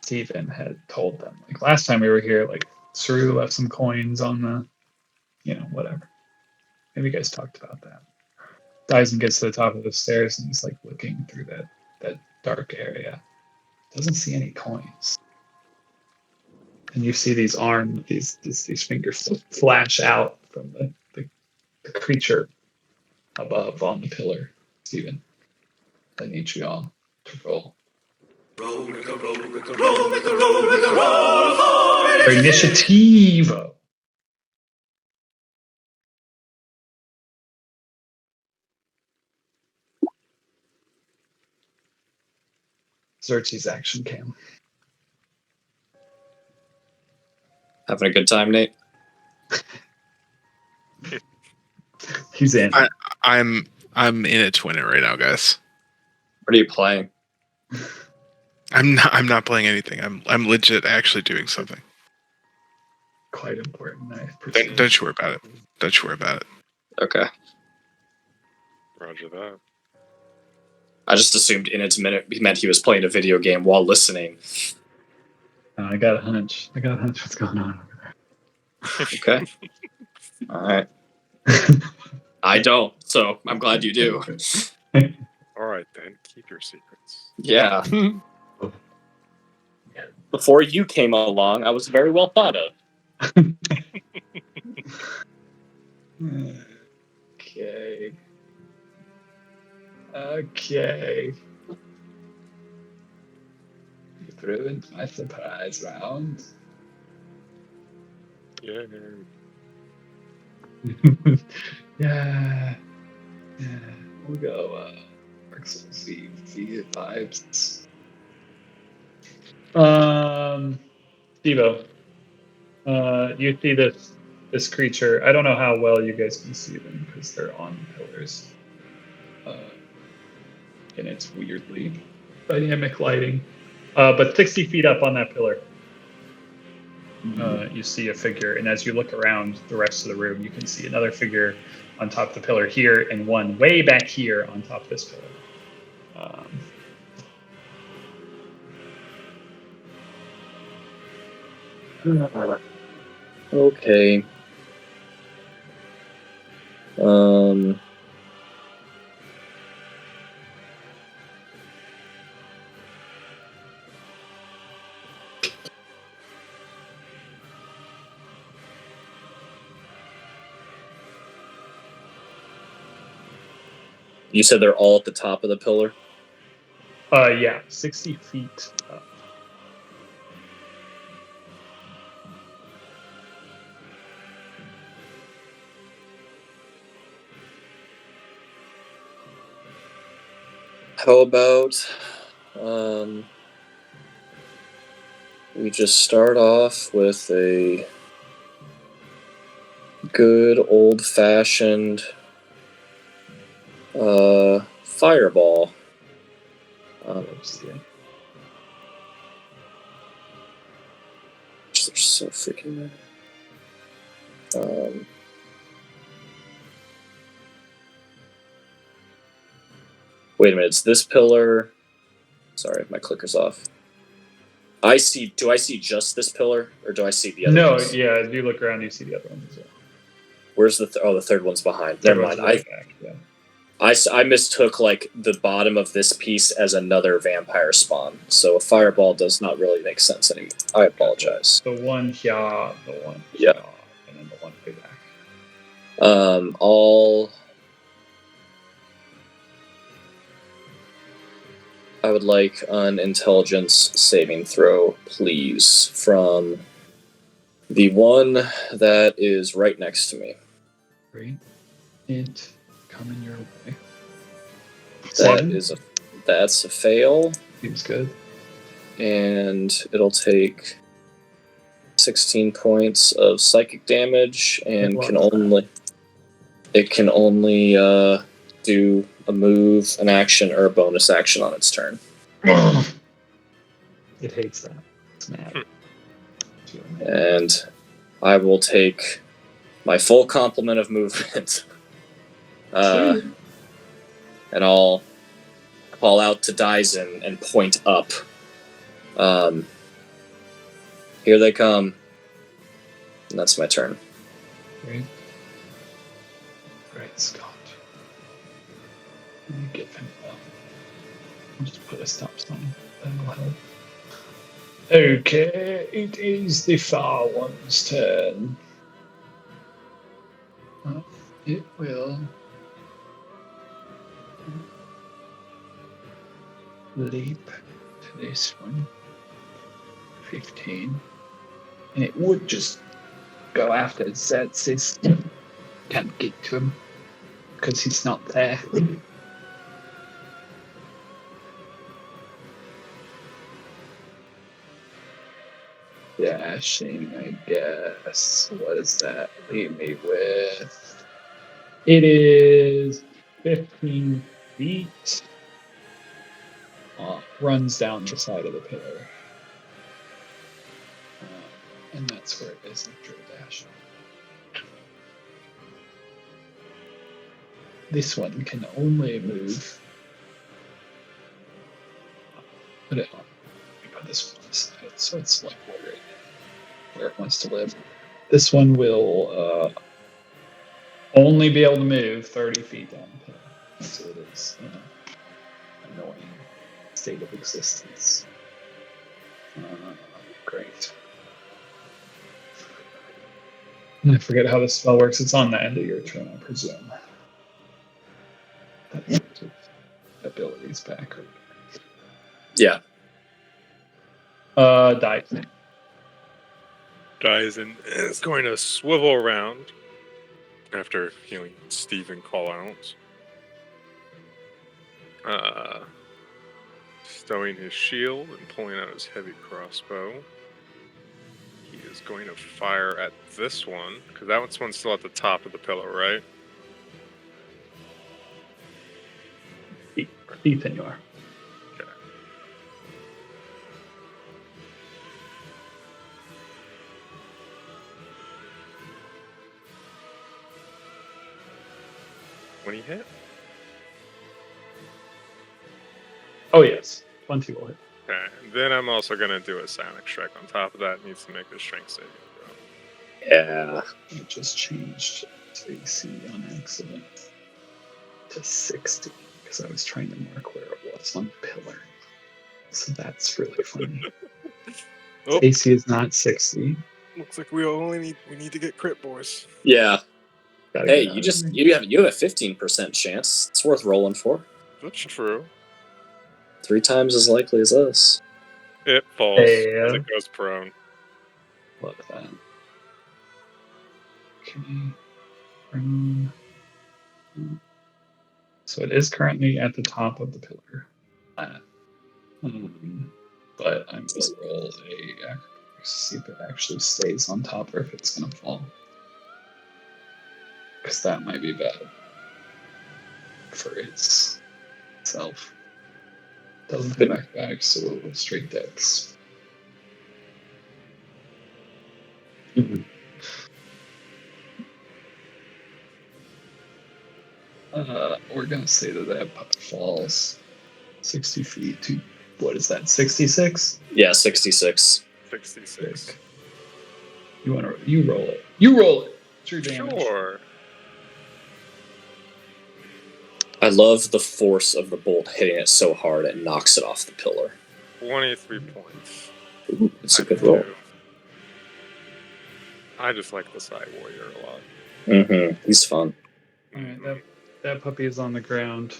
Steven had told them, like last time we were here, like Saru left some coins on the, whatever. Maybe you guys talked about that. Dyson gets to the top of the stairs and he's like looking through that dark area. Doesn't see any coins. And you see these arms, these fingers flash out from the creature above on the pillar, Stephen. I need you all to roll. Roll, make a roll, make a roll, make a roll, make a roll for For initiative. Xerxes action cam. Having a good time, Nate? He's in. I'm in it to win it right now, guys. What are you playing? I'm not playing anything. I'm legit actually doing something. Quite important, I perceive. Don't you worry about it. Don't you worry about it. Okay. Roger that. I just assumed in its minute he meant he was playing a video game while listening. I got a hunch. What's going on over Okay. All right. there. I don't, so I'm glad you do. All right, then. Keep your secrets. Yeah. Before you came along, I was very well thought of. Okay. Okay. You threw in my surprise round. Yeah. Yeah. We'll go Dark Souls V vibes. Devo, you see this creature. I don't know how well you guys can see them because they're on pillars. And it's weirdly dynamic lighting. But 60 feet up on that pillar, you see a figure, and as you look around the rest of the room, you can see another figure on top of the pillar here, and one way back here on top of this pillar. Okay. You said they're all at the top of the pillar? Yeah, 60 feet up. How about we just start off with a good old-fashioned fireball. Yeah. They're so freaking wait a minute, it's this pillar. Sorry, my clicker's off. Do I see just this pillar, or do I see the other No, ones? yeah, as you look around, you see the other ones as well. Where's the the third one's behind? Never mind. Back, yeah. I mistook like the bottom of this piece as another vampire spawn, so a fireball does not really make sense anymore. I apologize. The one here, the one Yeah. here, and then the one way back. I would like an intelligence saving throw, please, from the one that is right next to me. Great. It coming your way. That's a fail, Seems good. and it'll take 16 points of psychic damage, and it can only do a move, an action, or a bonus action on its turn. It hates that. It's mad. And I will take my full complement of movement. And I'll call out to Dyson and point up. Here they come. And that's my turn. Great. Great, Scott. Let me give him I'll just put a stop sign. That'll help. Okay, it is the far one's turn. It will leap to this one. 15. And it would just go after Xerxes. Can't get to him because he's not there. Dashing, I guess. What does that leave me with? It is 15 feet. Runs down the side of the pillar. And that's where it is after a dash. This one can only move. Put it on. Put this one aside, so it's like where it wants to live. This one will only be able to move 30 feet down the hill. So it is an annoying state of existence. Great. And I forget how this spell works. It's on the end of your turn, I presume. That abilities back. Yeah. Dyson. Dyson is going to swivel around after hearing Stephen call out. Stowing his shield and pulling out his heavy crossbow. He is going to fire at this one, because that one's still at the top of the pillar, right? Ethan, you are. Okay. When he hit? Oh, yes. 20 will hit. Okay, then I'm also going to do a Psionic Strike on top of that. It needs to make a strength saving throw. Yeah. It just changed to AC on accident to 60 because I was trying to mark where it was on the pillar. So that's really funny. Oh. AC is not 60. Looks like we need to get crit, boys. Yeah. Gotta Hey, get out you of just there. you have a 15% chance. It's worth rolling for. That's true. 3 times as likely as us. It falls as it goes prone. Look at that. Okay. So it is currently at the top of the pillar. But I'm going to roll a acrobatics to see if it actually stays on top or if it's going to fall. Because that might be bad for itself. Doesn't have acrobatics, so straight decks. We're gonna say that puppet falls 60 feet to what is that? 66? Yeah, 66. 66. You roll it. You roll it. It's your damage. Sure. I love the force of the bolt hitting it so hard it knocks it off the pillar. 23 points. Ooh, it's a good roll. I just like the Psy Warrior a lot. Mm-hmm. He's fun. Alright, that puppy is on the ground.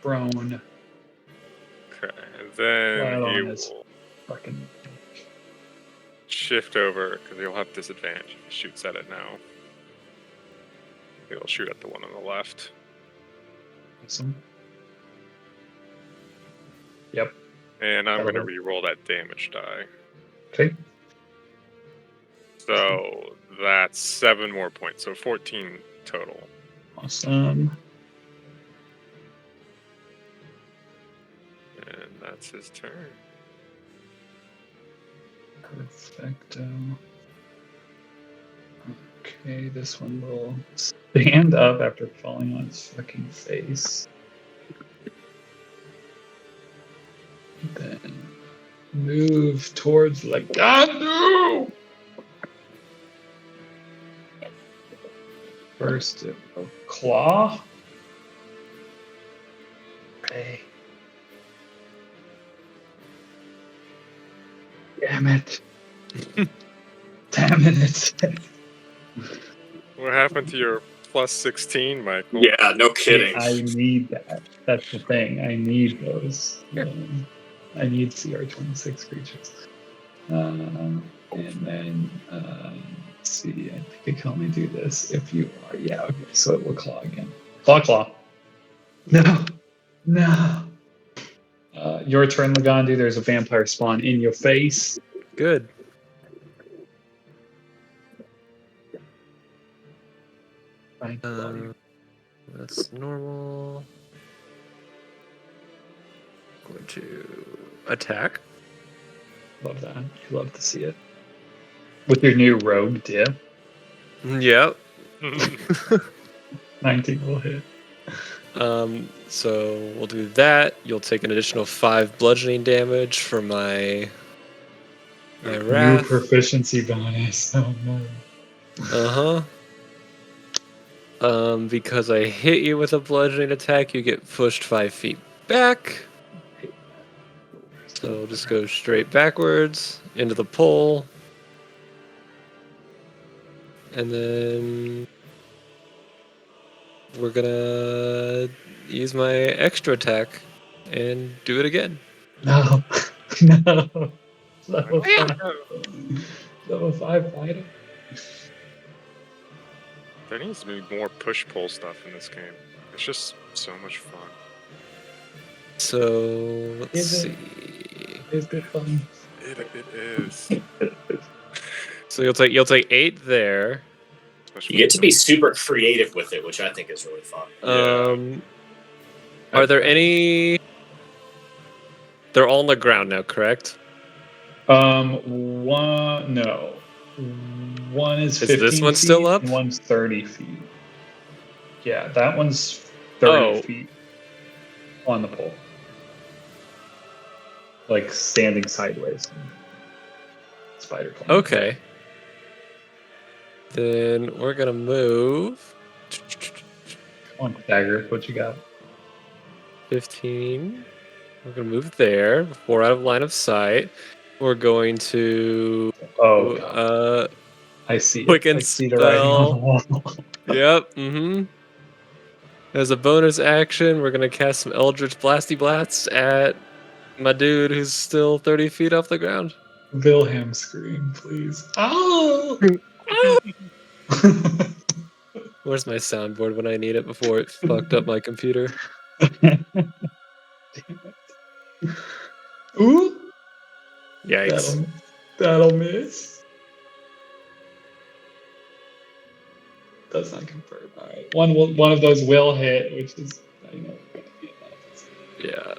Prone. Okay, and then Right he on his- will Fucking. shift over, because he'll have disadvantage if he shoots at it now. He'll shoot at the one on the left. Awesome. Yep. And I'm going to Hello. re-roll that damage die. Okay. So that's 7 more points, so 14 total. Awesome. And that's his turn. Perfecto. Okay, this one will stand up after falling on its fucking face. Then move towards Legando! First, it will claw. Okay. Damn it. Damn it. What happened to your plus 16, Michael? Yeah, no kidding. I need that. That's the thing. I need those. I need CR26 creatures. And then, let's see. I think I can only do this if you are. Yeah, okay. So it will claw again. Claw. No. No. Your turn, Lagandu. There's a vampire spawn in your face. Good. Trying to claw you. That's normal. Going to attack. Love that. You love to see it. With your new rogue dip, Yep. 19 will hit. So we'll do that. You'll take an additional 5 bludgeoning damage for my New wrath. proficiency bonus. Oh no. Because I hit you with a bludgeoning attack, you get pushed 5 feet back. So just go straight backwards into the pole. And then we're gonna use my extra attack and do it again. No. No. Level 5 fighter. There needs to be more push-pull stuff in this game. It's just so much fun. So let's Is see. it? Is it fun? It is. So you'll take 8 there. You get to be super creative with it, which I think is really fun. Are there any? They're all on the ground now, correct? One no. One is 15 this one feet still up? and one's 30 feet. Yeah, that one's 30 Oh. feet on the pole. Like standing sideways. Spider climb. Okay. Then we're gonna move Come on, Dagger, what you got? 15. We're gonna move there. 4 out of line of sight. We're going to Oh, God. I see it. Quicken I see the writing on the wall. Yep. Mm-hmm. As a bonus action, we're gonna cast some Eldritch Blasty Blasts at my dude who's still 30 feet off the ground. Wilhelm scream, please. Oh! Where's my soundboard when I need it before it fucked up my computer? Damn it. Ooh! Yikes. That'll miss. Does not confirm. All right, one of those will hit, which is I know gonna be enough. Yeah.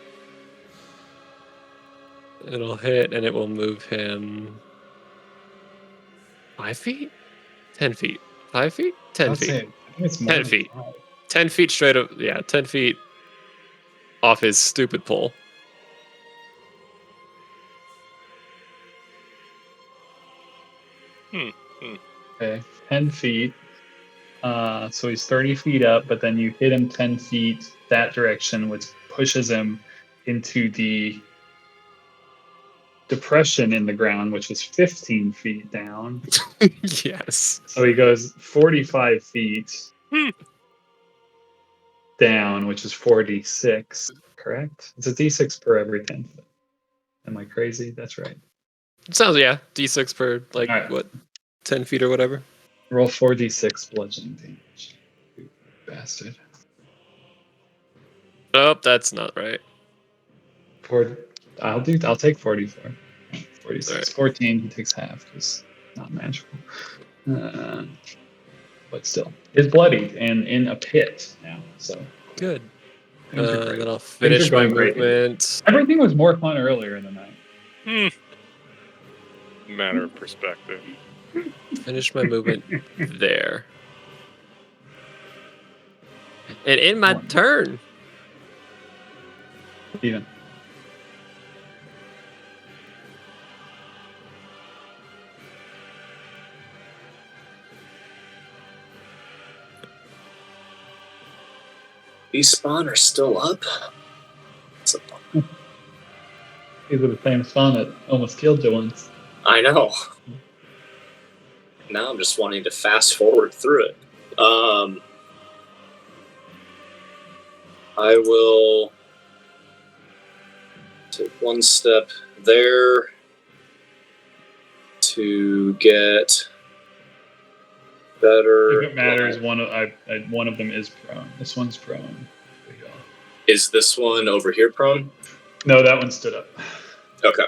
It'll hit and it will move him 5 feet? 10 feet. 5 feet? 10 I'll feet. say, I think it's more 10 than feet. 5. 10 feet straight up. Yeah, 10 feet off his stupid pole. Okay, 10 feet. So he's 30 feet up, but then you hit him 10 feet that direction, which pushes him into the depression in the ground, which is 15 feet down. Yes. So he goes 45 feet down, which is 46, correct? It's a d6 per every 10 foot. Am I crazy? That's right. Sounds, yeah. D6 per, like, Alright. what? 10 feet or whatever? Roll 4d6 bludgeoning damage. You bastard. Oh, that's not right. I'll take 44. 46. Alright. 14, he takes half because not magical. But still. It's bloodied and in a pit now, so Good. things are great. Then I'll Things are finish my going great. movement. Everything was more fun earlier in the night. Matter of perspective. Finish my movement there. And in my turn, Even. These spawn are still up. It's a bummer. These are the same spawn that almost killed you once. I know. Now I'm just wanting to fast forward through it. I will take one step there to get better. If it matters, one of them is prone. This one's prone. There we go. Is this one over here prone? No, that one stood up. Okay.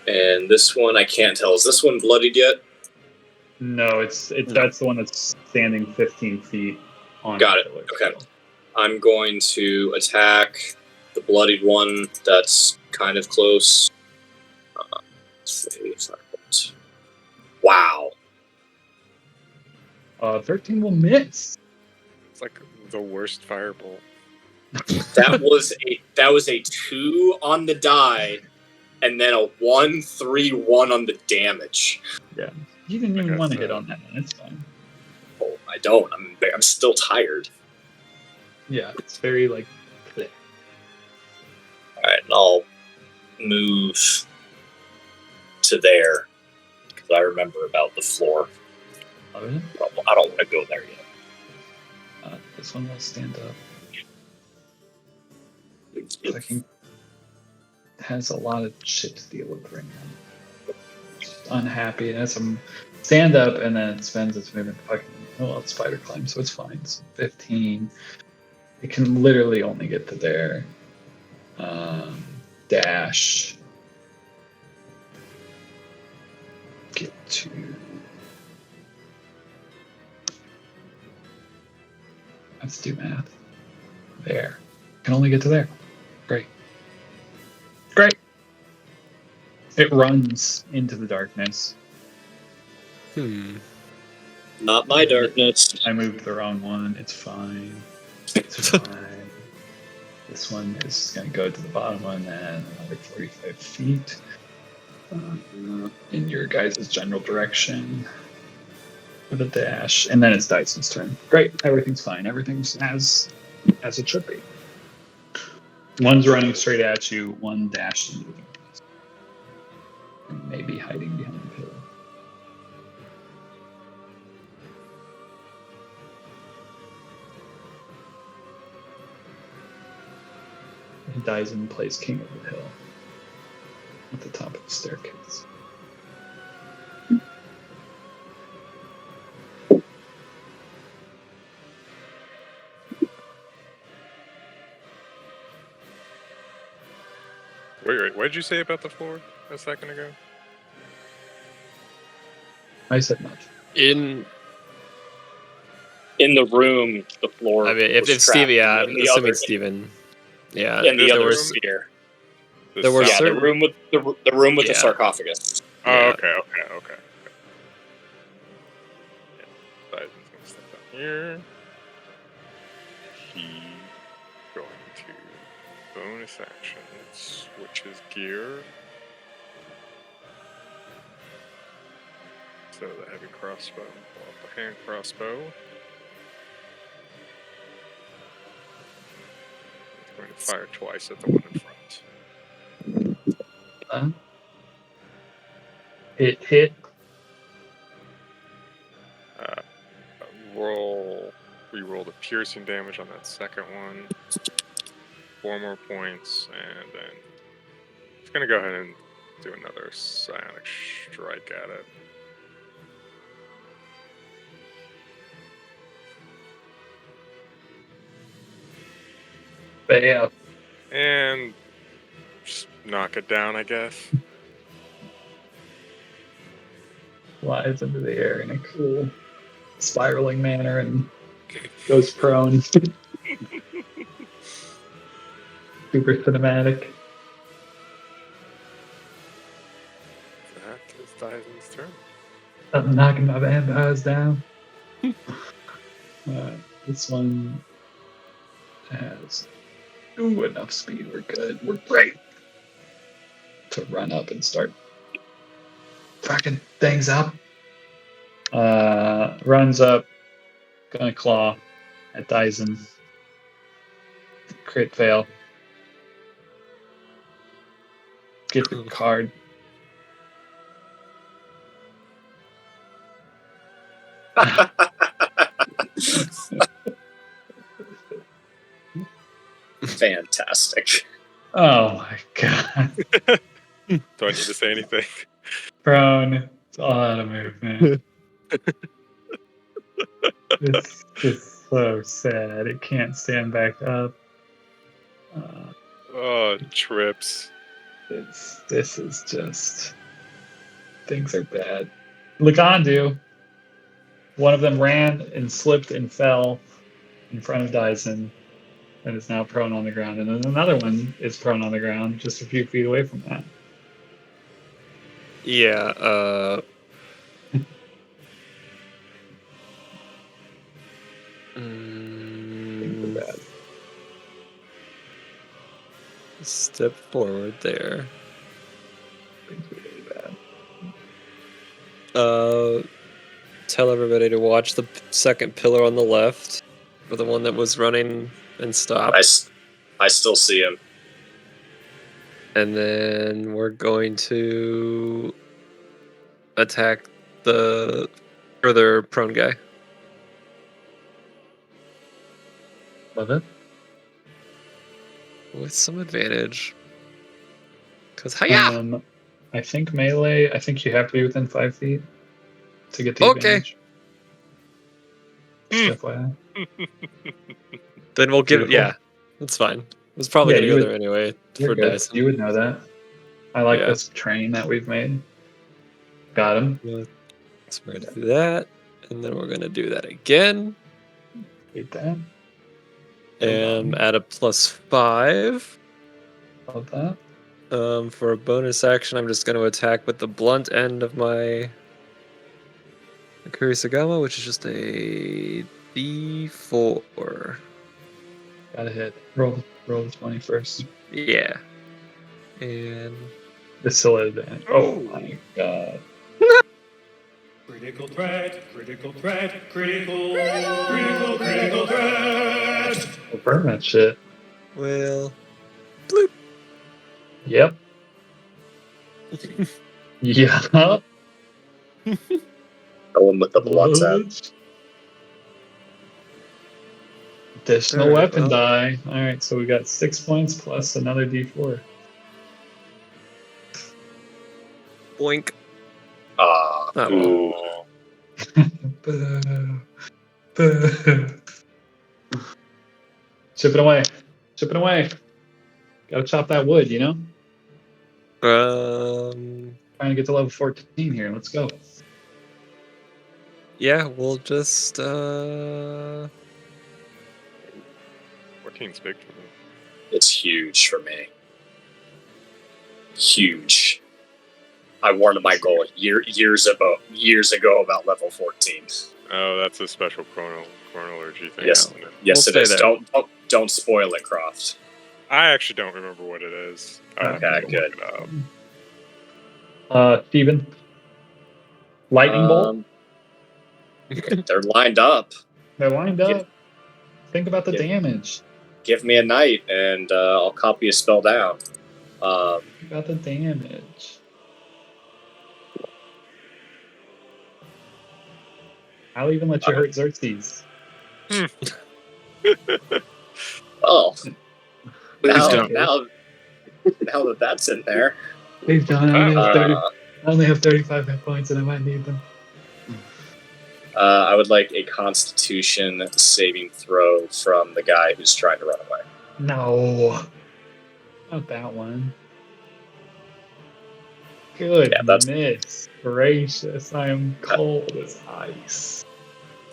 And this one, I can't tell. Is this one bloodied yet? No, that's the one that's standing 15 feet on. Got it. the Okay. I'm going to attack the bloodied one that's kind of close. Wow. 13 will miss. It's like the worst firebolt. That was a 2 on the die, and then a 1-3-1 on the damage. Yeah. You didn't even Okay, want to so- hit on that one. It's fine. Oh, I don't. I'm still tired. Yeah, it's very like clear. All right, and I'll move to there because I remember about the floor. Other than I don't want to go there yet. this one will stand up. Fucking has a lot of shit to deal with right now. Just unhappy. It has some stand up, and then it spends its movement to fucking. Well, it's spider climb, so it's fine. It's 15. It can literally only get to there. Dash. Get to. Let's do math. There. Can only get to there. Great. Great. It runs into the darkness. Not my darkness. I moved the wrong one. It's fine. It's fine. This one is going to go to the bottom one and another 45 feet in your guys' general direction with a dash. And then it's Dyson's turn. Great. Everything's fine. Everything's as it should be. One's running straight at you, one dashed into the darkness. And maybe hiding behind a pillar. And Dyson plays King of the Hill at the top of the staircase. Wait, what did you say about the floor a second ago? I said much. In In the room, the floor. I mean, if was Steve, trapped. yeah, In I'm the assuming other- Steven. Yeah, In the there other was sphere. The There were south- Yeah, certain- the room with the room with the Yeah. sarcophagus. Oh, Yeah. okay. Yeah, Dyson's gonna step down here. He going to bonus action switch his gear. So the heavy crossbow, pull up the hand crossbow. He's going to fire twice at the one in front. It hit. Reroll the piercing damage on that second one. 4 more points, and then he's gonna go ahead and do another psionic strike at it. Bam. And just knock it down, I guess. Flies into the air in a cool spiraling manner and goes prone. Super cinematic. That is Dyson's turn. I'm knocking my vampires down. This one has enough speed. We're good. We're great to run up and start fucking things up. Runs up, gonna claw at Dyson. Crit fail. Get the card. Fantastic. Oh my god. Do I need to say anything? Prone. It's all out of movement. It's just so sad. It can't stand back up. Oh, trips. This is just things are bad. Lagandu. One of them ran and slipped and fell in front of Dyson and is now prone on the ground. And then another one is prone on the ground just a few feet away from that. Yeah, Things are bad. Step forward there. Things are really bad. Tell everybody to watch the second pillar on the left, or the one that was running and stopped. I still see him. And then we're going to attack the further prone guy. Love it. With some advantage. Because hiya! I think melee, I think you have to be within 5 feet to get the Okay. advantage. Just FYI. Then we'll give it. Beautiful. Yeah, that's fine. It's probably Yeah, going to you go would- there anyway You're for good. Dyson. You would know that. I like Yeah. this train that we've made. Got him. So we're going to do that. And then we're going to do that again. Hate that. And add a +5. Love that. For a bonus action, I'm just going to attack with the blunt end of my Kurisagama, which is just a D4. Got a hit. Roll the 20 first. Yeah. And This still at advantage. Oh my god. Critical threat, critical threat, critical threat. We'll burn that shit. well, Yep. Yep. Going with the blunt end. Additional Alright, weapon well. die. Alright, so we got 6 points plus another d4. boink. Ah, Oh, well. ooh. Boo. Boo. Chip it away. Chip it away. Gotta chop that wood, you know? Trying to get to level 14 here. Let's go. Yeah, we'll just 14's big for me. It's huge for me. Huge. I warned my goal years ago about level 14. Oh, that's a special chronology thing. Yes. isn't it? Yes, We'll it is. stay there. Don't spoil it, Croft. I actually don't remember what it is. I have to Okay, go good. look it up. Steven. Lightning bolt. Um, they're lined up. They're lined give- up. Think about the give- damage. Give me a night, and I'll copy a spell down. Think about the damage. I'll even let you hurt Xerxes. Oh, Please now, don't. now that that's in there, Please don't. I only have 30, uh, I only have 35 hit points and I might need them. I would like a Constitution saving throw from the guy who's trying to run away. No. Not that one. Goodness gracious. I am cold as ice.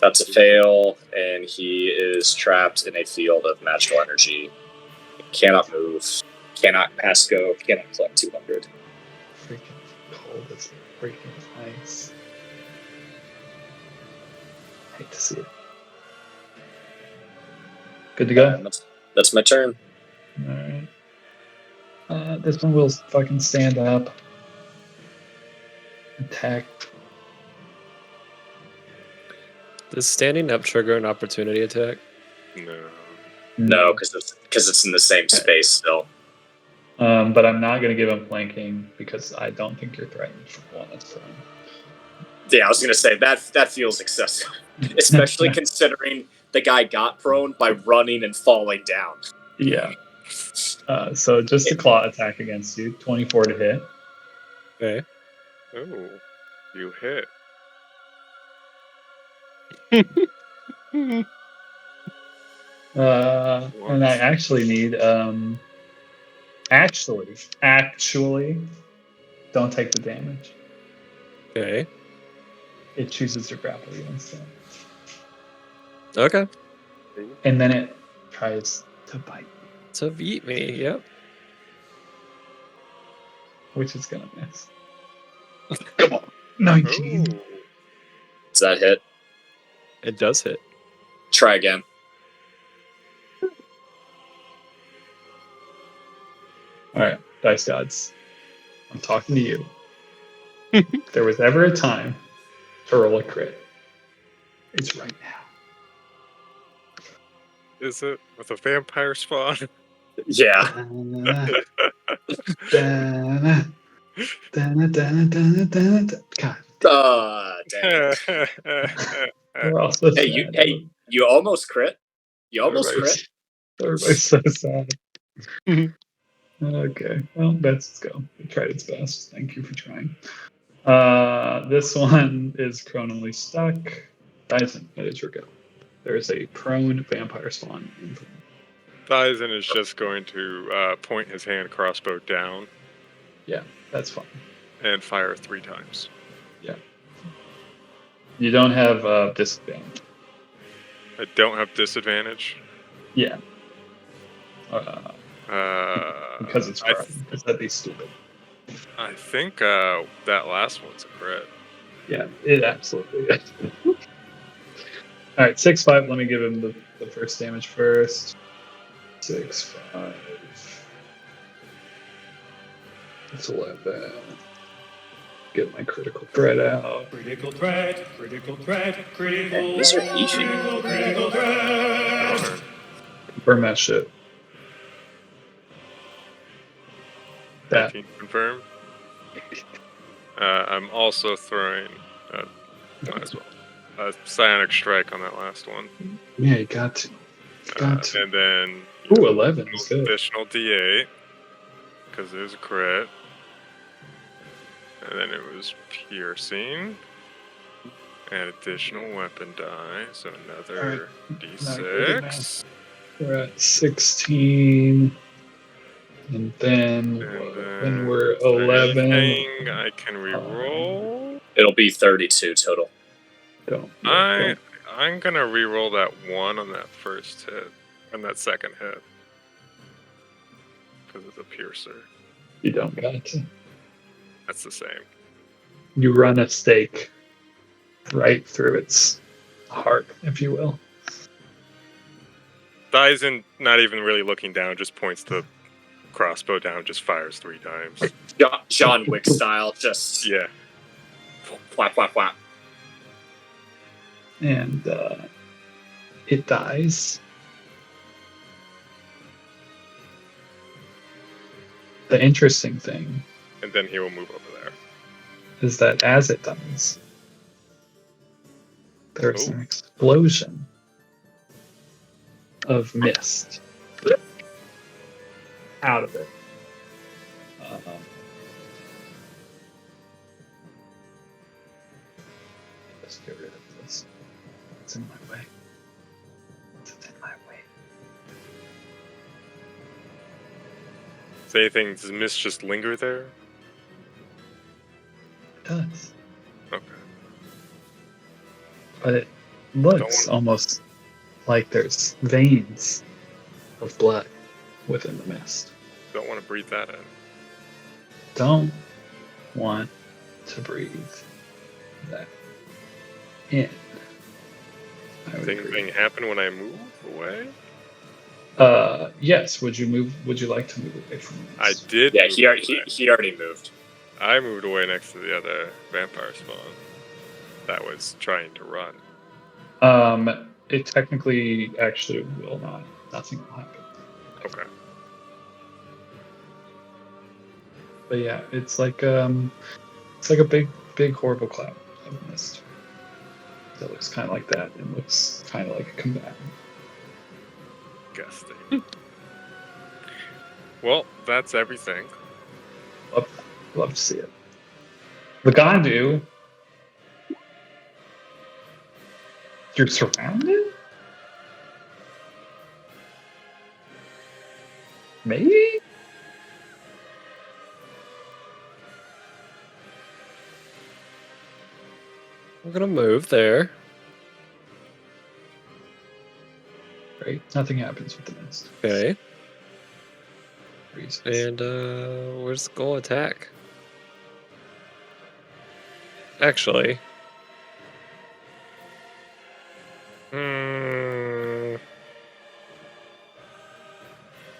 That's a fail, and he is trapped in a field of magical energy. Cannot move, cannot pass go, cannot collect 200. Freaking cold as freaking ice. Hate to see it. Good to go? And that's my turn. Alright. This one will fucking stand up. Attack. Does standing up trigger an opportunity attack? No. No, because it's in the same space still. But I'm not going to give him flanking because I don't think you're threatened from one that's prone. Yeah, I was gonna say that feels excessive, especially considering the guy got prone by running and falling down. Yeah. So just a claw attack against you. 24 to hit. Okay. Oh, you hit. And I actually need actually don't take the damage. Okay. It chooses to grapple you instead. Okay. And then it tries to bite you, To beat me. Yep. which is gonna miss. Come on. 19. Ooh. Does that hit? It does hit. Try again. Alright, dice gods. I'm talking to you. If there was ever a time to roll a crit, it's right now. Is it with a vampire spawn? Yeah. God. Dang. We're all so Hey, sad. you almost crit. You almost crit. Everybody's so sad. Okay, well, let's go. It tried its best. Thank you for trying. This one is chronally stuck. Dyson, it is your go. There is a prone vampire spawn. Dyson is just going to point his hand crossbow down Yeah, that's fine. and fire 3 times. You don't have disadvantage. I don't have disadvantage. Yeah. Uh, Because it's I prone. Because that'd be stupid. I think that last one's a crit. Yeah, it absolutely is. Alright, 6-5. Let me give him the first damage first. 6-5. It's 11. Get my critical threat out. Critical threat, critical threat, critical These are threat, easy. critical threat. Darn. Burn that shit. That. 19 confirmed. I'm also throwing, might as well, a psionic strike on that last one. Yeah, you got to. And then Ooh, 11 is good. additional D8 because there's a crit. And then it was piercing. And additional weapon die, so another Not good at D6. We're at 16. And then And when we're is there 11. anything I can reroll. It'll be 32 total. Don't. I'm gonna reroll that 1 on that first hit, on that second hit, because it's a piercer. You don't got to. That's the same. You run a stake right through its heart, if you will. Dyson, not even really looking down, just points the crossbow down, just fires 3 times. John Wick style, just Yeah. flap, flap, flap. And it dies. The interesting thing And then he will move over there. is that as it dies, there's Oh. an explosion of mist out of it. Let's get rid of this. It's in my way. It's in my way. Is anything, does mist just linger there? It does. Okay. But it looks almost like there's veins of blood within the mist. Don't want to breathe that in. Don't want to breathe that in. I would Does agree. anything happen when I move away? Yes. Would you like to move away from this? I did. Yeah, move he away. already moved. I moved away next to the other vampire spawn that was trying to run. It technically actually will not. Nothing will happen. Okay. But yeah, it's like a big horrible cloud. of the mist. That looks kind of like that, and looks kind of like a combatant. Disgusting. Well, that's everything. Love to see it. The Gandu, you're surrounded? Maybe? We're gonna move there. Right? Nothing happens with the mist. Okay. Reasons. And where's the goal attack? Actually.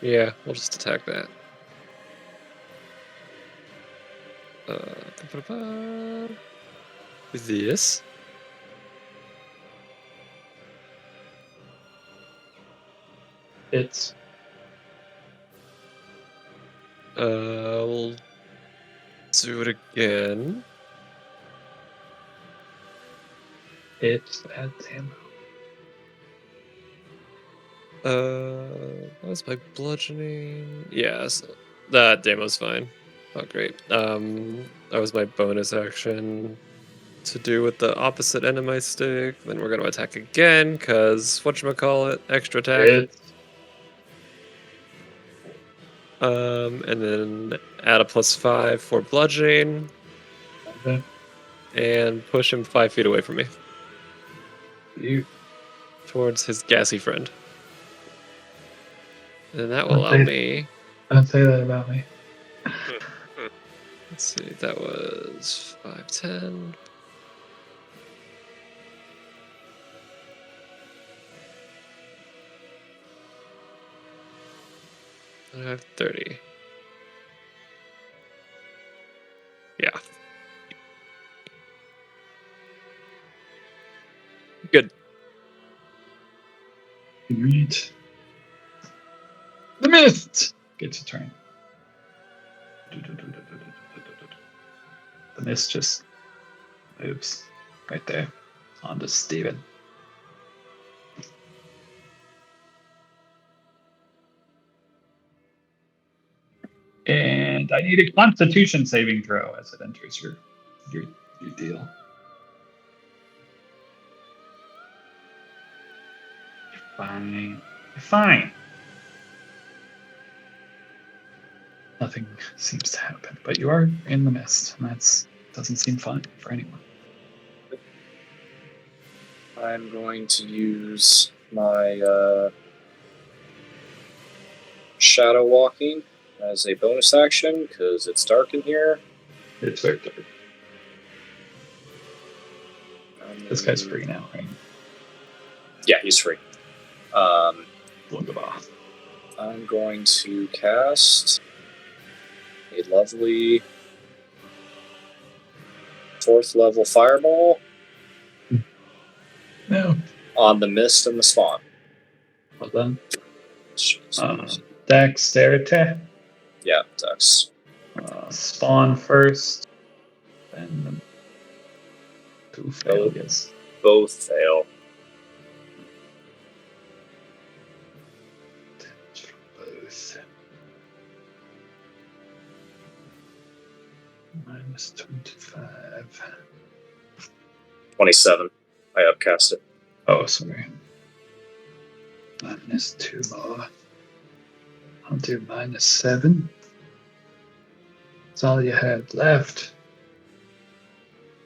Yeah, we'll just attack that. This. It's We'll do it again. it's bad ammo. What was my bludgeoning? Yes, that demo's fine. Oh, great. That was my bonus action to do with the opposite end of my stick. Then we're gonna attack again, cause whatchamacallit, extra attack. It's And then add a +5 for bludgeoning, okay. and push him 5 feet away from me, You towards his gassy friend. And that will allow Okay. me. don't say that about me. Let's see, that was 5, 10. I have 30. Yeah. Good. Right. The mist gets a turn. The mist just moves right there onto Steven. And I need a Constitution saving throw as it enters your deal. You're fine. You're fine. Nothing seems to happen, but you are in the mist, and that doesn't seem fun for anyone. I'm going to use my shadow walking as a bonus action because it's dark in here. It's very dark. This guy's Mm. free now, right? Yeah, he's free. Wunderbar. I'm going to cast a lovely 4th level fireball No. on the mist and the spawn. Well done. Jeez. Dexterity. Yeah, Dex. Spawn first. Then the 2 fail, yes. Both fail. Both. Minus 25. 27. I upcast it. Oh, sorry. Minus 2 more. I'll do minus 7. That's all you had left.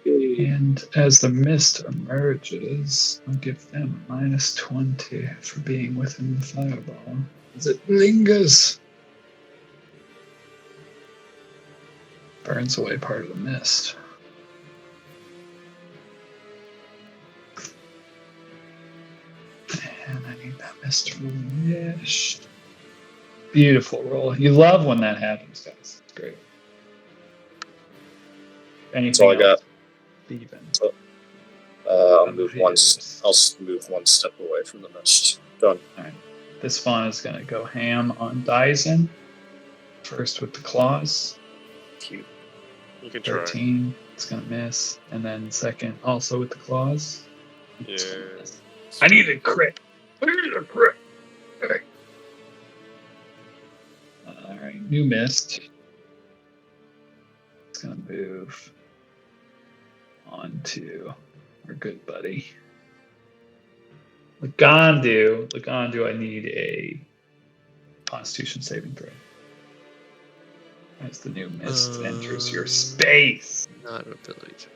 And as the mist emerges, I'll give them a minus 20 for being within the fireball. As it lingers, burns away part of the mist. And I need that mist to roll. Yes. Beautiful roll. You love when that happens, guys. It's great. Anything That's all I got. else? Steven. I'll move one. I'll move one step away from the mist. Done. This one is going to go ham on Dyson. First with the claws. Cute. You can try. 13. It's gonna miss. And then second, also with the claws. Yeah. It's gonna miss. I need a crit. I need a crit. Alright, new mist. It's gonna move on to our good buddy. Lagandu. Lagandu, I need a Constitution saving throw. As the new mist enters your space. Not an ability.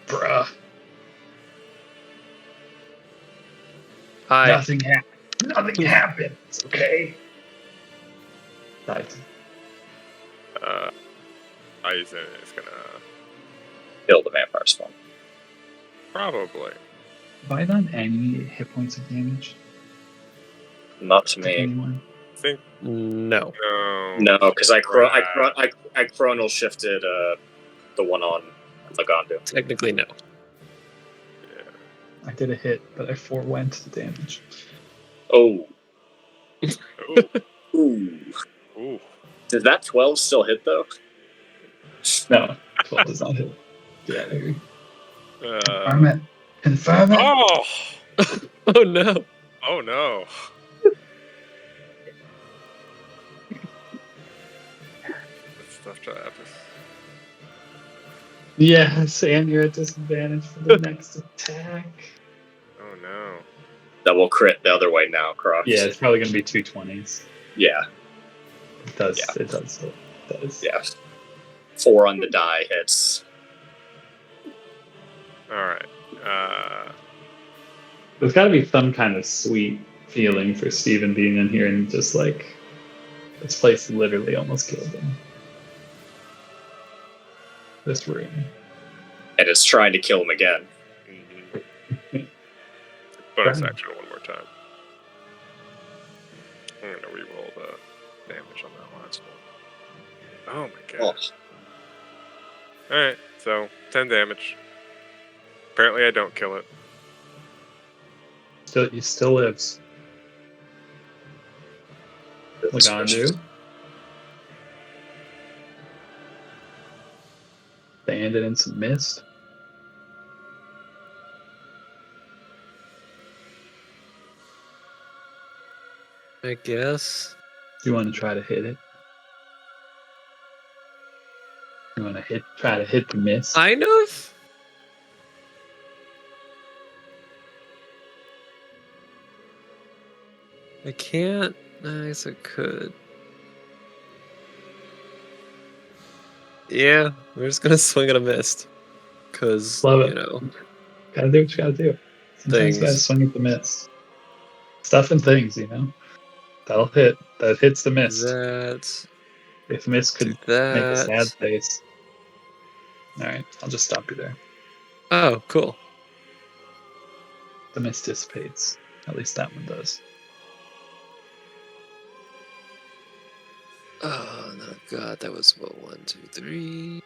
Bruh. Hi. Nothing happened. Nothing happens, okay? Right. Aizen is gonna Kill the vampire spawn. probably. Have I done any hit points of damage Not to to me. anyone? I think No. no. No, because I Crap. chronal shifted the one on Lagandu. Technically, no. Yeah. I did a hit, but I forewent the damage. Oh. Ooh. Ooh. Ooh. Does that 12 still hit though? No, 12 does not hit. Yeah, I agree. Confirm Uh, it. Confirm it. oh. Oh no. Oh no. That stuff to happen. Yes, and you're at disadvantage for the next attack. Oh no. That will crit the other way now, Crocs. Yeah, it's probably going to be 2 20s. Yeah. It does. Yeah. It does. It does. Yeah. 4 on the die hits. Alright. There's got to be some kind of sweet feeling for Steven being in here and just like this place literally almost killed him. This room. And it's trying to kill him again. Bonus Right. action one more time. I'm gonna reroll the damage on that last one. Oh my Oh, gosh. Alright, so 10 damage. Apparently I don't kill it. He still lives. Lagandu. Banded in some mist. I guess. You want to try to hit it? You want to try to hit the mist? Kind of. I can't. I guess I could. Yeah, we're just gonna swing at a mist. Cause Love it. you know, Gotta do what you gotta do. Sometimes you gotta Things. swing at the mist. Stuff and things, you know? That'll hit. That hits the mist. that, If mist do could make a sad that. face. Alright, I'll just stop you there. Oh, cool. The mist dissipates. At least that one does. Oh no, God, that was what 1, 2, 3.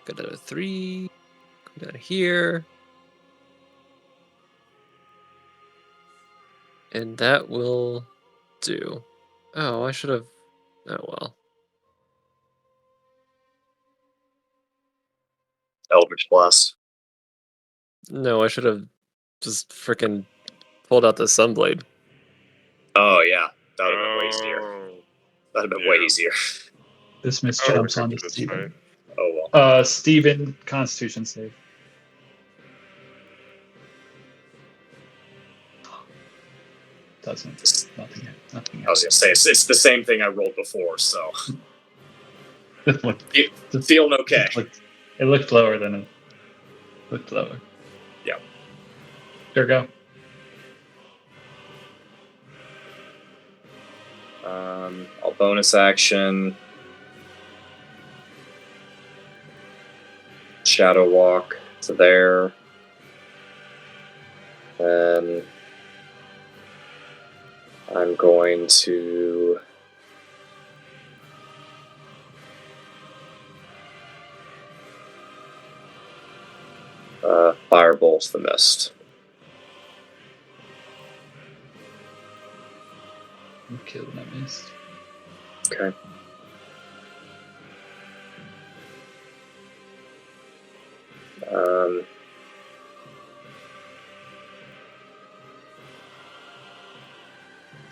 Got out of 3. Come down here. And that will do. Oh, I should have. Oh well. Eldritch Blast. No, I should have just freaking pulled out the Sunblade. Oh, yeah. That would have been way easier. Oh. That would have been way Yeah. easier. This mist Oh, jumps we're onto good, Steven. right? Oh, well. Steven, Constitution save. Doesn't. Nothing. Nothing. I was going to say, it's the same thing I rolled before, so. Looked- Feeling okay. It looked lower than it looked lower. Yeah. Here, go. I'll bonus action. Shadow Walk to there. Then I'm going to Firebolt the Mist. I'm killing that mist. Okay.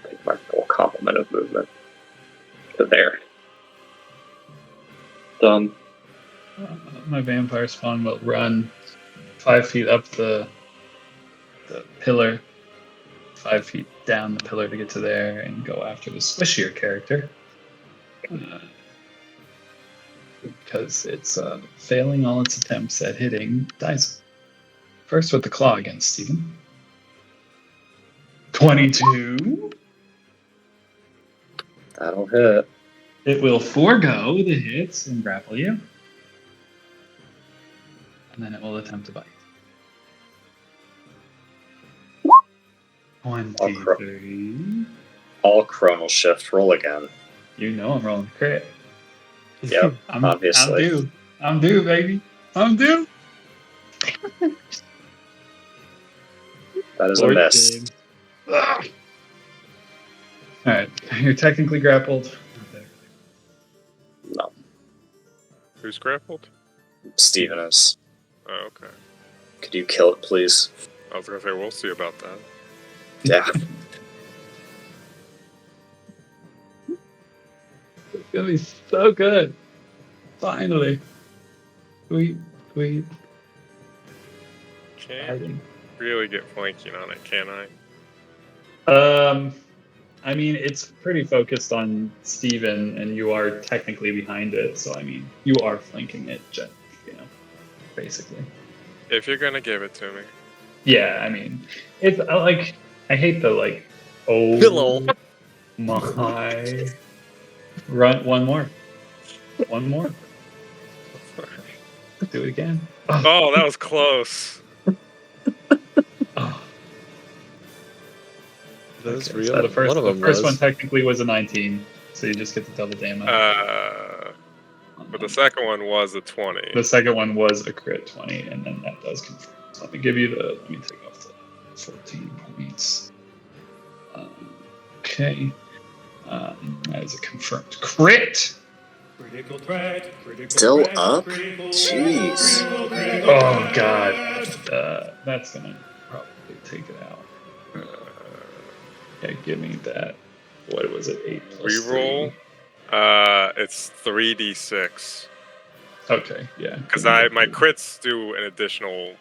Take my full complement of movement to there. Done. My vampire spawn will run 5 feet up the pillar, 5 feet down the pillar to get to there, and go after the squishier character. Because it's failing all its attempts at hitting Dyson. First with the claw against Stephen. 22. That'll hit. It will forego the hits and grapple you. And then it will attempt to bite. 23. All chronal shift. Roll again. You know I'm rolling crit. Yep, obviously. I'm due, baby. I'm due. That is a miss. All right, you're technically grappled. No. Who's grappled? Steven is. Oh, okay. Could you kill it, please? I was gonna say we'll see about that. Yeah. It's gonna be so good. Finally. We Can't really get flanking on it, can I? I mean, it's pretty focused on Steven, and you are technically behind it, so I mean, you are flanking it, basically. If you're gonna give it to me. Yeah, I mean, it's like, I hate the oh Pillow. my. Run one more. Do it again. Oh, that was close. Oh. That's Okay, real. so the first, One of them the first was. one technically was a 19, so you just get the double damage. But the second one was a 20. The second one was a crit 20, and then that does confirm. So let me take off the 14 points. Okay. That is a confirmed crit. Critical threat. Critical Still threat, up? critical Jeez. threat, critical Oh threat. god. That's gonna probably take it out. Yeah, give me that. What was it? 8 plus Reroll. It's 3d6. 3. Okay, yeah. Because my crits do an additional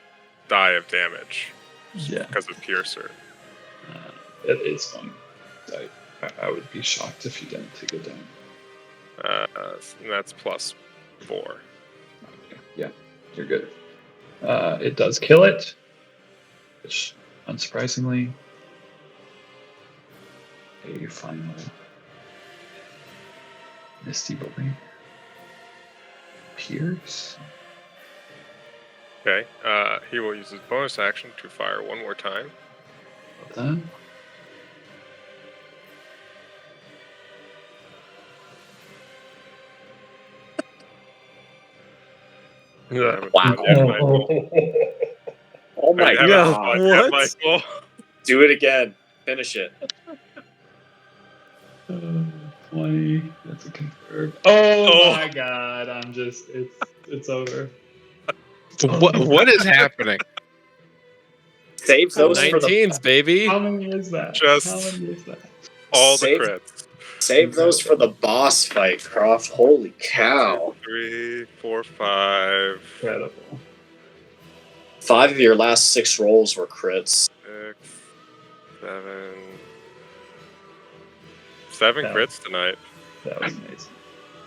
die of damage Yeah. because of Piercer. It is fun. I would be shocked if you didn't take it down. And that's plus 4. Okay, yeah, you're good. It does kill it, which, unsurprisingly, a final Misty Bully appears. Okay. He will use his bonus action to fire one more time. Well done. Yeah. Wow. Yeah, Michael. Oh my Yeah, god. yeah, What? Michael. Do it again. Finish it. 20. That's a confirmed. Oh, Oh. my god! it's over. What is happening? Save those for the 19s, baby. How many is that? Just- How many is that? All the Save- crits. save those for the boss fight, Croft. Holy cow. 3, 4, 5, Incredible. 5 of your last 6 rolls were crits. 6, 7. 7 Yeah. crits tonight. That was amazing.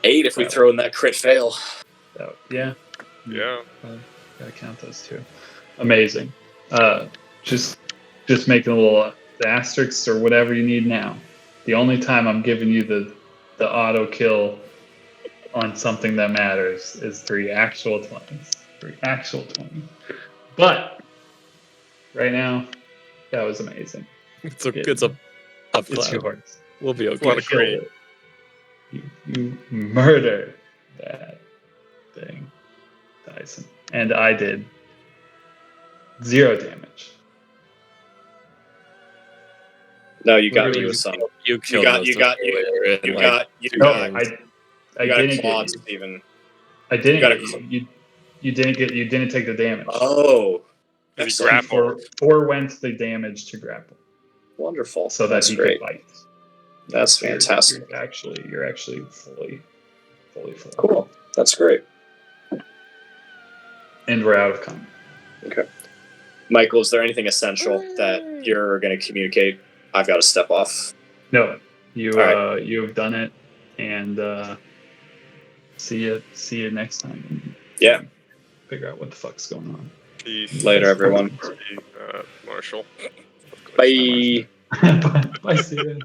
8 if we throw in that crit fail. Yeah. Yeah. Gotta count those two. Amazing. Just making a little asterisks or whatever you need now. The only time I'm giving you the auto kill on something that matters is 3 actual 20s. 3 actual 20s. But right now, that was amazing. It's a It's tough It's clap. yours. We'll be a lot okay. of great. Killed it. You murdered that thing, Dyson. And I did 0 damage. No, you got me Literally, with some. You killed got- most you of got- the you- player in, You like, got you No, got I you got a didn't claw, get you. Steven. I didn't got get a you. You didn't take the damage. Oh, Did he excellent. grapple? Forwent the damage to grapple, Wonderful. so that That's he great. could bite. That's You're- fantastic. You're actually fully full. Cool. That's great. And we're out of combat. Okay. Michael, is there anything essential that you're going to communicate? I've got to step off. No, you All right. you have done it, and see you next time. Yeah. Figure out what the fuck's going on. Peace. Later, everyone. Marshall. Bye. Bye, Steven.